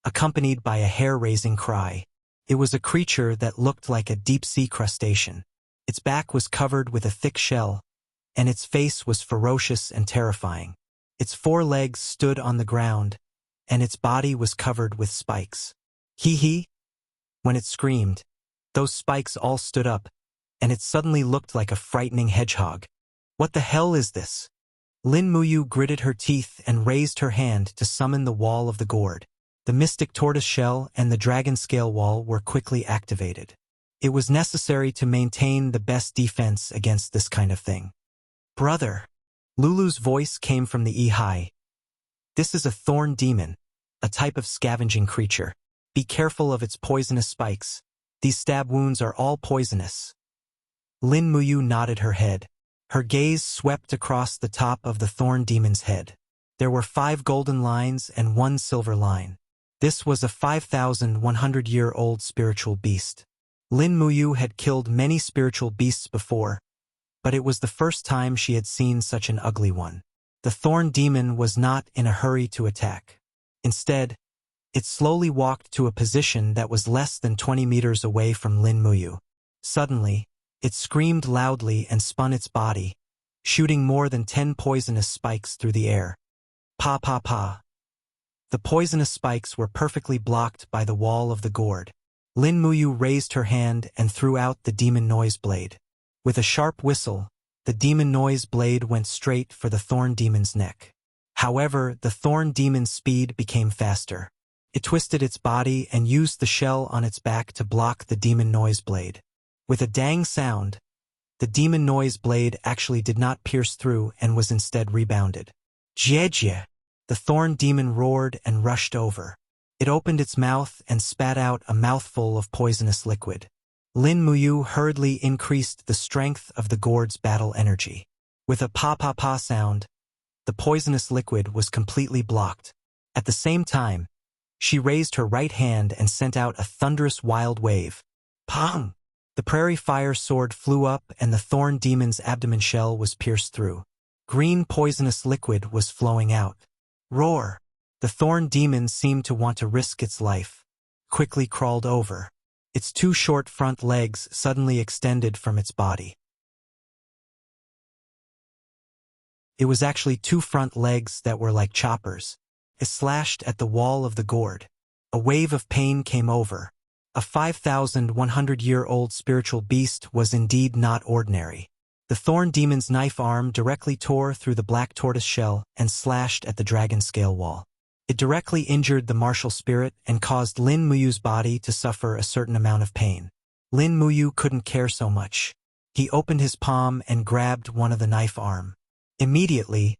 accompanied by a hair-raising cry. It was a creature that looked like a deep-sea crustacean. Its back was covered with a thick shell, and its face was ferocious and terrifying. Its 4 legs stood on the ground, and its body was covered with spikes. Hee. When it screamed, those spikes all stood up, and it suddenly looked like a frightening hedgehog. What the hell is this? Lin Muyu gritted her teeth and raised her hand to summon the wall of the gourd. The mystic tortoise shell and the dragon scale wall were quickly activated. It was necessary to maintain the best defense against this kind of thing. Brother. Lulu's voice came from the high. This is a thorn demon, a type of scavenging creature. Be careful of its poisonous spikes. These stab wounds are all poisonous. Lin Muyu nodded her head. Her gaze swept across the top of the thorn demon's head. There were 5 golden lines and 1 silver line. This was a 5,100-year-old spiritual beast. Lin Muyu had killed many spiritual beasts before, but it was the first time she had seen such an ugly one. The thorn demon was not in a hurry to attack. Instead, it slowly walked to a position that was less than 20 meters away from Lin Muyu. Suddenly, it screamed loudly and spun its body, shooting more than 10 poisonous spikes through the air. Pa pa pa. The poisonous spikes were perfectly blocked by the wall of the gourd. Lin Muyu raised her hand and threw out the demon noise blade. With a sharp whistle, the demon noise blade went straight for the thorn demon's neck. However, the thorn demon's speed became faster. It twisted its body and used the shell on its back to block the demon noise blade. With a dang sound, the demon noise blade actually did not pierce through and was instead rebounded. Jie! The thorn demon roared and rushed over. It opened its mouth and spat out a mouthful of poisonous liquid. Lin Muyu hurriedly increased the strength of the gourd's battle energy. With a pa-pa-pa sound, the poisonous liquid was completely blocked. At the same time, she raised her right hand and sent out a thunderous wild wave. Pong! The prairie fire sword flew up and the thorn demon's abdomen shell was pierced through. Green poisonous liquid was flowing out. Roar! The thorn demon seemed to want to risk its life. Quickly crawled over. Its 2 short front legs suddenly extended from its body. It was actually 2 front legs that were like choppers. It slashed at the wall of the gourd. A wave of pain came over. A 5,100-year-old spiritual beast was indeed not ordinary. The thorn demon's knife arm directly tore through the black tortoise shell and slashed at the dragon scale wall. It directly injured the martial spirit and caused Lin Muyu's body to suffer a certain amount of pain. Lin Muyu couldn't care so much. He opened his palm and grabbed one of the knife arm. Immediately,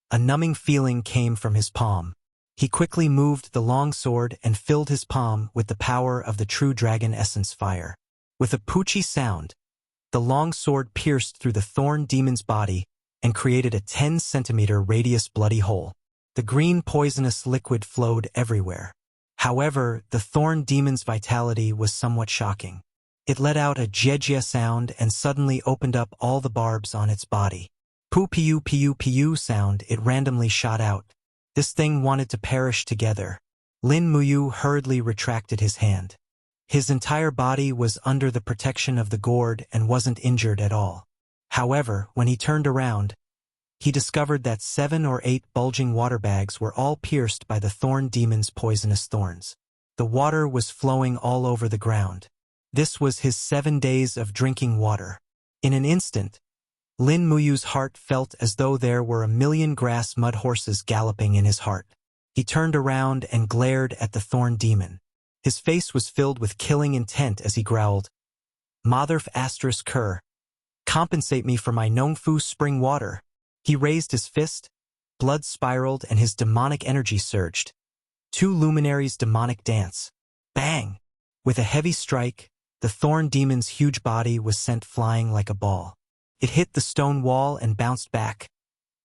a numbing feeling came from his palm. He quickly moved the long sword and filled his palm with the power of the true dragon essence fire. With a poochie sound, the long sword pierced through the thorn demon's body and created a 10-centimeter radius bloody hole. The green poisonous liquid flowed everywhere. However, the thorn demon's vitality was somewhat shocking. It let out a jejia sound and suddenly opened up all the barbs on its body. Pu sound it randomly shot out. This thing wanted to perish together. Lin Muyu hurriedly retracted his hand. His entire body was under the protection of the gourd and wasn't injured at all. However, when he turned around, he discovered that 7 or 8 bulging water bags were all pierced by the thorn demon's poisonous thorns. The water was flowing all over the ground. This was his 7 days of drinking water. In an instant, Lin Muyu's heart felt as though there were 1,000,000 grass mud horses galloping in his heart. He turned around and glared at the thorn demon. His face was filled with killing intent as he growled, "Motherf***ker. Compensate me for my Nongfu spring water. He raised his fist, blood spiraled and his demonic energy surged. Two luminaries' demonic dance. Bang! With a heavy strike, the thorn demon's huge body was sent flying like a ball. It hit the stone wall and bounced back,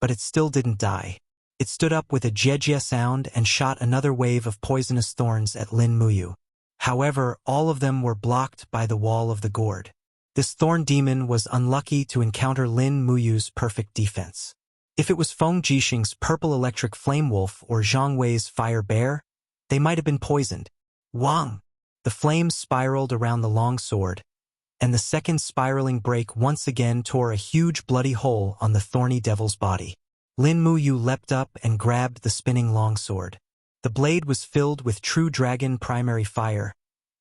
but it still didn't die. It stood up with a jejia sound and shot another wave of poisonous thorns at Lin Muyu. However, all of them were blocked by the wall of the gourd. This thorn demon was unlucky to encounter Lin Muyu's perfect defense. If it was Feng Jixing's purple electric flame wolf or Zhang Wei's fire bear, they might have been poisoned. Wang! The flames spiraled around the long sword, and the second spiraling break once again tore a huge bloody hole on the thorny devil's body. Lin Muyu leapt up and grabbed the spinning longsword. The blade was filled with true dragon primary fire,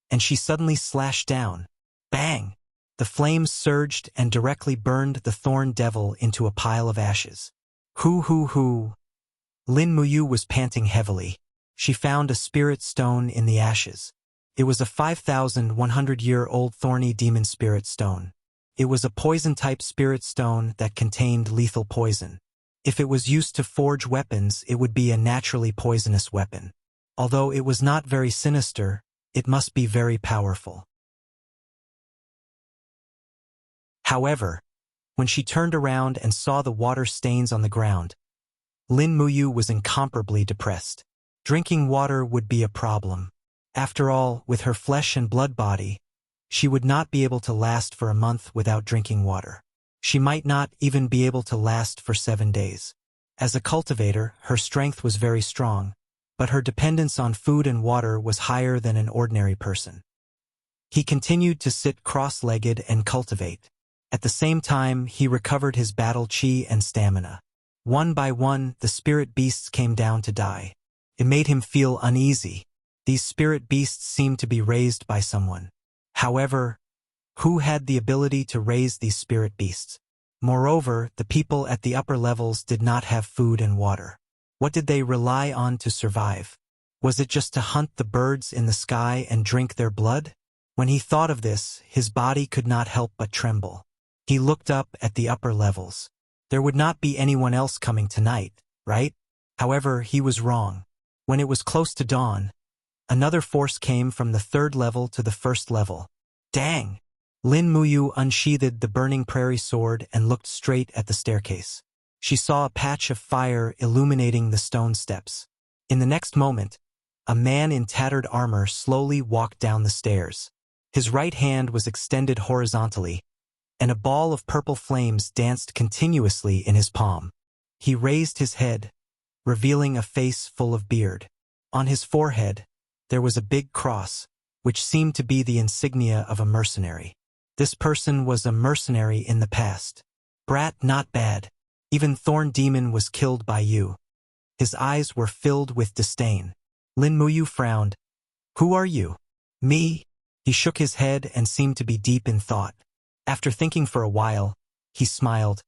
and she suddenly slashed down. Bang! The flames surged and directly burned the thorn devil into a pile of ashes. Hoo! Lin Muyu was panting heavily. She found a spirit stone in the ashes. It was a 5,100-year-old thorny demon spirit stone. It was a poison-type spirit stone that contained lethal poison. If it was used to forge weapons, it would be a naturally poisonous weapon. Although it was not very sinister, it must be very powerful. However, when she turned around and saw the water stains on the ground, Lin Muyu was incomparably depressed. Drinking water would be a problem. After all, with her flesh and blood body, she would not be able to last for a month without drinking water. She might not even be able to last for 7 days. As a cultivator, her strength was very strong, but her dependence on food and water was higher than an ordinary person. He continued to sit cross-legged and cultivate. At the same time, he recovered his battle chi and stamina. One by one, the spirit beasts came down to die. It made him feel uneasy. These spirit beasts seemed to be raised by someone. However, who had the ability to raise these spirit beasts? Moreover, the people at the upper levels did not have food and water. What did they rely on to survive? Was it just to hunt the birds in the sky and drink their blood? When he thought of this, his body could not help but tremble. He looked up at the upper levels. There would not be anyone else coming tonight, right? However, he was wrong. When it was close to dawn, another force came from the 3rd level to the 1st level. Dang! Lin Muyu unsheathed the burning prairie sword and looked straight at the staircase. She saw a patch of fire illuminating the stone steps. In the next moment, a man in tattered armor slowly walked down the stairs. His right hand was extended horizontally, and a ball of purple flames danced continuously in his palm. He raised his head, revealing a face full of beard. On his forehead, there was a big cross, which seemed to be the insignia of a mercenary. This person was a mercenary in the past. Brat, not bad. Even Thorn Demon was killed by you. His eyes were filled with disdain. Lin Muyu frowned. Who are you? Me? He shook his head and seemed to be deep in thought. After thinking for a while, he smiled.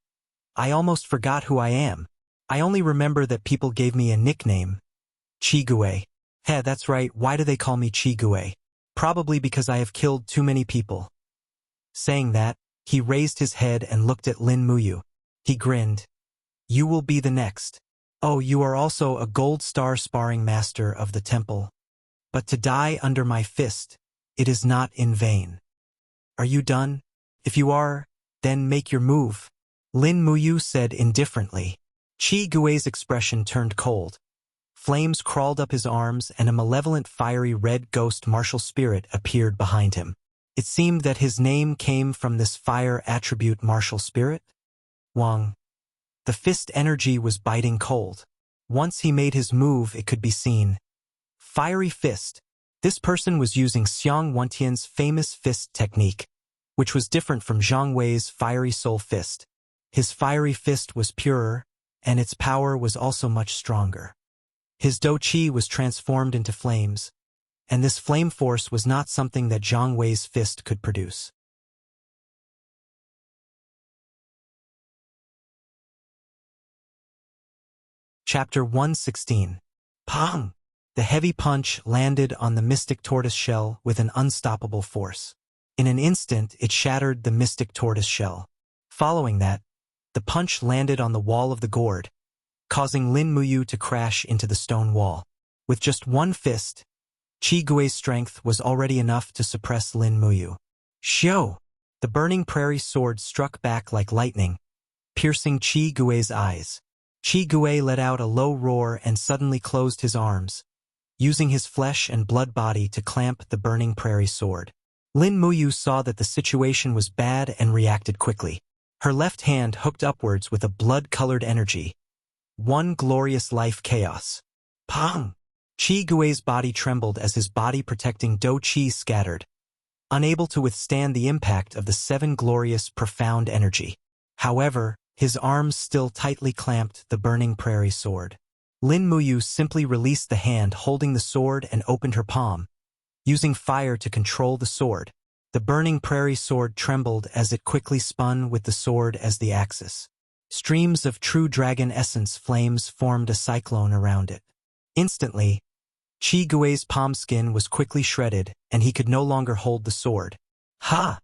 I almost forgot who I am. I only remember that people gave me a nickname. Chigue. Heh, that's right, why do they call me Chigue? Probably because I have killed too many people. Saying that, he raised his head and looked at Lin Muyu. He grinned. You will be the next. Oh, you are also a gold star sparring master of the temple. But to die under my fist, it is not in vain. Are you done? If you are, then make your move. Lin Muyu said indifferently. Chi Gui's expression turned cold. Flames crawled up his arms and a malevolent fiery red ghost martial spirit appeared behind him. It seemed that his name came from this fire attribute martial spirit. Wang. The fist energy was biting cold. Once he made his move, it could be seen. Fiery fist. This person was using Xiang Wentian's famous fist technique, which was different from Zhang Wei's fiery soul fist. His fiery fist was purer, and its power was also much stronger. His Do Qi was transformed into flames, and this flame force was not something that Zhang Wei's fist could produce. Chapter 116. Pong! The heavy punch landed on the mystic tortoise shell with an unstoppable force. In an instant, it shattered the mystic tortoise shell. Following that, the punch landed on the wall of the gourd, causing Lin Muyu to crash into the stone wall. With just one fist, Qi Gui's strength was already enough to suppress Lin Muyu. Xiao! The burning prairie sword struck back like lightning, piercing Qi Gui's eyes. Qi Gui let out a low roar and suddenly closed his arms, using his flesh and blood body to clamp the burning prairie sword. Lin Muyu saw that the situation was bad and reacted quickly. Her left hand hooked upwards with a blood-colored energy. One glorious life chaos. Pong! Qi Gui's body trembled as his body-protecting Do Qi scattered, unable to withstand the impact of the 7 glorious profound energy. However, his arms still tightly clamped the burning prairie sword. Lin Muyu simply released the hand holding the sword and opened her palm, using fire to control the sword. The burning prairie sword trembled as it quickly spun with the sword as the axis. Streams of true dragon essence flames formed a cyclone around it. Instantly, Qi Gui's palm skin was quickly shredded, and he could no longer hold the sword. Ha!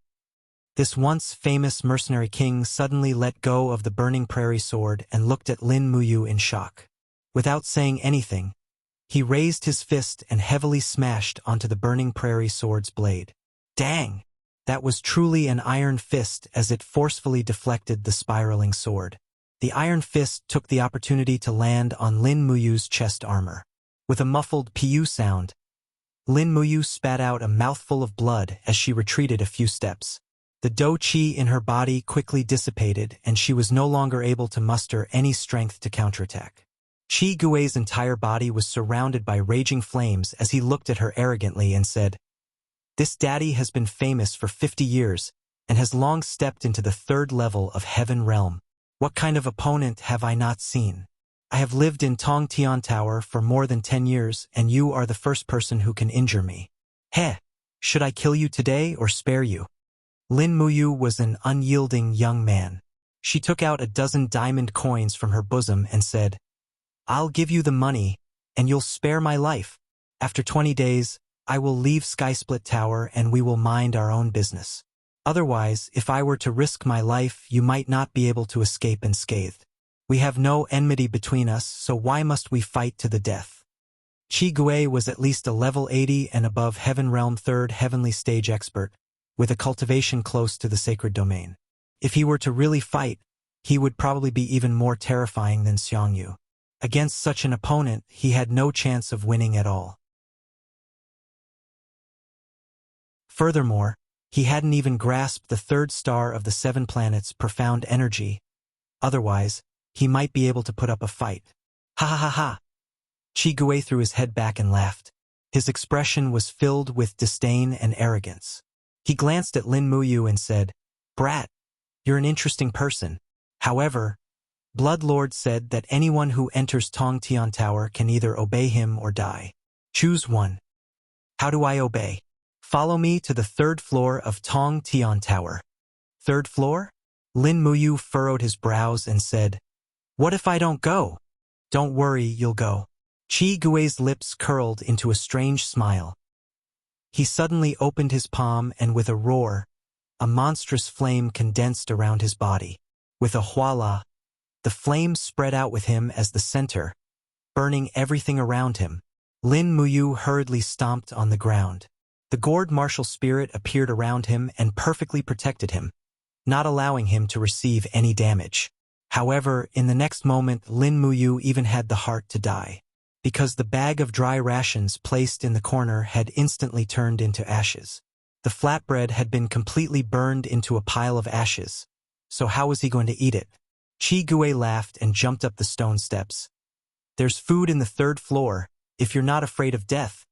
This once famous mercenary king suddenly let go of the burning prairie sword and looked at Lin Muyu in shock. Without saying anything, he raised his fist and heavily smashed onto the burning prairie sword's blade. Dang! That was truly an iron fist as it forcefully deflected the spiraling sword. The iron fist took the opportunity to land on Lin Muyu's chest armor. With a muffled "piu" sound, Lin Muyu spat out a mouthful of blood as she retreated a few steps. The Do Qi in her body quickly dissipated and she was no longer able to muster any strength to counterattack. Qi Gui's entire body was surrounded by raging flames as he looked at her arrogantly and said, "This daddy has been famous for 50 years and has long stepped into the 3rd level of Heaven Realm. What kind of opponent have I not seen? I have lived in Tongtian Tower for more than 10 years and you are the first person who can injure me. Heh, should I kill you today or spare you?" Lin Muyu was an unyielding young man. She took out a dozen diamond coins from her bosom and said, "I'll give you the money, and you'll spare my life. After 20 days, I will leave Skysplit Tower and we will mind our own business. Otherwise, if I were to risk my life, you might not be able to escape unscathed. We have no enmity between us, so why must we fight to the death?" Qi Gui was at least a level 80 and above Heaven Realm 3rd Heavenly Stage expert, with a cultivation close to the sacred domain. If he were to really fight, he would probably be even more terrifying than Xiangyu. Against such an opponent, he had no chance of winning at all. Furthermore, he hadn't even grasped the 3rd star of the 7 planets' profound energy. Otherwise, he might be able to put up a fight. Ha ha ha ha! Qi Gui threw his head back and laughed. His expression was filled with disdain and arrogance. He glanced at Lin Muyu and said, "Brat, you're an interesting person. However, Bloodlord said that anyone who enters Tongtian Tower can either obey him or die. Choose one." "How do I obey?" "Follow me to the 3rd floor of Tongtian Tower." "3rd floor?" Lin Muyu furrowed his brows and said, "What if I don't go?" "Don't worry, you'll go." Qi Gui's lips curled into a strange smile. He suddenly opened his palm and with a roar, a monstrous flame condensed around his body. With a huala, the flame spread out with him as the center, burning everything around him. Lin Muyu hurriedly stomped on the ground. The gourd martial spirit appeared around him and perfectly protected him, not allowing him to receive any damage. However, in the next moment Lin Muyu even had the heart to die, because the bag of dry rations placed in the corner had instantly turned into ashes. The flatbread had been completely burned into a pile of ashes, so how was he going to eat it? Qi Gui laughed and jumped up the stone steps. "There's food in the 3rd floor, if you're not afraid of death.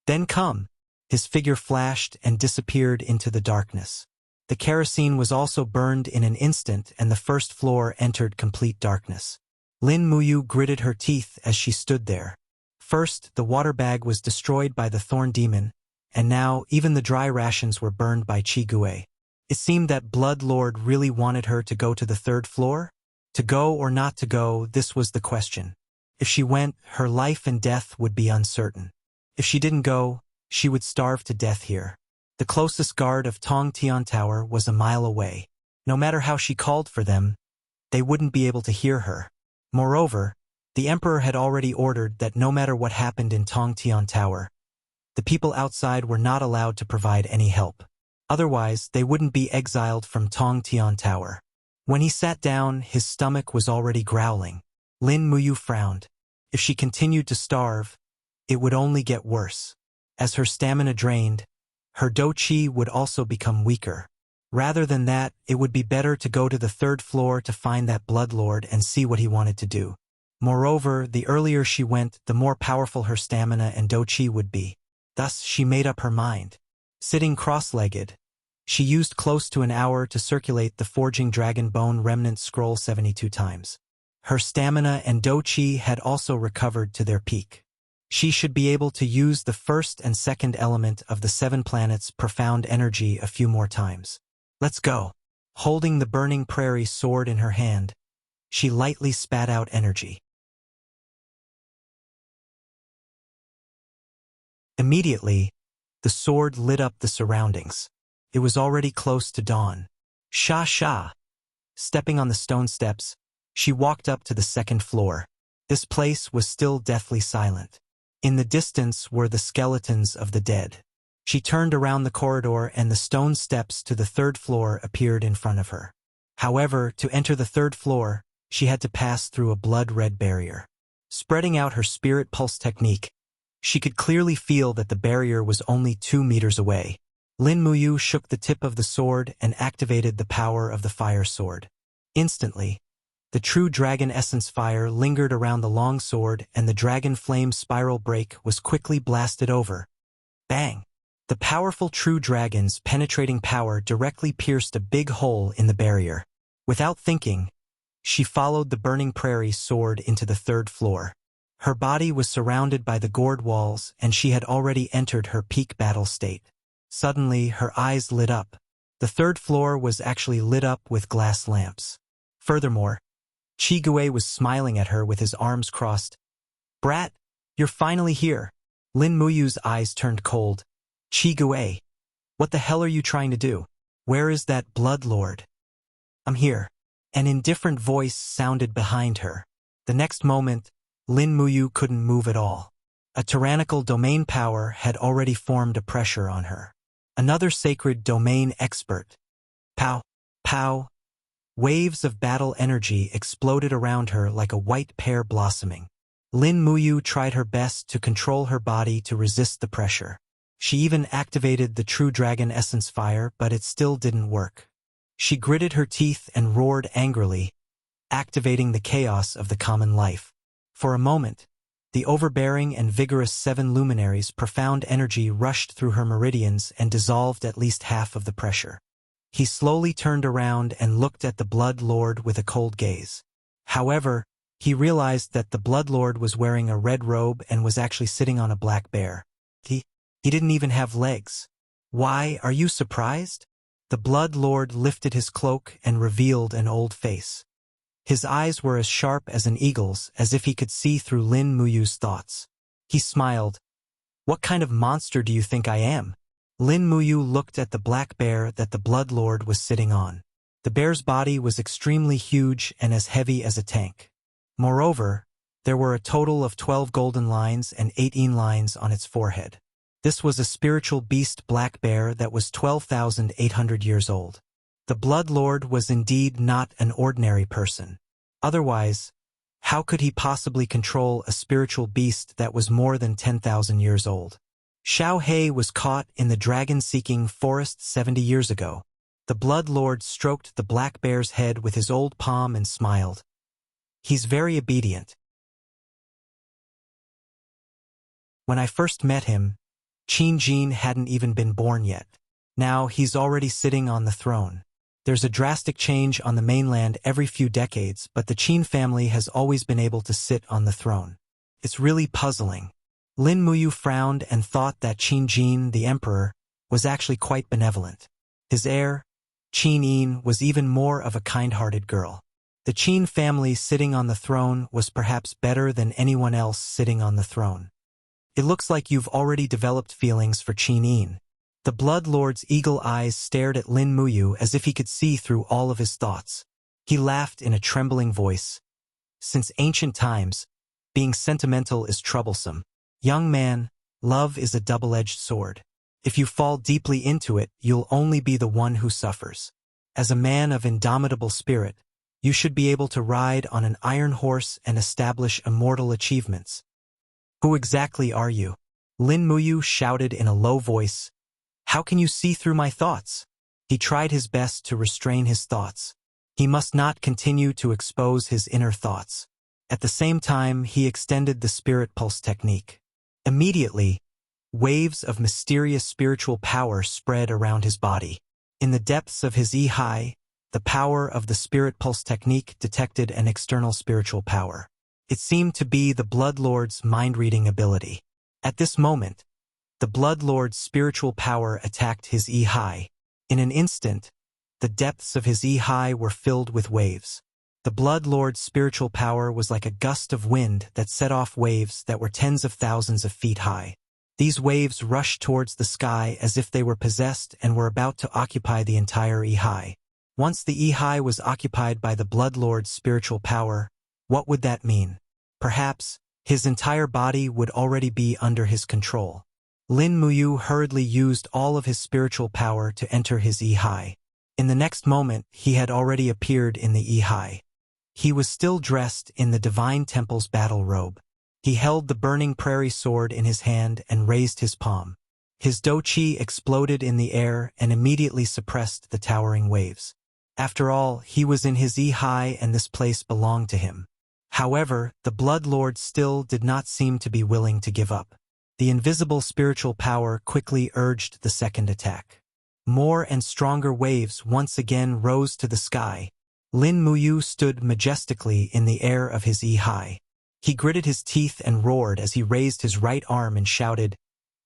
Then come." His figure flashed and disappeared into the darkness. The kerosene was also burned in an instant and the 1st floor entered complete darkness. Lin Muyu gritted her teeth as she stood there. First, the water bag was destroyed by the thorn demon, and now even the dry rations were burned by Qi Gui. It seemed that Blood Lord really wanted her to go to the 3rd floor? To go or not to go, this was the question. If she went, her life and death would be uncertain. If she didn't go, she would starve to death here. The closest guard of Tongtian Tower was a mile away. No matter how she called for them, they wouldn't be able to hear her. Moreover, the emperor had already ordered that no matter what happened in Tongtian Tower, the people outside were not allowed to provide any help. Otherwise, they wouldn't be exiled from Tongtian Tower. When he sat down, his stomach was already growling. Lin Muyu frowned. If she continued to starve, it would only get worse. As her stamina drained, her do-chi would also become weaker. Rather than that, it would be better to go to the 3rd floor to find that bloodlord and see what he wanted to do. Moreover, the earlier she went, the more powerful her stamina and do-chi would be. Thus, she made up her mind. Sitting cross-legged, she used close to an hour to circulate the Forging Dragon Bone Remnant Scroll 72 times. Her stamina and do-chi had also recovered to their peak. She should be able to use the 1st and 2nd element of the 7 planets' profound energy a few more times. Let's go. Holding the burning prairie sword in her hand, she lightly spat out energy. Immediately, the sword lit up the surroundings. It was already close to dawn. Sha. Stepping on the stone steps, she walked up to the 2nd floor. This place was still deathly silent. In the distance were the skeletons of the dead. She turned around the corridor and the stone steps to the 3rd floor appeared in front of her. However, to enter the 3rd floor, she had to pass through a blood-red barrier. Spreading out her spirit pulse technique, she could clearly feel that the barrier was only 2 meters away. Lin Muyu shook the tip of the sword and activated the power of the fire sword. Instantly, the true dragon essence fire lingered around the long sword and the dragon flame spiral break was quickly blasted over. Bang! The powerful true dragon's penetrating power directly pierced a big hole in the barrier. Without thinking, she followed the burning prairie sword into the 3rd floor. Her body was surrounded by the gourd walls and she had already entered her peak battle state. Suddenly, her eyes lit up. The 3rd floor was actually lit up with glass lamps. Furthermore, Qi Gui was smiling at her with his arms crossed. "Brat, you're finally here." Lin Muyu's eyes turned cold. "Qi Gui, what the hell are you trying to do? Where is that bloodlord?" "I'm here." An indifferent voice sounded behind her. The next moment, Lin Muyu couldn't move at all. A tyrannical domain power had already formed a pressure on her. Another sacred domain expert. Pow, pow. Waves of battle energy exploded around her like a white pear blossoming. Lin Muyu tried her best to control her body to resist the pressure. She even activated the true dragon essence fire, but it still didn't work. She gritted her teeth and roared angrily, activating the chaos of the common life. For a moment, the overbearing and vigorous 7 luminaries' profound energy rushed through her meridians and dissolved at least half of the pressure. He slowly turned around and looked at the Blood Lord with a cold gaze. However, he realized that the Blood Lord was wearing a red robe and was actually sitting on a black bear. He didn't even have legs. "Why, are you surprised?" The Blood Lord lifted his cloak and revealed an old face. His eyes were as sharp as an eagle's, as if he could see through Lin Muyu's thoughts. He smiled. "What kind of monster do you think I am?" Lin Muyu looked at the black bear that the Blood Lord was sitting on. The bear's body was extremely huge and as heavy as a tank. Moreover, there were a total of 12 golden lines and 18 lines on its forehead. This was a spiritual beast black bear that was 12,800 years old. The Blood Lord was indeed not an ordinary person. Otherwise, how could he possibly control a spiritual beast that was more than 10,000 years old? Xiao He was caught in the dragon-seeking forest 70 years ago. The Blood Lord stroked the black bear's head with his old palm and smiled. "He's very obedient. When I first met him, Qin Jin hadn't even been born yet. Now he's already sitting on the throne. There's a drastic change on the mainland every few decades, but the Qin family has always been able to sit on the throne. It's really puzzling." Lin Muyu frowned and thought that Qin Jin, the emperor, was actually quite benevolent. His heir, Qin Yin, was even more of a kind-hearted girl. The Qin family sitting on the throne was perhaps better than anyone else sitting on the throne. "It looks like you've already developed feelings for Qin Yin." The Blood Lord's eagle eyes stared at Lin Muyu as if he could see through all of his thoughts. He laughed in a trembling voice. Since ancient times, being sentimental is troublesome. Young man, love is a double-edged sword. If you fall deeply into it, you'll only be the one who suffers. As a man of indomitable spirit, you should be able to ride on an iron horse and establish immortal achievements. Who exactly are you? Lin Muyu shouted in a low voice. How can you see through my thoughts? He tried his best to restrain his thoughts. He must not continue to expose his inner thoughts. At the same time, he extended the spirit pulse technique. Immediately, waves of mysterious spiritual power spread around his body. In the depths of his Ihai, the power of the spirit pulse technique detected an external spiritual power. It seemed to be the Blood Lord's mind-reading ability. At this moment, the Blood Lord's spiritual power attacked his Ihai. In an instant, the depths of his Ihai were filled with waves. The Blood Lord's spiritual power was like a gust of wind that set off waves that were tens of thousands of feet high. These waves rushed towards the sky as if they were possessed and were about to occupy the entire Ihai. Once the Ihai was occupied by the Blood Lord's spiritual power, what would that mean? Perhaps, his entire body would already be under his control. Lin Muyu hurriedly used all of his spiritual power to enter his Ihai. In the next moment, he had already appeared in the Ihai. He was still dressed in the Divine Temple's battle robe. He held the burning prairie sword in his hand and raised his palm. His doqi exploded in the air and immediately suppressed the towering waves. After all, he was in his Ihai and this place belonged to him. However, the Blood Lord still did not seem to be willing to give up. The invisible spiritual power quickly urged the second attack. More and stronger waves once again rose to the sky. Lin Muyu stood majestically in the air of his Ihai. He gritted his teeth and roared as he raised his right arm and shouted,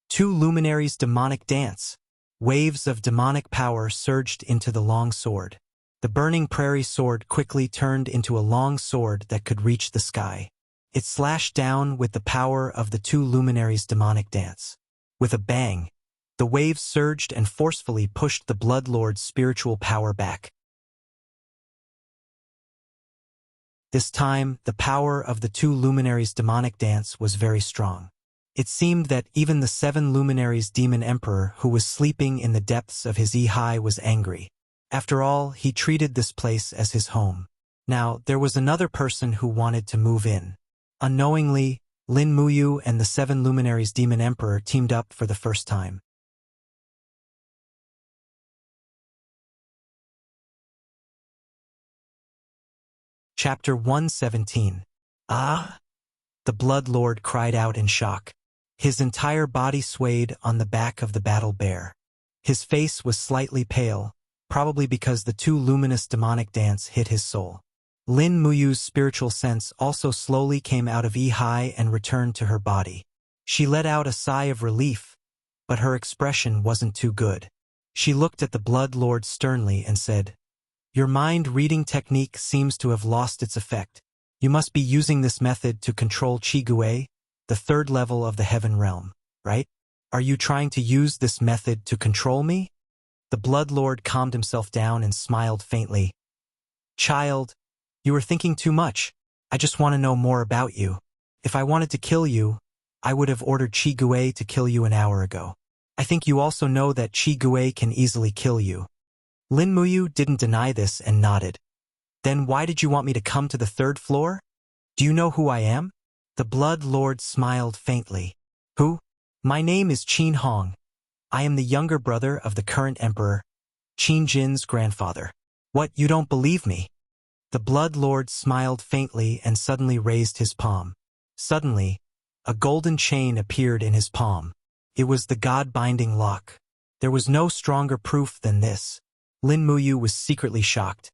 "Two luminaries' demonic dance!" Waves of demonic power surged into the long sword. The burning prairie sword quickly turned into a long sword that could reach the sky. It slashed down with the power of the two luminaries' demonic dance. With a bang, the waves surged and forcefully pushed the Blood Lord's spiritual power back. This time, the power of the two luminaries' demonic dance was very strong. It seemed that even the 7 luminaries' demon emperor who was sleeping in the depths of his Ihai was angry. After all, he treated this place as his home. Now, there was another person who wanted to move in. Unknowingly, Lin Muyu and the 7 luminaries' demon emperor teamed up for the first time. Chapter 117. Ah! The Blood Lord cried out in shock. His entire body swayed on the back of the battle bear. His face was slightly pale, probably because the two luminous demonic dance hit his soul. Lin Muyu's spiritual sense also slowly came out of Ihai and returned to her body. She let out a sigh of relief, but her expression wasn't too good. She looked at the Blood Lord sternly and said, "Your mind-reading technique seems to have lost its effect. You must be using this method to control Qi Gui, the 3rd level of the Heaven Realm, right? Are you trying to use this method to control me?" The Blood Lord calmed himself down and smiled faintly. "Child, you are thinking too much. I just want to know more about you. If I wanted to kill you, I would have ordered Qi Gui to kill you an hour ago. I think you also know that Qi Gui can easily kill you." Lin Muyu didn't deny this and nodded. "Then why did you want me to come to the 3rd floor? Do you know who I am?" The Blood Lord smiled faintly. "Who? My name is Qin Hong. I am the younger brother of the current emperor, Qin Jin's grandfather." "What, you don't believe me?" The Blood Lord smiled faintly and suddenly raised his palm. Suddenly, a golden chain appeared in his palm. It was the God-binding lock. There was no stronger proof than this. Lin Muyu was secretly shocked.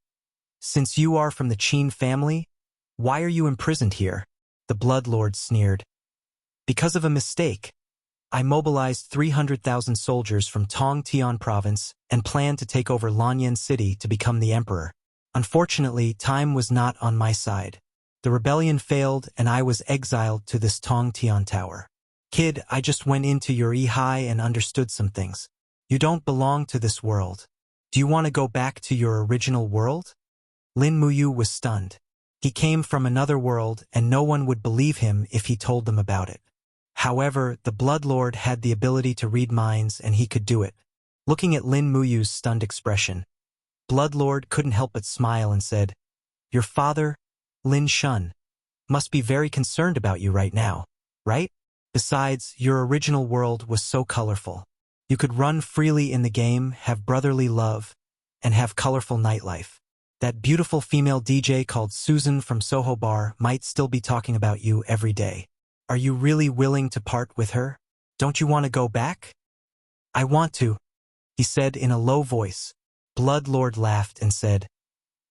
"Since you are from the Qin family, why are you imprisoned here?" The Blood Lord sneered. "Because of a mistake. I mobilized 300,000 soldiers from Tongtian province and planned to take over Lanyan City to become the emperor. Unfortunately, time was not on my side. The rebellion failed and I was exiled to this Tongtian tower. Kid, I just went into your Ihai and understood some things. You don't belong to this world. Do you want to go back to your original world? Lin Muyu was stunned. He came from another world and no one would believe him if he told them about it. However, the Bloodlord had the ability to read minds and he could do it. Looking at Lin Muyu's stunned expression, Bloodlord couldn't help but smile and said, "Your father, Lin Shun, must be very concerned about you right now, right? Besides, your original world was so colorful. You could run freely in the game, have brotherly love, and have colorful nightlife. That beautiful female DJ called Susan from Soho Bar might still be talking about you every day. Are you really willing to part with her? Don't you want to go back?" "I want to," he said in a low voice. Bloodlord laughed and said,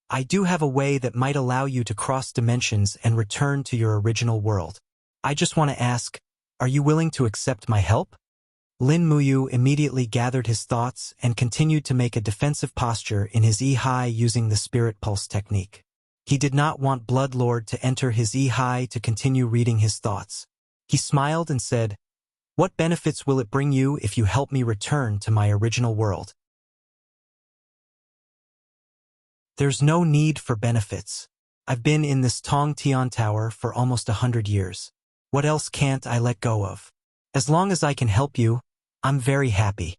"I do have a way that might allow you to cross dimensions and return to your original world. I just want to ask, are you willing to accept my help?" Lin Muyu immediately gathered his thoughts and continued to make a defensive posture in his I-Hai using the Spirit Pulse technique. He did not want Bloodlord to enter his I-Hai to continue reading his thoughts. He smiled and said, "What benefits will it bring you if you help me return to my original world?" "There's no need for benefits. I've been in this Tong Tian Tower for almost 100 years. What else can't I let go of? As long as I can help you, I'm very happy."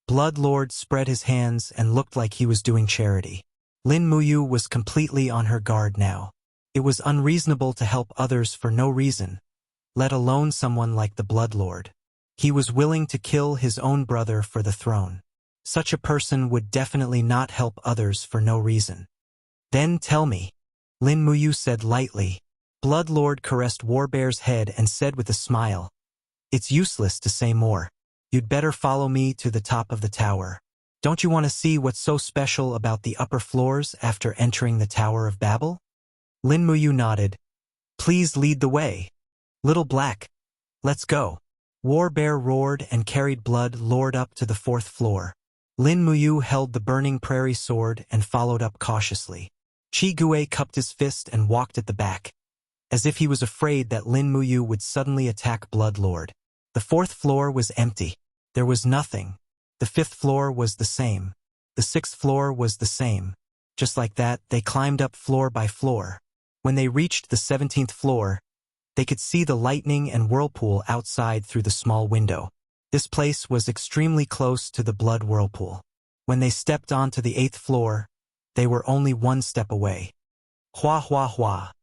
Bloodlord spread his hands and looked like he was doing charity. Lin Muyu was completely on her guard now. It was unreasonable to help others for no reason, let alone someone like the Bloodlord. He was willing to kill his own brother for the throne. Such a person would definitely not help others for no reason. "Then tell me," Lin Muyu said lightly. Bloodlord caressed Warbear's head and said with a smile, "It's useless to say more. You'd better follow me to the top of the tower. Don't you want to see what's so special about the upper floors after entering the Tower of Babel?" Lin Muyu nodded. "Please lead the way. Little Black, let's go." Warbear roared and carried Bloodlord up to the 4th floor. Lin Muyu held the burning prairie sword and followed up cautiously. Chi Gue cupped his fist and walked at the back, as if he was afraid that Lin Muyu would suddenly attack Bloodlord. The 4th floor was empty. There was nothing. The 5th floor was the same. The 6th floor was the same. Just like that, they climbed up floor by floor. When they reached the 17th floor, they could see the lightning and whirlpool outside through the small window. This place was extremely close to the blood whirlpool. When they stepped onto the 8th floor, they were only 1 step away. Hua hua hua.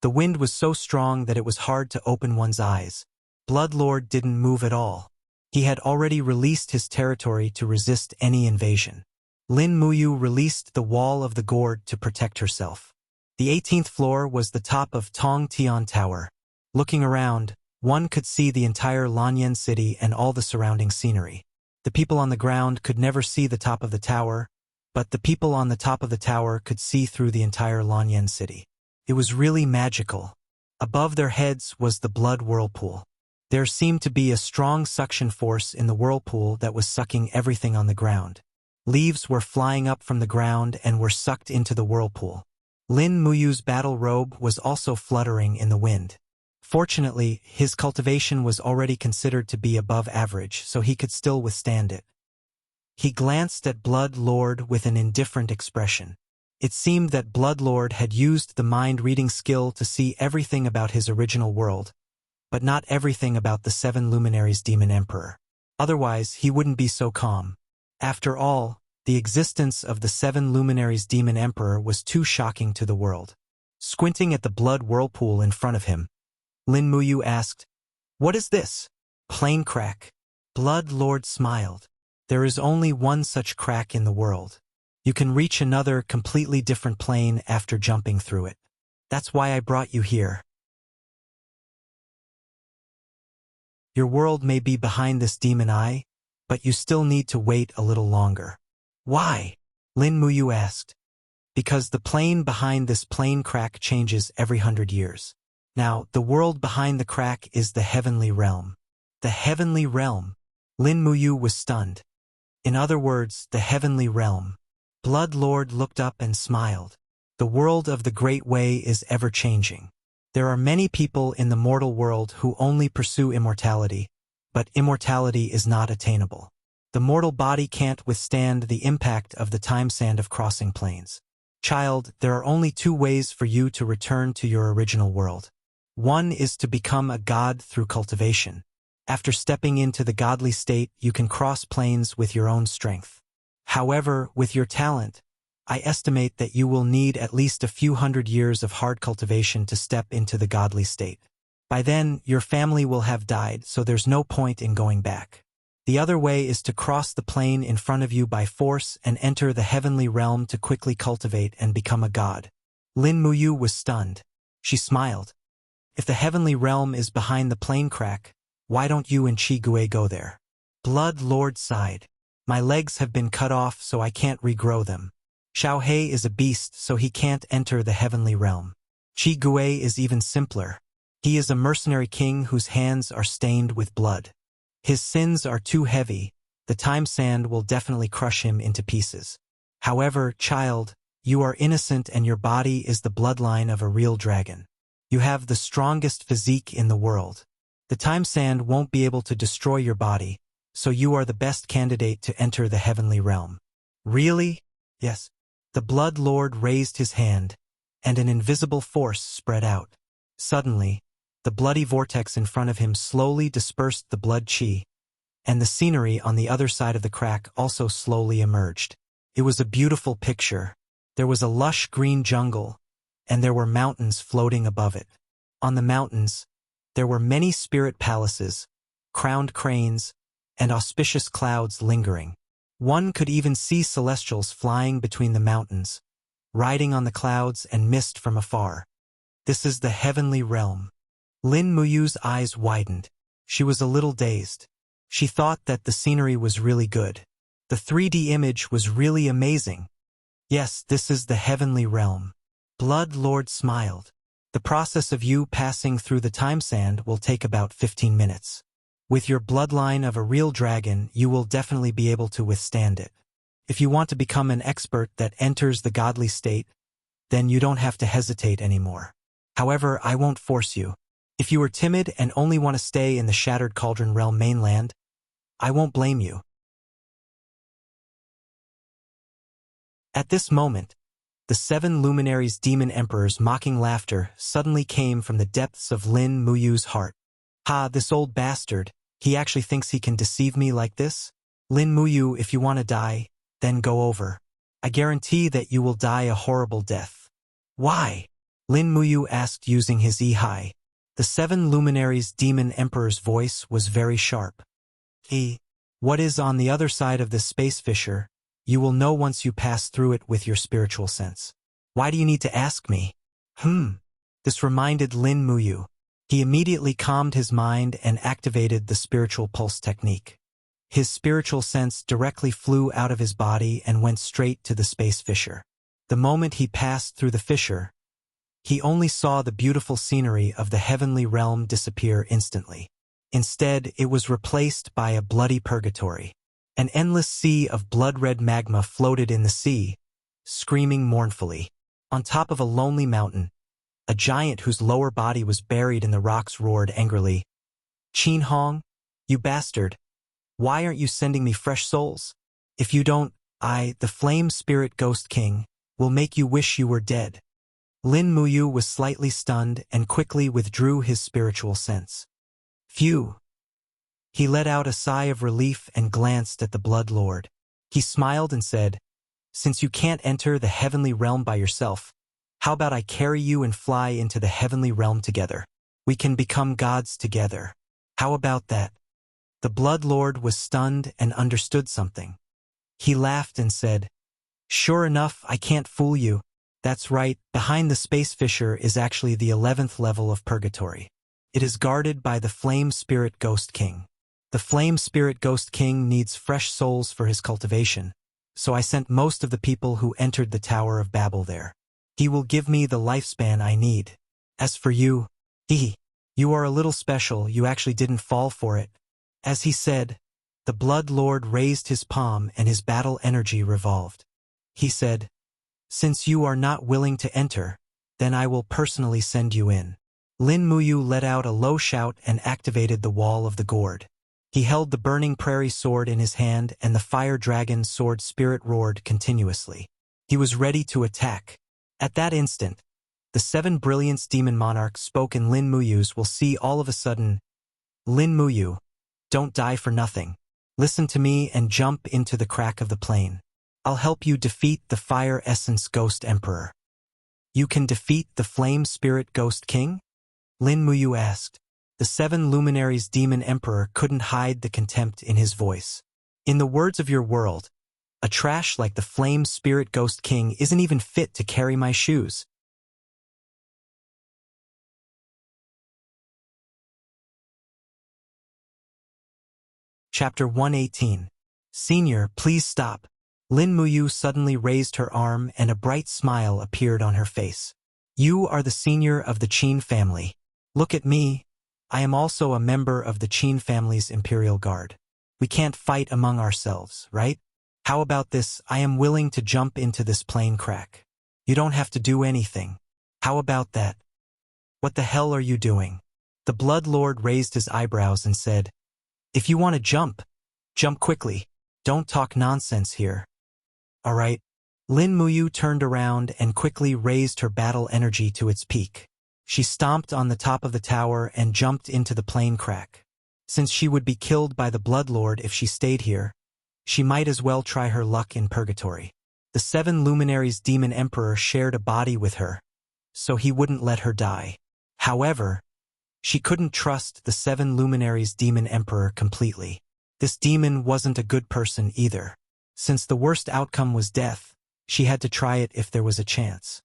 The wind was so strong that it was hard to open one's eyes. Bloodlord didn't move at all. He had already released his territory to resist any invasion. Lin Muyu released the wall of the gourd to protect herself. The 18th floor was the top of Tong Tian Tower. Looking around, one could see the entire Lanyan city and all the surrounding scenery. The people on the ground could never see the top of the tower, but the people on the top of the tower could see through the entire Lanyan city. It was really magical. Above their heads was the blood whirlpool. There seemed to be a strong suction force in the whirlpool that was sucking everything on the ground. Leaves were flying up from the ground and were sucked into the whirlpool. Lin Muyu's battle robe was also fluttering in the wind. Fortunately, his cultivation was already considered to be above average, so he could still withstand it. He glanced at Bloodlord with an indifferent expression. It seemed that Bloodlord had used the mind-reading skill to see everything about his original world, but not everything about the 7 Luminaries Demon Emperor. Otherwise, he wouldn't be so calm. After all, the existence of the 7 Luminaries Demon Emperor was too shocking to the world. Squinting at the blood whirlpool in front of him, Lin Muyu asked, "What is this?" "Plane crack." Bloodlord smiled. "There is only one such crack in the world. You can reach another completely different plane after jumping through it. That's why I brought you here. Your world may be behind this demon eye, but you still need to wait a little longer." "Why?" Lin Muyu asked. "Because the plane behind this plane crack changes every 100 years. Now, the world behind the crack is the heavenly realm." "The heavenly realm?" Lin Muyu was stunned. "In other words, the heavenly realm." Bloodlord looked up and smiled. "The world of the Great Way is ever-changing. There are many people in the mortal world who only pursue immortality, but immortality is not attainable. The mortal body can't withstand the impact of the time sand of crossing planes. Child, there are only two ways for you to return to your original world. One is to become a god through cultivation. After stepping into the godly state, you can cross planes with your own strength. However, with your talent, I estimate that you will need at least a few hundred years of hard cultivation to step into the godly state. By then, your family will have died, so there's no point in going back. The other way is to cross the plane in front of you by force and enter the heavenly realm to quickly cultivate and become a god. Lin Muyu was stunned. She smiled. If the heavenly realm is behind the plane crack, why don't you and Qi Gui go there? Blood Lord sighed. My legs have been cut off, so I can't regrow them. Xiao He is a beast, so he can't enter the heavenly realm. Qi Gui is even simpler. He is a mercenary king whose hands are stained with blood. His sins are too heavy. The time sand will definitely crush him into pieces. However, child, you are innocent and your body is the bloodline of a real dragon. You have the strongest physique in the world. The time sand won't be able to destroy your body, so you are the best candidate to enter the heavenly realm. Really? Yes. The Blood Lord raised his hand, and an invisible force spread out. Suddenly, the bloody vortex in front of him slowly dispersed the blood qi, and the scenery on the other side of the crack also slowly emerged. It was a beautiful picture. There was a lush green jungle, and there were mountains floating above it. On the mountains, there were many spirit palaces, crowned cranes, and auspicious clouds lingering. One could even see celestials flying between the mountains, riding on the clouds and mist from afar. This is the heavenly realm. Lin Muyu's eyes widened. She was a little dazed. She thought that the scenery was really good. The 3D image was really amazing. Yes, this is the heavenly realm. Blood Lord smiled. The process of you passing through the time sand will take about 15 minutes. With your bloodline of a real dragon, you will definitely be able to withstand it. If you want to become an expert that enters the godly state, then you don't have to hesitate anymore. However, I won't force you. If you are timid and only want to stay in the Shattered Cauldron Realm mainland, I won't blame you. At this moment, the 7 luminaries' demon emperor's mocking laughter suddenly came from the depths of Lin Muyu's heart. Ha, this old bastard, he actually thinks he can deceive me like this? Lin Muyu, if you want to die, then go over. I guarantee that you will die a horrible death. Why? Lin Muyu asked using his Yi. The 7 luminaries' demon emperor's voice was very sharp. What is on the other side of this space fissure, you will know once you pass through it with your spiritual sense. Why do you need to ask me? This reminded Lin Muyu. He immediately calmed his mind and activated the spiritual pulse technique. His spiritual sense directly flew out of his body and went straight to the space fissure. The moment he passed through the fissure, he only saw the beautiful scenery of the heavenly realm disappear instantly. Instead, it was replaced by a bloody purgatory. An endless sea of blood-red magma floated in the sea, screaming mournfully. On top of a lonely mountain, a giant whose lower body was buried in the rocks roared angrily. Qin Hong, you bastard! Why aren't you sending me fresh souls? If you don't, I, the Flame Spirit Ghost King, will make you wish you were dead. Lin Muyu was slightly stunned and quickly withdrew his spiritual sense. Phew! He let out a sigh of relief and glanced at the Blood Lord. He smiled and said, Since you can't enter the heavenly realm by yourself, how about I carry you and fly into the heavenly realm together? We can become gods together. How about that? The Blood Lord was stunned and understood something. He laughed and said, Sure enough, I can't fool you. That's right, behind the space fissure is actually the 11th level of purgatory. It is guarded by the Flame Spirit Ghost King. The Flame Spirit Ghost King needs fresh souls for his cultivation, so I sent most of the people who entered the Tower of Babel there. He will give me the lifespan I need. As for you, you are a little special, you actually didn't fall for it. As he said, the Blood Lord raised his palm and his battle energy revolved. He said, Since you are not willing to enter, then I will personally send you in. Lin Muyu let out a low shout and activated the wall of the gourd. He held the burning prairie sword in his hand, and the fire dragon's sword spirit roared continuously. He was ready to attack. At that instant, the 7 brilliance demon monarchs spoke in Lin Muyu's will see all of a sudden. Lin Muyu, don't die for nothing. Listen to me and jump into the crack of the plane. I'll help you defeat the fire essence ghost emperor. You can defeat the flame spirit ghost king? Lin Muyu asked. The 7 luminaries demon emperor couldn't hide the contempt in his voice. In the words of your world, a trash like the flame spirit ghost king isn't even fit to carry my shoes. Chapter 118. Senior, please stop. Lin Muyu suddenly raised her arm and a bright smile appeared on her face. You are the senior of the Qin family. Look at me. I am also a member of the Qin family's Imperial Guard. We can't fight among ourselves, right? How about this? I am willing to jump into this plane crack. You don't have to do anything. How about that? What the hell are you doing? The Blood Lord raised his eyebrows and said, if you want to jump, jump quickly. Don't talk nonsense here. All right. Lin Muyu turned around and quickly raised her battle energy to its peak. She stomped on the top of the tower and jumped into the plane crack. Since she would be killed by the Blood Lord if she stayed here, she might as well try her luck in purgatory. The 7 luminaries demon emperor shared a body with her, so he wouldn't let her die. However, she couldn't trust the 7 luminaries demon emperor completely. This demon wasn't a good person either. Since the worst outcome was death, she had to try it if there was a chance.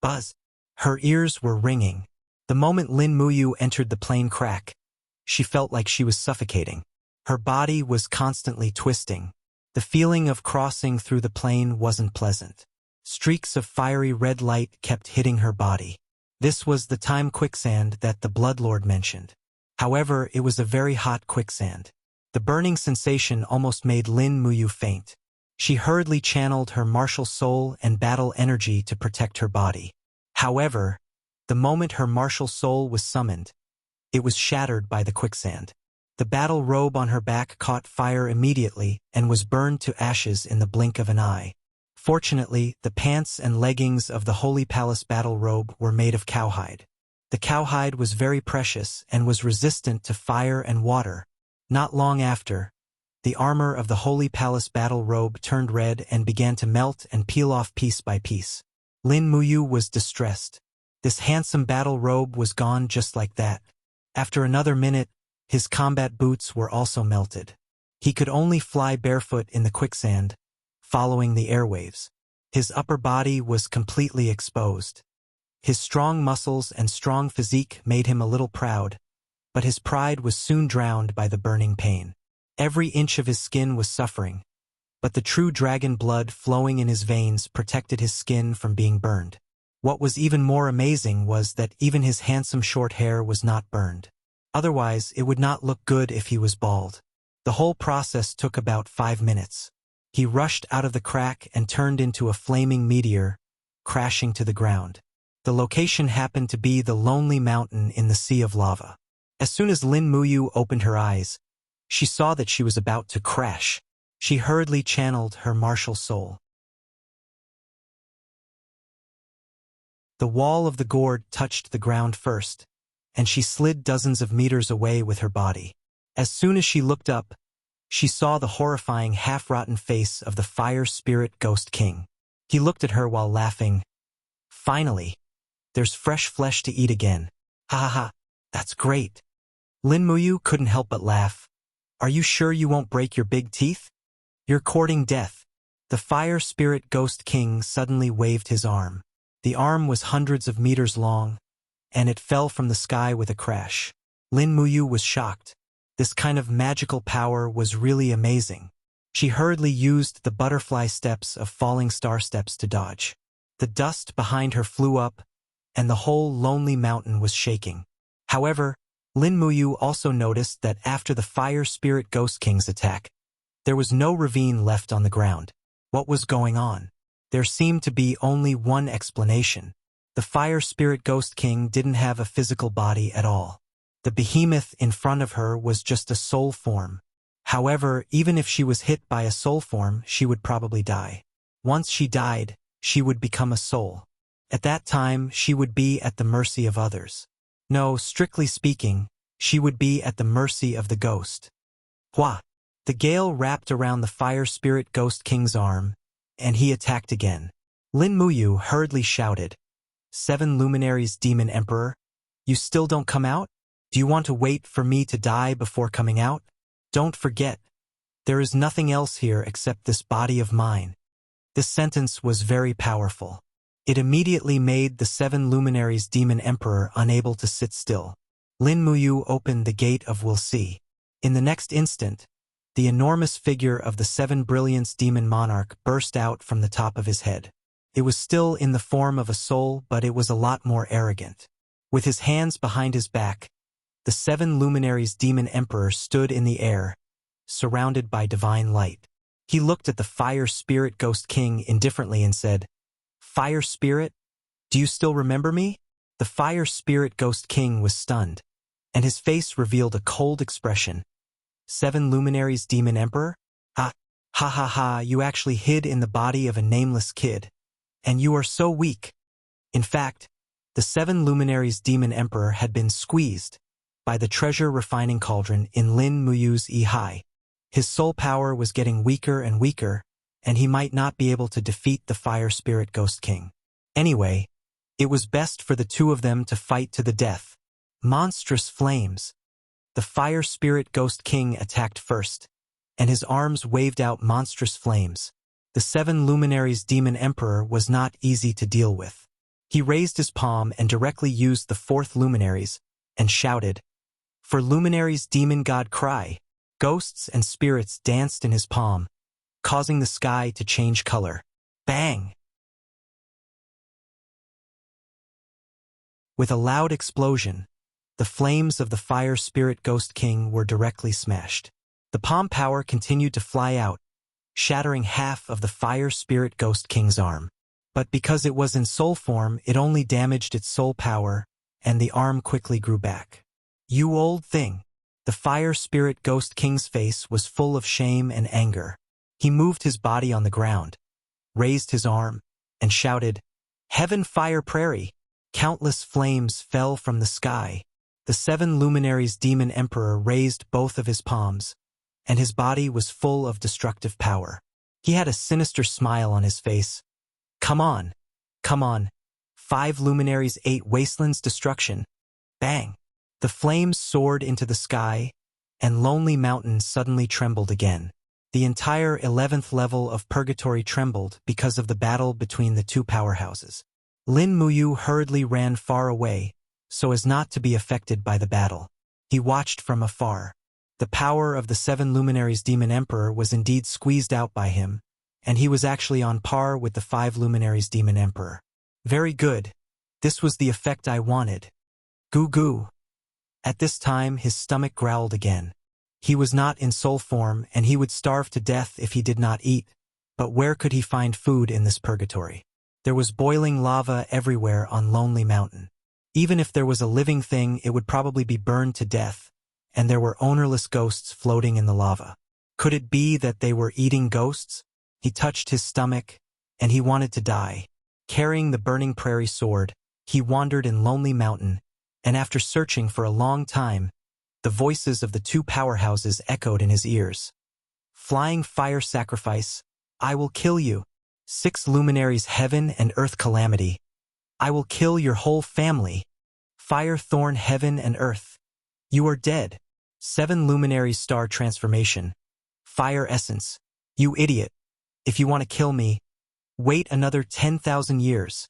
Buzz. Her ears were ringing. The moment Lin Muyu entered the plane crack, she felt like she was suffocating. Her body was constantly twisting. The feeling of crossing through the plane wasn't pleasant. Streaks of fiery red light kept hitting her body. This was the time quicksand that the Blood Lord mentioned. However, it was a very hot quicksand. The burning sensation almost made Lin Muyu faint. She hurriedly channeled her martial soul and battle energy to protect her body. However, the moment her martial soul was summoned, it was shattered by the quicksand. The battle robe on her back caught fire immediately and was burned to ashes in the blink of an eye. Fortunately, the pants and leggings of the Holy Palace battle robe were made of cowhide. The cowhide was very precious and was resistant to fire and water. Not long after, the armor of the Holy Palace battle robe turned red and began to melt and peel off piece by piece. Lin Muyu was distressed. This handsome battle robe was gone just like that. After another minute, his combat boots were also melted. He could only fly barefoot in the quicksand, following the airwaves. His upper body was completely exposed. His strong muscles and strong physique made him a little proud, but his pride was soon drowned by the burning pain. Every inch of his skin was suffering, but the true dragon blood flowing in his veins protected his skin from being burned. What was even more amazing was that even his handsome short hair was not burned. Otherwise, it would not look good if he was bald. The whole process took about 5 minutes. He rushed out of the crack and turned into a flaming meteor, crashing to the ground. The location happened to be the lonely mountain in the sea of lava. As soon as Lin Muyu opened her eyes, she saw that she was about to crash. She hurriedly channeled her martial soul. The wall of the gourd touched the ground first, and she slid dozens of meters away with her body. As soon as she looked up, she saw the horrifying half-rotten face of the fire spirit ghost king. He looked at her while laughing. Finally, there's fresh flesh to eat again. Ha ha ha, that's great. Lin Muyu couldn't help but laugh. Are you sure you won't break your big teeth? You're courting death. The fire spirit ghost king suddenly waved his arm. The arm was hundreds of meters long, and it fell from the sky with a crash. Lin Muyu was shocked. This kind of magical power was really amazing. She hurriedly used the butterfly steps of falling star steps to dodge. The dust behind her flew up, and the whole lonely mountain was shaking. However, Lin Muyu also noticed that after the fire spirit ghost king's attack, there was no ravine left on the ground. What was going on? There seemed to be only one explanation. The fire spirit ghost king didn't have a physical body at all. The behemoth in front of her was just a soul form. However, even if she was hit by a soul form, she would probably die. Once she died, she would become a soul. At that time, she would be at the mercy of others. No, strictly speaking, she would be at the mercy of the ghost. Hua! The gale wrapped around the fire spirit ghost king's arm, and he attacked again. Lin Muyu hurriedly shouted, "7 luminaries, demon emperor, you still don't come out? Do you want to wait for me to die before coming out? Don't forget, there is nothing else here except this body of mine." This sentence was very powerful. It immediately made the 7 luminaries demon emperor unable to sit still. Lin Muyu opened the gate of Wuxia. In the next instant, the enormous figure of the 7 brilliance demon monarch burst out from the top of his head. It was still in the form of a soul, but it was a lot more arrogant. With his hands behind his back, the 7 luminaries demon emperor stood in the air, surrounded by divine light. He looked at the fire spirit ghost king indifferently and said, "Fire spirit, do you still remember me?" The fire spirit ghost king was stunned, and his face revealed a cold expression. "7 luminaries demon emperor? Ha ha ha, you actually hid in the body of a nameless kid. And you are so weak." In fact, the 7 luminaries demon emperor had been squeezed by the treasure refining cauldron in Lin Muyu's Ihai. His soul power was getting weaker and weaker, and he might not be able to defeat the fire spirit ghost king. Anyway, it was best for the two of them to fight to the death. Monstrous flames. The fire spirit ghost king attacked first, and his arms waved out monstrous flames. The 7 luminaries demon emperor was not easy to deal with. He raised his palm and directly used the 4th luminaries, and shouted, "For luminaries demon god cry." Ghosts and spirits danced in his palm, causing the sky to change color. Bang! With a loud explosion, the flames of the fire spirit ghost king were directly smashed. The palm power continued to fly out, shattering half of the fire spirit ghost king's arm. But because it was in soul form, it only damaged its soul power, and the arm quickly grew back. "You old thing!" The fire spirit ghost king's face was full of shame and anger. He moved his body on the ground, raised his arm, and shouted, "Heaven fire prairie!" Countless flames fell from the sky. The 7 luminaries demon emperor raised both of his palms, and his body was full of destructive power. He had a sinister smile on his face. Come on. 5 luminaries, 8 wastelands destruction. Bang! The flames soared into the sky, and Lonely Mountain suddenly trembled again. The entire 11th level of Purgatory trembled because of the battle between the two powerhouses. Lin Muyu hurriedly ran far away, so as not to be affected by the battle. He watched from afar. The power of the 7 luminaries demon emperor was indeed squeezed out by him, and he was actually on par with the 5 luminaries demon emperor. Very good. This was the effect I wanted. Goo goo. At this time his stomach growled again. He was not in soul form, and he would starve to death if he did not eat. But where could he find food in this purgatory? There was boiling lava everywhere on Lonely Mountain. Even if there was a living thing, it would probably be burned to death, and there were ownerless ghosts floating in the lava. Could it be that they were eating ghosts? He touched his stomach, and he wanted to die. Carrying the burning prairie sword, he wandered in Lonely Mountain, and after searching for a long time, the voices of the two powerhouses echoed in his ears. Flying fire sacrifice, I will kill you. 6 luminaries heaven and earth calamity. I will kill your whole family. Fire thorn heaven and earth. You are dead. 7 luminaries star transformation. Fire essence. You idiot. If you want to kill me, wait another 10,000 years.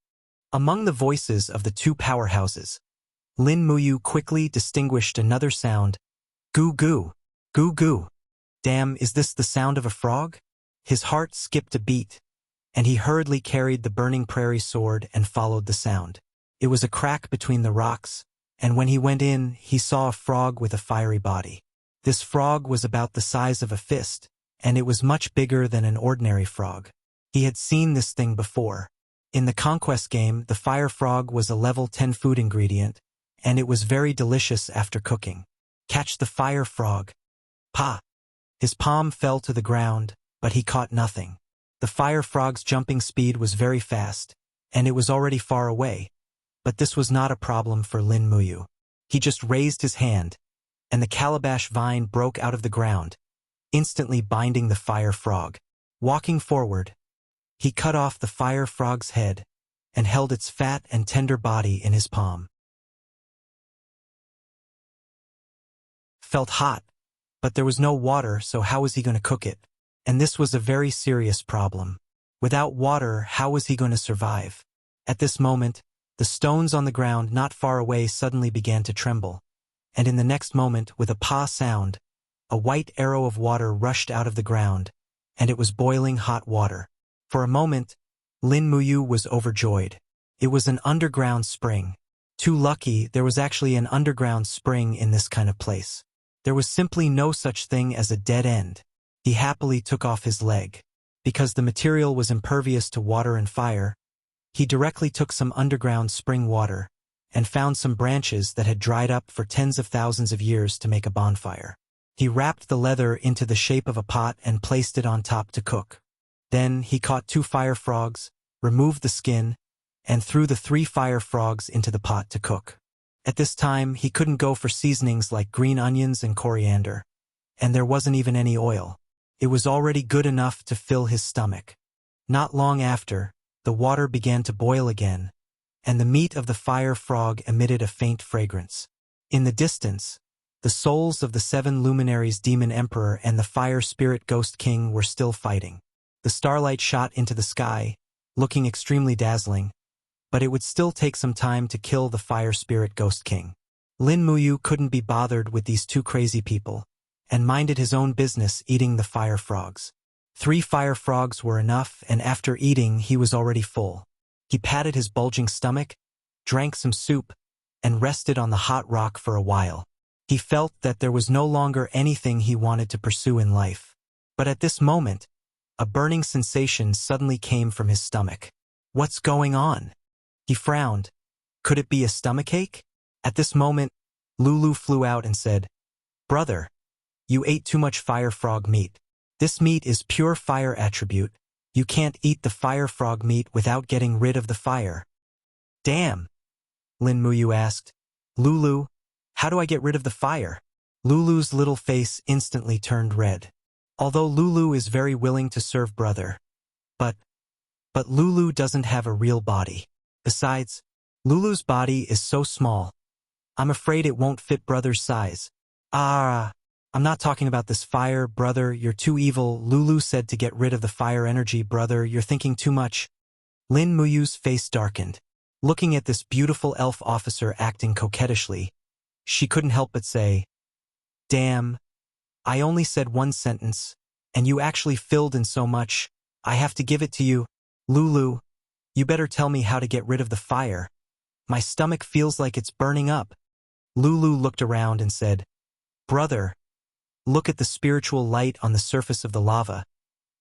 Among the voices of the two powerhouses, Lin Muyu quickly distinguished another sound. Goo goo. Goo goo. Damn, is this the sound of a frog? His heart skipped a beat, and he hurriedly carried the burning prairie sword and followed the sound. It was a crack between the rocks, and when he went in, he saw a frog with a fiery body. This frog was about the size of a fist, and it was much bigger than an ordinary frog. He had seen this thing before. In the Conquest game, the fire frog was a level 10 food ingredient, and it was very delicious after cooking. Catch the fire frog. Pa! His palm fell to the ground, but he caught nothing. The fire frog's jumping speed was very fast, and it was already far away. But this was not a problem for Lin Muyu. He just raised his hand, and the calabash vine broke out of the ground, instantly binding the fire frog. Walking forward, he cut off the fire frog's head and held its fat and tender body in his palm. Felt hot, but there was no water, so how was he going to cook it? And this was a very serious problem. Without water, how was he going to survive? At this moment, the stones on the ground not far away suddenly began to tremble, and in the next moment, with a pa sound, a white arrow of water rushed out of the ground, and it was boiling hot water. For a moment, Lin Muyu was overjoyed. It was an underground spring. Too lucky, there was actually an underground spring in this kind of place. There was simply no such thing as a dead end. He happily took off his leg. Because the material was impervious to water and fire, he directly took some underground spring water and found some branches that had dried up for tens of thousands of years to make a bonfire. He wrapped the leather into the shape of a pot and placed it on top to cook. Then he caught 2 fire frogs, removed the skin, and threw the 3 fire frogs into the pot to cook. At this time, he couldn't go for seasonings like green onions and coriander, and there wasn't even any oil. It was already good enough to fill his stomach. Not long after, the water began to boil again, and the meat of the fire frog emitted a faint fragrance. In the distance, the souls of the 7 luminaries Demon Emperor and the Fire Spirit Ghost King were still fighting. The starlight shot into the sky, looking extremely dazzling, but it would still take some time to kill the Fire Spirit Ghost King. Lin Muyu couldn't be bothered with these 2 crazy people, and minded his own business eating the fire frogs. 3 fire frogs were enough, and after eating he was already full. He patted his bulging stomach, drank some soup, and rested on the hot rock for a while. He felt that there was no longer anything he wanted to pursue in life. But at this moment, a burning sensation suddenly came from his stomach. What's going on? He frowned. Could it be a stomachache? At this moment, Lulu flew out and said, "Brother, you ate too much fire frog meat. This meat is pure fire attribute. You can't eat the fire frog meat without getting rid of the fire." "Damn," Lin Muyu asked. "Lulu, how do I get rid of the fire?" Lulu's little face instantly turned red. Although Lulu is very willing to serve brother. But Lulu doesn't have a real body. Besides, Lulu's body is so small. I'm afraid it won't fit brother's size. I'm not talking about this fire, brother, you're too evil. Lulu said to get rid of the fire energy, brother, you're thinking too much. Lin Muyu's face darkened. Looking at this beautiful elf officer acting coquettishly, she couldn't help but say, "Damn, I only said 1 sentence, and you actually filled in so much. I have to give it to you. Lulu, you better tell me how to get rid of the fire. My stomach feels like it's burning up." Lulu looked around and said, "Brother, look at the spiritual light on the surface of the lava.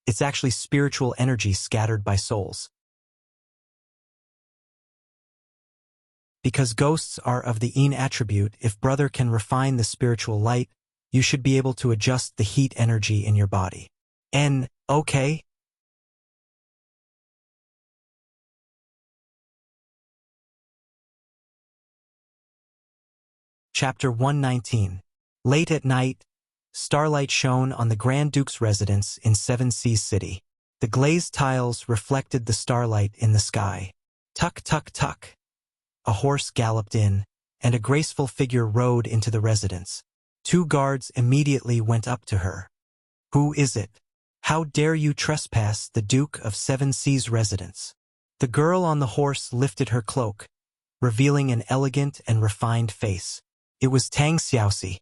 It's actually spiritual energy scattered by souls. Because ghosts are of the Yin attribute, if brother can refine the spiritual light, you should be able to adjust the heat energy in your body." Okay? Chapter 119. Late at night, starlight shone on the Grand Duke's residence in Seven Seas City. The glazed tiles reflected the starlight in the sky. Tuck, tuck, tuck. A horse galloped in, and a graceful figure rode into the residence. 2 guards immediately went up to her. "Who is it? How dare you trespass the Duke of Seven Seas' residence?" The girl on the horse lifted her cloak, revealing an elegant and refined face. It was Tang Xiaoxi.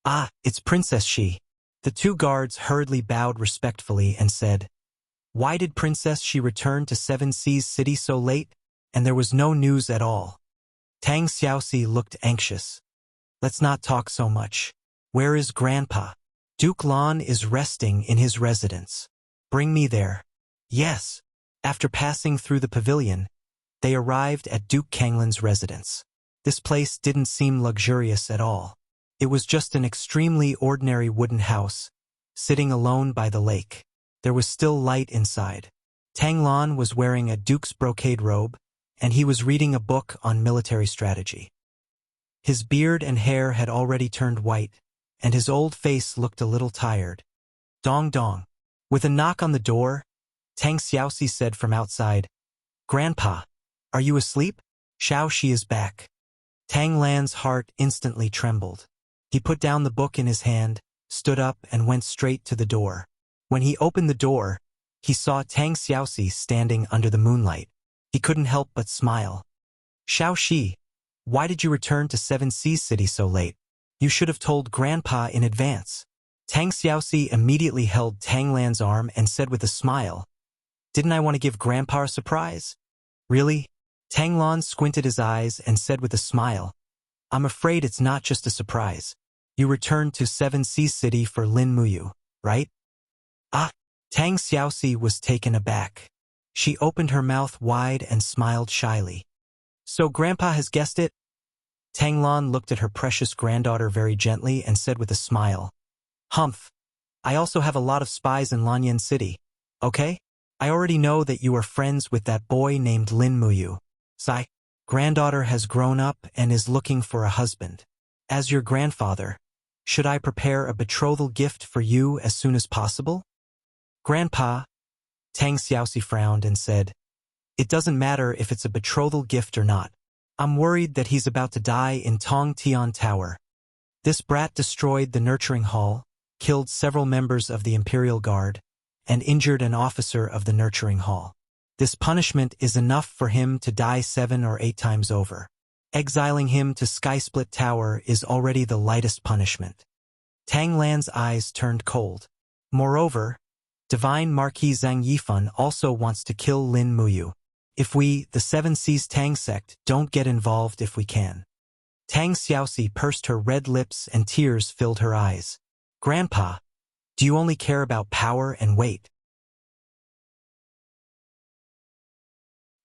"Ah, it's Princess Shi." The 2 guards hurriedly bowed respectfully and said, "Why did Princess Shi return to Seven Seas City so late?" And there was no news at all. Tang Xiaoxi looked anxious. "Let's not talk so much. Where is Grandpa?" "Duke Lan is resting in his residence." "Bring me there." "Yes." After passing through the pavilion, they arrived at Duke Kanglin's residence. This place didn't seem luxurious at all. It was just an extremely ordinary wooden house, sitting alone by the lake. There was still light inside. Tang Lan was wearing a duke's brocade robe, and he was reading a book on military strategy. His beard and hair had already turned white, and his old face looked a little tired. Dong dong. With a knock on the door, Tang Xiaoxi said from outside, "Grandpa, are you asleep? Xiao Shi is back." Tang Lan's heart instantly trembled. He put down the book in his hand, stood up and went straight to the door. When he opened the door, he saw Tang Xiaoxi standing under the moonlight. He couldn't help but smile. "Xiao Shi, why did you return to Seven Seas City so late? You should have told Grandpa in advance." Tang Xiaoxi immediately held Tang Lan's arm and said with a smile, "Didn't I want to give Grandpa a surprise?" "Really?" Tang Lan squinted his eyes and said with a smile, "I'm afraid it's not just a surprise. You returned to Seven Seas City for Lin Muyu, right?" "Ah!" Tang Xiaoxi was taken aback. She opened her mouth wide and smiled shyly. "So Grandpa has guessed it?" Tang Lan looked at her precious granddaughter very gently and said with a smile, "Humph. I also have a lot of spies in Lanyan City. Okay? I already know that you are friends with that boy named Lin Muyu. Sai, granddaughter has grown up and is looking for a husband. As your grandfather, should I prepare a betrothal gift for you as soon as possible?" "Grandpa," Tang Xiaoxi frowned and said, "It doesn't matter if it's a betrothal gift or not. I'm worried that he's about to die in Tong Tian Tower. This brat destroyed the nurturing hall, killed several members of the Imperial Guard, and injured an officer of the nurturing hall. This punishment is enough for him to die 7 or 8 times over. Exiling him to Skysplit Tower is already the lightest punishment." Tang Lan's eyes turned cold. "Moreover, Divine Marquis Zhang Yifan also wants to kill Lin Muyu. If we, the Seven Seas Tang sect, don't get involved if we can." Tang Xiaoxi pursed her red lips and tears filled her eyes. "Grandpa, do you only care about power and weight?"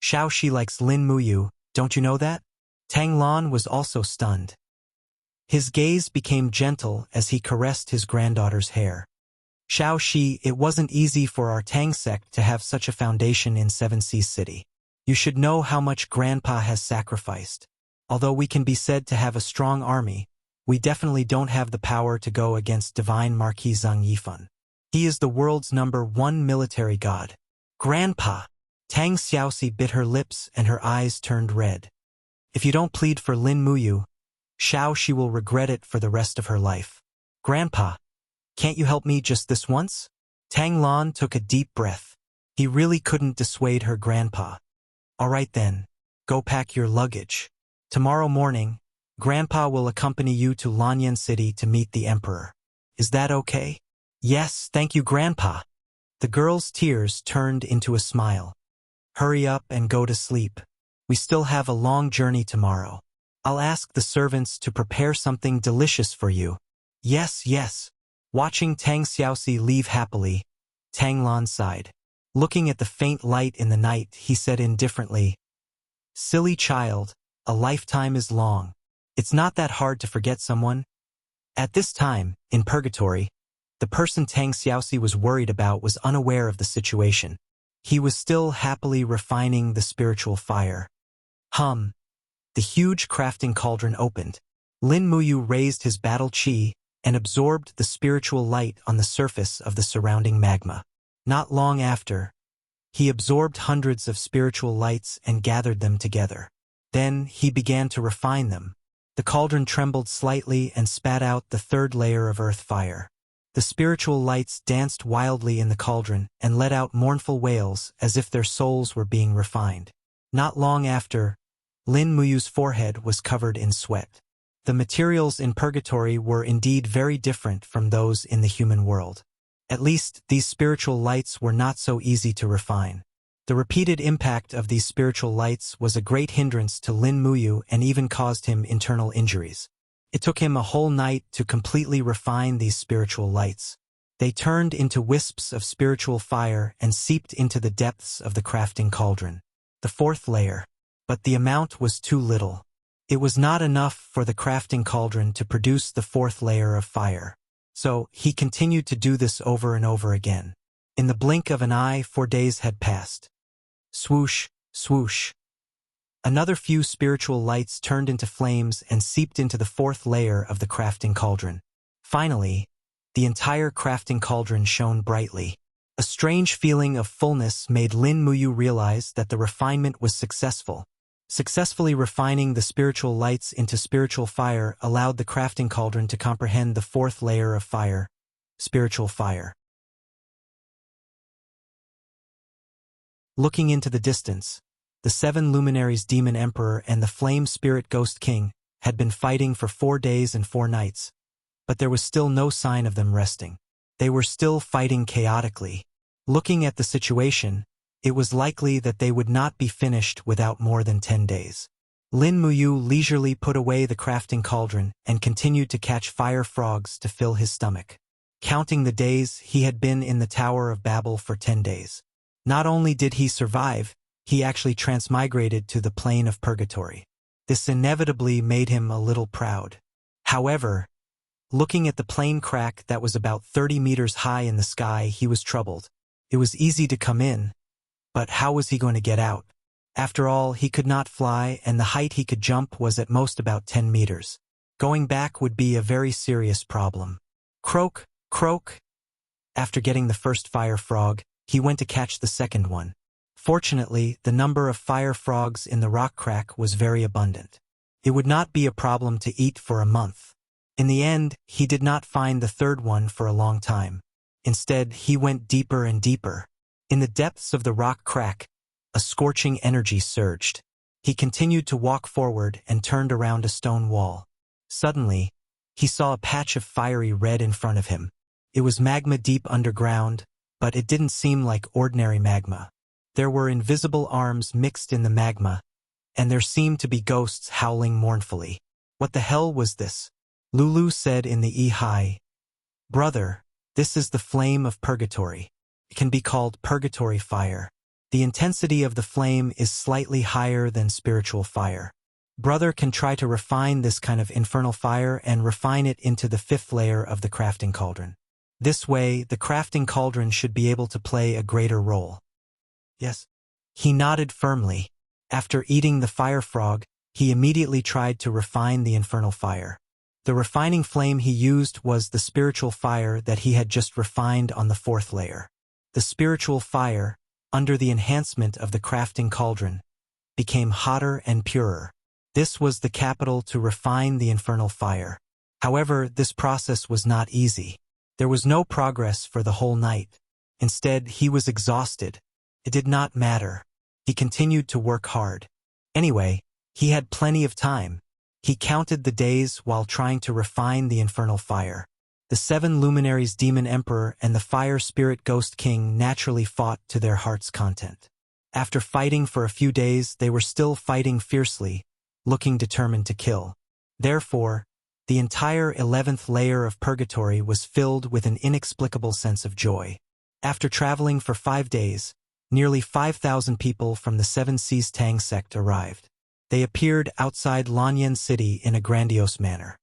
"Xiao Shi likes Lin Muyu, don't you know that?" Tang Lan was also stunned. His gaze became gentle as he caressed his granddaughter's hair. "Xiao Shi, it wasn't easy for our Tang sect to have such a foundation in Seven Seas City. You should know how much Grandpa has sacrificed. Although we can be said to have a strong army, we definitely don't have the power to go against Divine Marquis Zhang Yifan. He is the world's #1 military god." "Grandpa!" Tang Xiaoxi bit her lips and her eyes turned red. "If you don't plead for Lin Muyu, Xiao Shi will regret it for the rest of her life. Grandpa, can't you help me just this once?" Tang Lan took a deep breath. He really couldn't dissuade her grandpa. "All right then, go pack your luggage. Tomorrow morning, Grandpa will accompany you to Lanyan City to meet the Emperor. Is that okay?" "Yes, thank you, Grandpa." The girl's tears turned into a smile. "Hurry up and go to sleep. We still have a long journey tomorrow. I'll ask the servants to prepare something delicious for you." "Yes, yes." Watching Tang Xiaoxi leave happily, Tang Lan sighed. Looking at the faint light in the night, he said indifferently, "Silly child, a lifetime is long. It's not that hard to forget someone." At this time, in purgatory, the person Tang Xiaoxi was worried about was unaware of the situation. He was still happily refining the spiritual fire. The huge crafting cauldron opened. Lin Muyu raised his battle chi and absorbed the spiritual light on the surface of the surrounding magma. Not long after, he absorbed hundreds of spiritual lights and gathered them together. Then he began to refine them. The cauldron trembled slightly and spat out the 3rd layer of earth fire. The spiritual lights danced wildly in the cauldron and let out mournful wails as if their souls were being refined. Not long after, Lin Muyu's forehead was covered in sweat. The materials in purgatory were indeed very different from those in the human world. At least, these spiritual lights were not so easy to refine. The repeated impact of these spiritual lights was a great hindrance to Lin Muyu and even caused him internal injuries. It took him a whole night to completely refine these spiritual lights. They turned into wisps of spiritual fire and seeped into the depths of the crafting cauldron. The 4th layer. But the amount was too little. It was not enough for the crafting cauldron to produce the 4th layer of fire. So, he continued to do this over and over again. In the blink of an eye, 4 days had passed. Swoosh, swoosh. Another few spiritual lights turned into flames and seeped into the 4th layer of the crafting cauldron. Finally, the entire crafting cauldron shone brightly. A strange feeling of fullness made Lin Muyu realize that the refinement was successful. Successfully refining the spiritual lights into spiritual fire allowed the crafting cauldron to comprehend the 4th layer of fire, spiritual fire. Looking into the distance, the 7 luminaries Demon Emperor and the Flame Spirit Ghost King had been fighting for 4 days and 4 nights, but there was still no sign of them resting. They were still fighting chaotically. Looking at the situation, it was likely that they would not be finished without more than 10 days. Lin Muyu leisurely put away the crafting cauldron and continued to catch fire frogs to fill his stomach. Counting the days, he had been in the Tower of Babel for 10 days. Not only did he survive, he actually transmigrated to the plane of purgatory. This inevitably made him a little proud. However, looking at the plane crack that was about 30 meters high in the sky, he was troubled. It was easy to come in, but how was he going to get out? After all, he could not fly, and the height he could jump was at most about 10 meters. Going back would be a very serious problem. Croak, croak. After getting the first fire frog, he went to catch the second one. Fortunately, the number of fire frogs in the rock crack was very abundant. It would not be a problem to eat for a month. In the end, he did not find the third one for a long time. Instead, he went deeper and deeper. In the depths of the rock crack, a scorching energy surged. He continued to walk forward and turned around a stone wall. Suddenly, he saw a patch of fiery red in front of him. It was magma deep underground, but it didn't seem like ordinary magma. There were invisible arms mixed in the magma, and there seemed to be ghosts howling mournfully. What the hell was this? Lulu said in the High. Brother, this is the flame of purgatory. It can be called purgatory fire. The intensity of the flame is slightly higher than spiritual fire. Brother can try to refine this kind of infernal fire and refine it into the 5th layer of the crafting cauldron. This way, the crafting cauldron should be able to play a greater role. Yes. He nodded firmly. After eating the fire frog, he immediately tried to refine the infernal fire. The refining flame he used was the spiritual fire that he had just refined on the 4th layer. The spiritual fire, under the enhancement of the crafting cauldron, became hotter and purer. This was the capital to refine the infernal fire. However, this process was not easy. There was no progress for the whole night. Instead, he was exhausted. It did not matter. He continued to work hard. Anyway, he had plenty of time. He counted the days while trying to refine the infernal fire. The 7 luminaries Demon Emperor and the Fire Spirit Ghost King naturally fought to their heart's content. After fighting for a few days, they were still fighting fiercely, looking determined to kill. Therefore, the entire 11th layer of purgatory was filled with an inexplicable sense of joy. After traveling for 5 days, nearly 5,000 people from the 7 Seas Tang sect arrived. They appeared outside Lanyan City in a grandiose manner.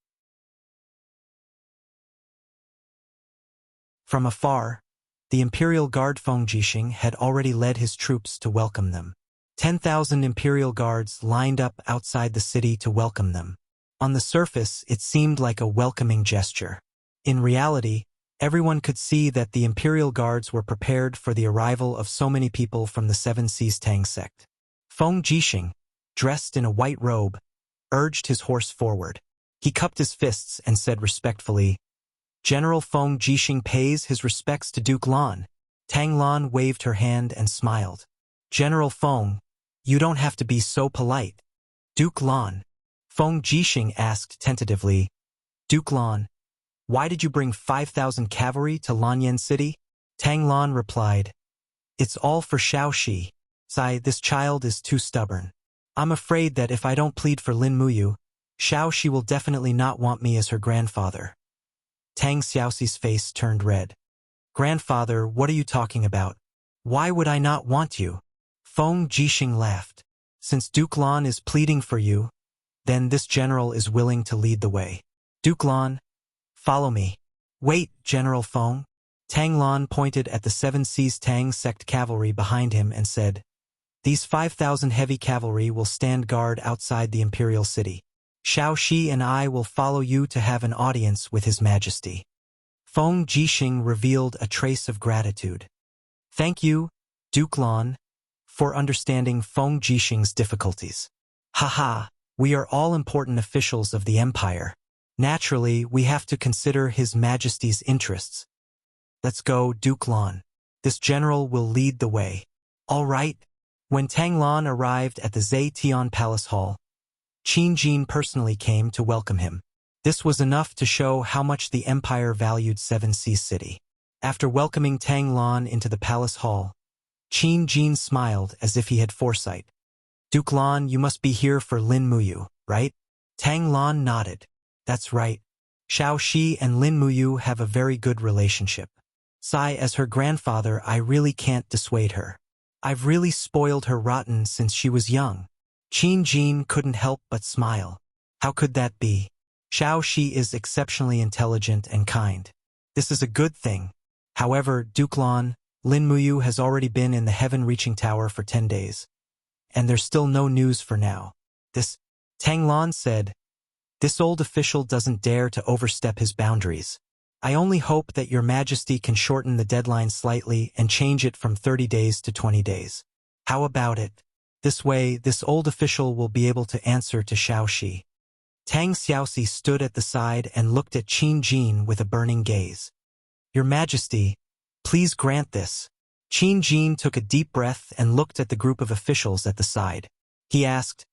From afar, the Imperial Guard Feng Jixing had already led his troops to welcome them. 10,000 Imperial Guards lined up outside the city to welcome them. On the surface, it seemed like a welcoming gesture. In reality, everyone could see that the Imperial Guards were prepared for the arrival of so many people from the 7 Seas Tang sect. Feng Jixing, dressed in a white robe, urged his horse forward. He cupped his fists and said respectfully, General Feng Jixing pays his respects to Duke Lan. Tang Lan waved her hand and smiled. General Feng, you don't have to be so polite. Duke Lan. Feng Jixing asked tentatively, Duke Lan, why did you bring 5,000 cavalry to Lanyan City? Tang Lan replied, It's all for Xiaoxi. Sai, this child is too stubborn. I'm afraid that if I don't plead for Lin Muyu, Xiaoxi will definitely not want me as her grandfather. Tang Xiaoxi's face turned red. Grandfather, what are you talking about? Why would I not want you? Feng Jixing laughed. Since Duke Lan is pleading for you, then this general is willing to lead the way. Duke Lan, follow me. Wait, General Feng. Tang Lan pointed at the Seven Seas Tang sect cavalry behind him and said, "These 5,000 heavy cavalry will stand guard outside the imperial city. Xiao Shi and I will follow you to have an audience with His Majesty." Feng Jixing revealed a trace of gratitude. "Thank you, Duke Lan, for understanding Feng Jixing's difficulties. Haha, we are all important officials of the Empire. Naturally, we have to consider His Majesty's interests. Let's go, Duke Lan. This general will lead the way." "All right." When Tang Lan arrived at the Zetian Palace Hall, Qin Jin personally came to welcome him. This was enough to show how much the Empire valued Seven Seas City. After welcoming Tang Lan into the palace hall, Qin Jin smiled as if he had foresight. "Duke Lan, you must be here for Lin Muyu, right?" Tang Lan nodded. "That's right. Xiao Shi and Lin Muyu have a very good relationship. Sai, as her grandfather, I really can't dissuade her. I've really spoiled her rotten since she was young." Qin Jin couldn't help but smile. How could that be? Xiao Shi is exceptionally intelligent and kind. This is a good thing. However, Duke Lan, Lin Muyu has already been in the heaven-reaching tower for 10 days. And there's still no news for now. Tang Lan said, "This old official doesn't dare to overstep his boundaries. I only hope that Your Majesty can shorten the deadline slightly and change it from 30 days to 20 days. How about it? This way, this old official will be able to answer to Xiao Shi." Tang Xiaoxi stood at the side and looked at Qin Jin with a burning gaze. "Your Majesty, please grant this." Qin Jin took a deep breath and looked at the group of officials at the side. He asked,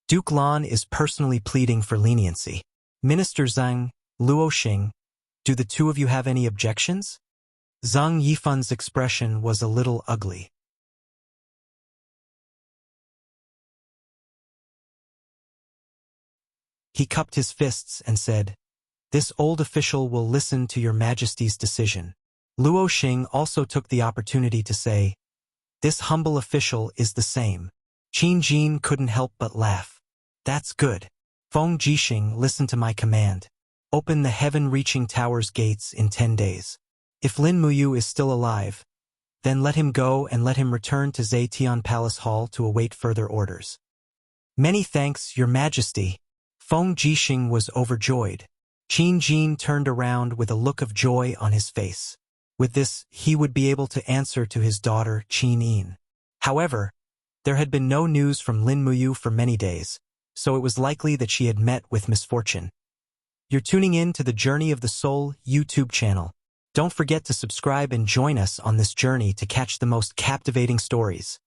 "Duke Lan is personally pleading for leniency. Minister Zhang, Luo Xing, do the two of you have any objections?" Zhang Yifan's expression was a little ugly. He cupped his fists and said, "This old official will listen to Your Majesty's decision." Luo Xing also took the opportunity to say, "This humble official is the same." Qin Jin couldn't help but laugh. "That's good. Feng Jixing, listen to my command. Open the heaven-reaching tower's gates in 10 days. If Lin Muyu is still alive, then let him go and let him return to Zetian Palace Hall to await further orders." "Many thanks, Your Majesty." Feng Jixing was overjoyed. Qin Jin turned around with a look of joy on his face. With this, he would be able to answer to his daughter, Qin Yin. However, there had been no news from Lin Muyu for many days, so it was likely that she had met with misfortune. You're tuning in to the Journey of the Soul YouTube channel. Don't forget to subscribe and join us on this journey to catch the most captivating stories.